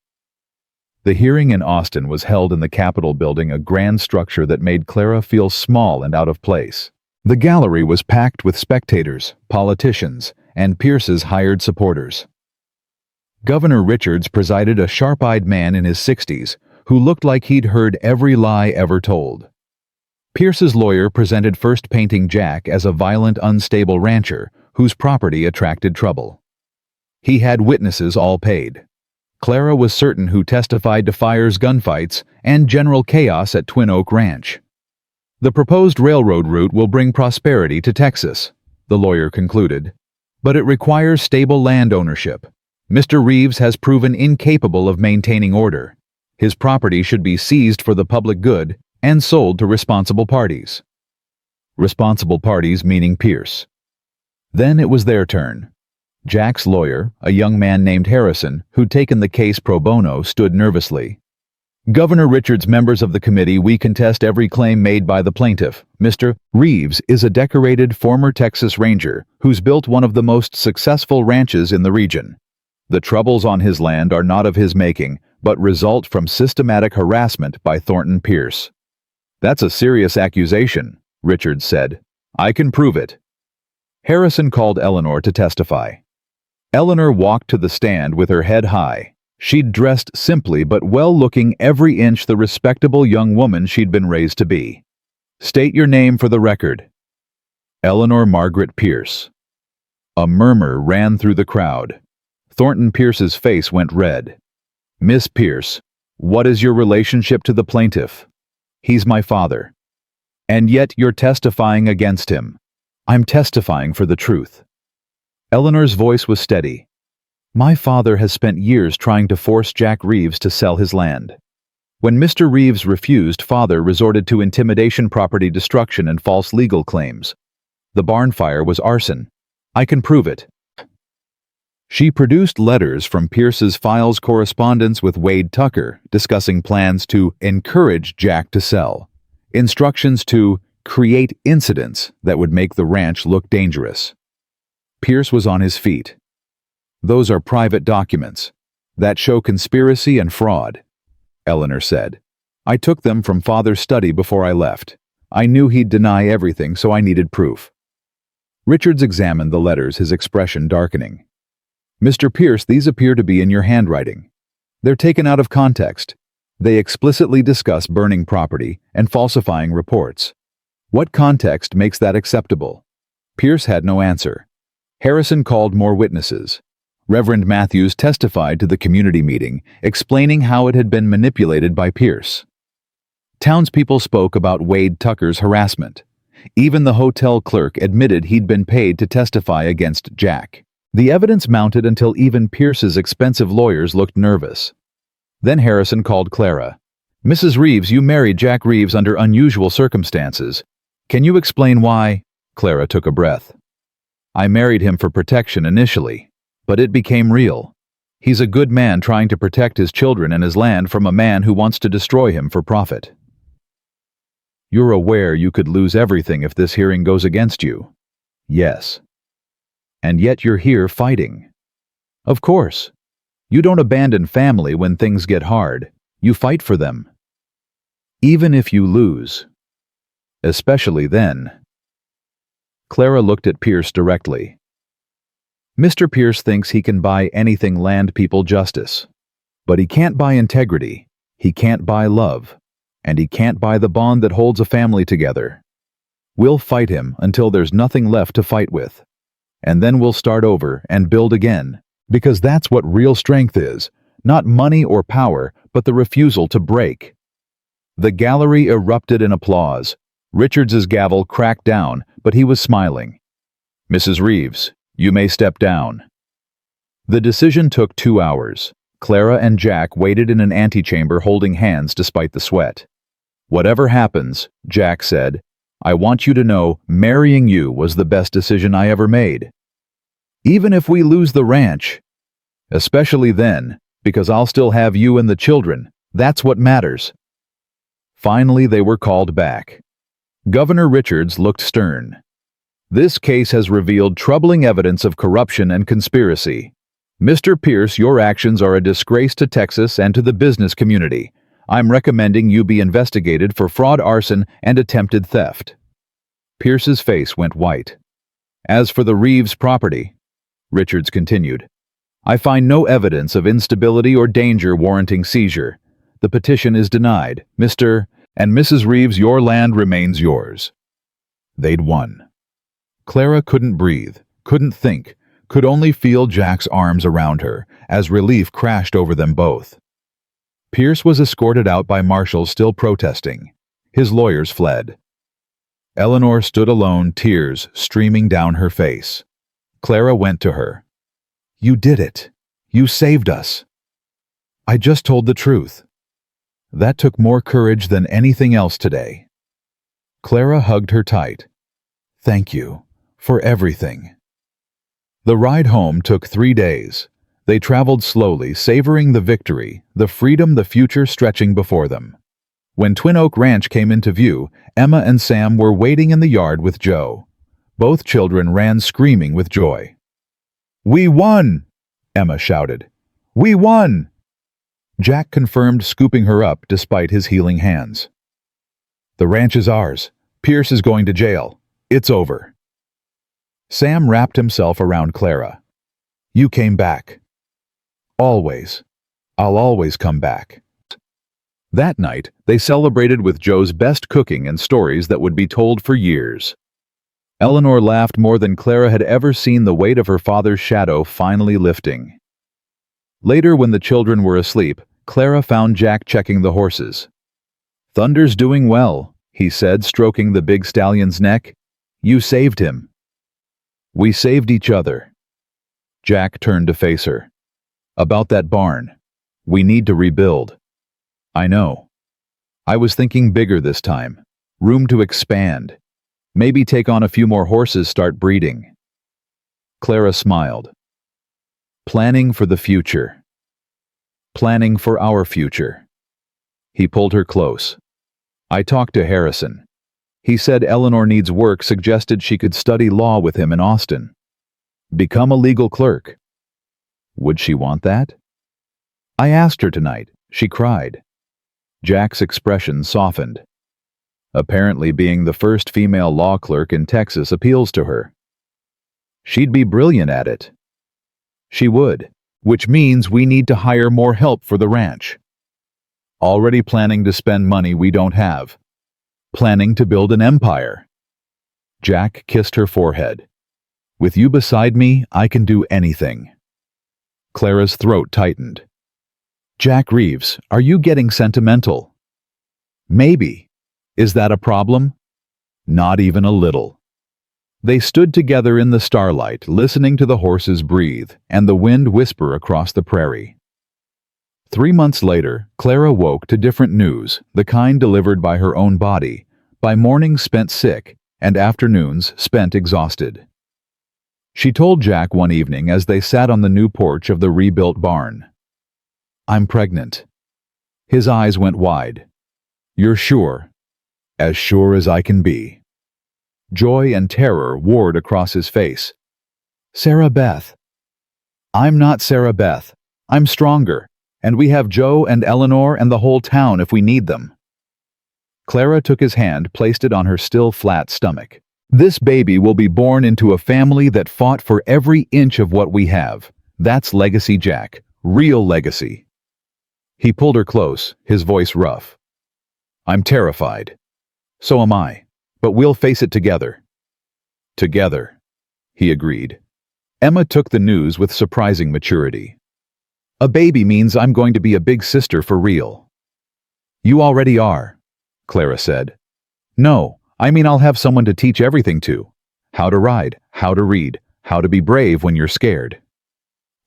The hearing in Austin was held in the Capitol building, a grand structure that made Clara feel small and out of place. The gallery was packed with spectators, politicians, and Pierce's hired supporters. Governor Richards presided, a sharp-eyed man in his 60s who looked like he'd heard every lie ever told. Pierce's lawyer presented, first painting Jack as a violent, unstable rancher whose property attracted trouble. He had witnesses all paid. Clara was certain who testified to fires, gunfights, and general chaos at Twin Oak Ranch. The proposed railroad route will bring prosperity to Texas, the lawyer concluded, but it requires stable land ownership. Mr. Reeves has proven incapable of maintaining order. His property should be seized for the public good and sold to responsible parties. Responsible parties meaning Pierce. Then it was their turn. Jack's lawyer, a young man named Harrison, who'd taken the case pro bono, stood nervously. Governor Richards, members of the committee, we contest every claim made by the plaintiff. Mr. Reeves is a decorated former Texas Ranger who's built one of the most successful ranches in the region. The troubles on his land are not of his making, but result from systematic harassment by Thornton Pierce. That's a serious accusation, Richards said. I can prove it. Harrison called Eleanor to testify. Eleanor walked to the stand with her head high. She'd dressed simply but well-looking, every inch the respectable young woman she'd been raised to be. State your name for the record. Eleanor Margaret Pierce. A murmur ran through the crowd. Thornton Pierce's face went red. "Miss Pierce, what is your relationship to the plaintiff?" "He's my father." "And yet you're testifying against him." "I'm testifying for the truth." Eleanor's voice was steady. "My father has spent years trying to force Jack Reeves to sell his land. When Mr. Reeves refused, father resorted to intimidation, property destruction, and false legal claims. The barn fire was arson. I can prove it." She produced letters from Pierce's files, correspondence with Wade Tucker discussing plans to encourage Jack to sell, instructions to create incidents that would make the ranch look dangerous. Pierce was on his feet. "Those are private documents that show conspiracy and fraud," Eleanor said. "I took them from Father's study before I left. I knew he'd deny everything, so I needed proof." Richards examined the letters, his expression darkening. "Mr. Pierce, these appear to be in your handwriting. They're taken out of context. They explicitly discuss burning property and falsifying reports. What context makes that acceptable?" Pierce had no answer. Harrison called more witnesses. Reverend Matthews testified to the community meeting, explaining how it had been manipulated by Pierce. Townspeople spoke about Wade Tucker's harassment. Even the hotel clerk admitted he'd been paid to testify against Jack. The evidence mounted until even Pierce's expensive lawyers looked nervous. Then Harrison called Clara. "Mrs. Reeves, you married Jack Reeves under unusual circumstances. Can you explain why?" Clara took a breath. "I married him for protection initially, but it became real. He's a good man trying to protect his children and his land from a man who wants to destroy him for profit." "You're aware you could lose everything if this hearing goes against you?" "Yes." "And yet you're here fighting." "Of course. You don't abandon family when things get hard. You fight for them. Even if you lose. Especially then." Clara looked at Pierce directly. "Mr. Pierce thinks he can buy anything, land people justice. But he can't buy integrity, he can't buy love, and he can't buy the bond that holds a family together. We'll fight him until there's nothing left to fight with. And then we'll start over and build again, because that's what real strength is, not money or power, but the refusal to break." The gallery erupted in applause. Richards's gavel cracked down, but he was smiling. "Mrs. Reeves, you may step down." The decision took 2 hours. Clara and Jack waited in an antechamber holding hands despite the sweat. "Whatever happens," Jack said, "I want you to know marrying you was the best decision I ever made. Even if we lose the ranch. Especially then, because I'll still have you and the children. That's what matters." Finally, they were called back. Governor Richards looked stern. "This case has revealed troubling evidence of corruption and conspiracy. Mr. Pierce, your actions are a disgrace to Texas and to the business community. I'm recommending you be investigated for fraud, arson, and attempted theft." Pierce's face went white. "As for the Reeves property," Richards continued, "I find no evidence of instability or danger warranting seizure. The petition is denied. Mr. and Mrs. Reeves, your land remains yours." They'd won. Clara couldn't breathe, couldn't think, could only feel Jack's arms around her as relief crashed over them both. Pierce was escorted out by marshals still protesting. His lawyers fled. Eleanor stood alone, tears streaming down her face. Clara went to her. "You did it. You saved us." "I just told the truth." That took more courage than anything else today. Clara hugged her tight. "Thank you for everything." The ride home took 3 days. They traveled slowly, savoring the victory, the freedom, the future stretching before them. When Twin Oak Ranch came into view, Emma and Sam were waiting in the yard with Joe. Both children ran screaming with joy. "We won!" Emma shouted. "We won!" Jack confirmed, scooping her up despite his healing hands. "The ranch is ours. Pierce is going to jail. It's over." Sam wrapped himself around Clara. "You came back. Always. I'll always come back." That night, they celebrated with Joe's best cooking and stories that would be told for years. Eleanor laughed more than Clara had ever seen, the weight of her father's shadow finally lifting. Later, when the children were asleep, Clara found Jack checking the horses. "Thunder's doing well," he said, stroking the big stallion's neck. "You saved him." "We saved each other." Jack turned to face her. "About that barn. We need to rebuild." "I know. I was thinking bigger this time. Room to expand. Maybe take on a few more horses, start breeding." Clara smiled. "Planning for the future. Planning for our future." He pulled her close. "I talked to Harrison. He said Eleanor needs work, suggested she could study law with him in Austin. Become a legal clerk." "Would she want that?" "I asked her tonight. She cried." Jack's expression softened. Apparently, being the first female law clerk in Texas appeals to her. "She'd be brilliant at it." "She would, which means we need to hire more help for the ranch. Already planning to spend money we don't have. Planning to build an empire." Jack kissed her forehead. "With you beside me, I can do anything." Clara's throat tightened. "Jack Reeves, are you getting sentimental?" "Maybe. Is that a problem?" "Not even a little." They stood together in the starlight, listening to the horses breathe and the wind whisper across the prairie. 3 months later, Clara woke to different news, the kind delivered by her own body, by mornings spent sick and afternoons spent exhausted. She told Jack one evening as they sat on the new porch of the rebuilt barn. "I'm pregnant." His eyes went wide. "You're sure?" "As sure as I can be." Joy and terror warred across his face. "Sarah Beth." "I'm not Sarah Beth. I'm stronger, and we have Joe and Eleanor and the whole town if we need them." Clara took his hand, placed it on her still flat stomach. "This baby will be born into a family that fought for every inch of what we have. That's legacy, Jack. Real legacy." He pulled her close, his voice rough. "I'm terrified. So am I. But we'll face it together." "Together," he agreed. Emma took the news with surprising maturity. "A baby means I'm going to be a big sister for real." "You already are," Clara said. "No, I mean I'll have someone to teach everything to. How to ride, how to read, how to be brave when you're scared."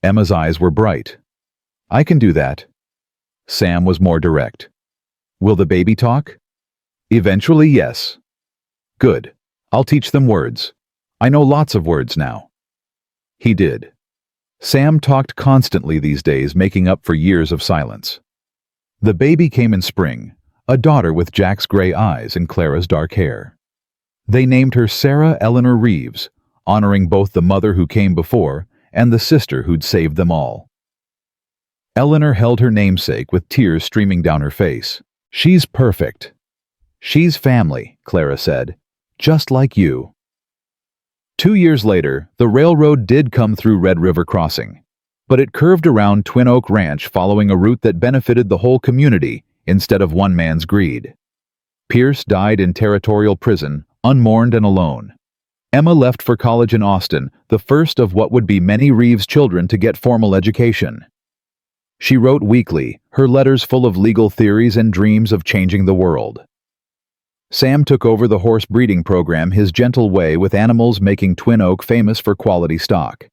Emma's eyes were bright. "I can do that." Sam was more direct. "Will the baby talk?" "Eventually, yes." "Good. I'll teach them words. I know lots of words now." He did. Sam talked constantly these days, making up for years of silence. The baby came in spring, a daughter with Jack's gray eyes and Clara's dark hair. They named her Sarah Eleanor Reeves, honoring both the mother who came before and the sister who'd saved them all. Eleanor held her namesake with tears streaming down her face. "She's perfect." "She's family," Clara said. "Just like you." 2 years later, the railroad did come through Red River Crossing, but it curved around Twin Oak Ranch, following a route that benefited the whole community instead of one man's greed. Pierce died in territorial prison, unmourned and alone. Emma left for college in Austin, the first of what would be many Reeves children to get formal education. She wrote weekly, her letters full of legal theories and dreams of changing the world. Sam took over the horse breeding program his gentle way, with animals making Twin Oak famous for quality stock.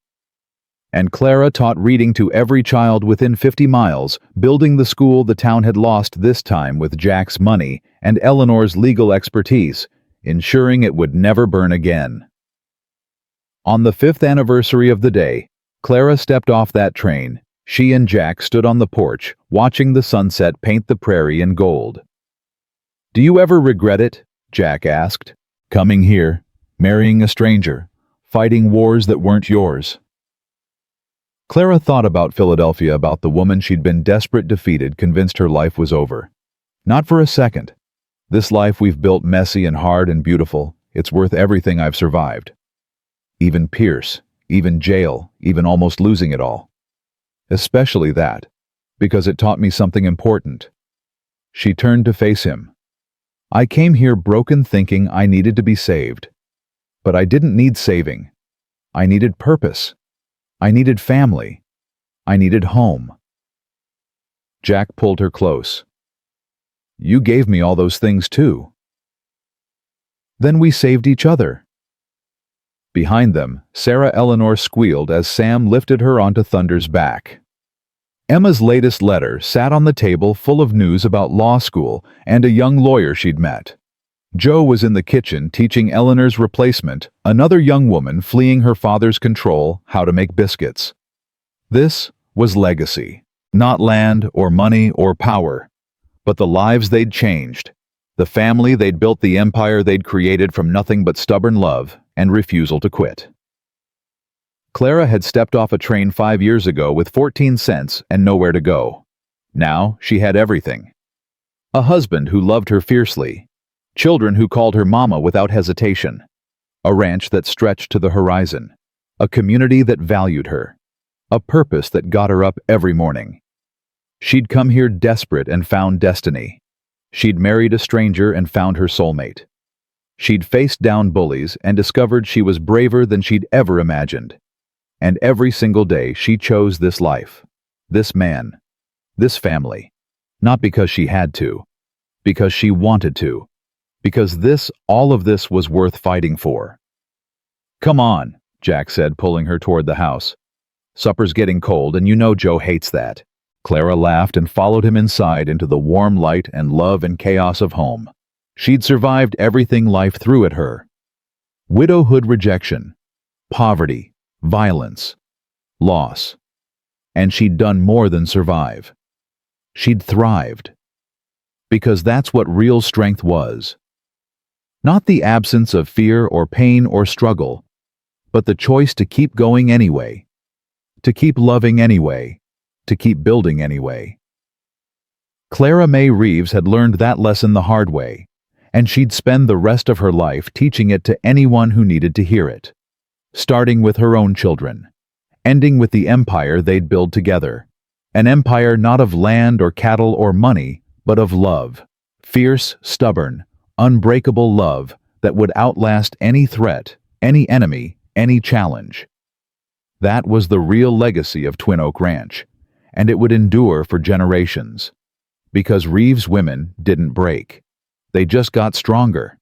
And Clara taught reading to every child within 50 miles, building the school the town had lost, this time with Jack's money and Eleanor's legal expertise, ensuring it would never burn again. On the 5th anniversary of the day, Clara stepped off that train. She and Jack stood on the porch, watching the sunset paint the prairie in gold. "Do you ever regret it?" Jack asked. "Coming here, marrying a stranger, fighting wars that weren't yours?" Clara thought about Philadelphia, about the woman she'd been desperate, defeated, convinced her life was over. Not for a second. "This life we've built, messy and hard and beautiful, it's worth everything I've survived. Even Pierce, even jail, even almost losing it all. Especially that, because it taught me something important." She turned to face him. "I came here broken, thinking I needed to be saved. But I didn't need saving. I needed purpose. I needed family. I needed home. Jack pulled her close. You gave me all those things too. Then we saved each other. Behind them, Sarah Eleanor squealed as Sam lifted her onto Thunder's back. Emma's latest letter sat on the table full of news about law school and a young lawyer she'd met. Joe was in the kitchen teaching Eleanor's replacement, another young woman fleeing her father's control, how to make biscuits. This was legacy. Not land or money or power, but the lives they'd changed, the family they'd built, the empire they'd created from nothing but stubborn love and refusal to quit. Clara had stepped off a train 5 years ago with 14 cents and nowhere to go. Now she had everything. A husband who loved her fiercely, children who called her mama without hesitation, a ranch that stretched to the horizon, a community that valued her, a purpose that got her up every morning. She'd come here desperate and found destiny. She'd married a stranger and found her soulmate. She'd faced down bullies and discovered she was braver than she'd ever imagined. And every single day she chose this life, this man, this family, not because she had to, because she wanted to, because all of this was worth fighting for. Come on, Jack said, pulling her toward the house. Supper's getting cold and you know Joe hates that. Clara laughed and followed him inside into the warm light and love and chaos of home. She'd survived everything life threw at her. Widowhood, rejection, poverty, violence, loss. And she'd done more than survive. She'd thrived. Because that's what real strength was. Not the absence of fear or pain or struggle, but the choice to keep going anyway, to keep loving anyway, to keep building anyway. Clara May Reeves had learned that lesson the hard way, and she'd spend the rest of her life teaching it to anyone who needed to hear it, starting with her own children, ending with the empire they'd build together, an empire not of land or cattle or money, but of love, fierce, stubborn, unbreakable love that would outlast any threat, any enemy, any challenge. That was the real legacy of Twin Oak Ranch, and it would endure for generations. Because Reeves women didn't break. They just got stronger.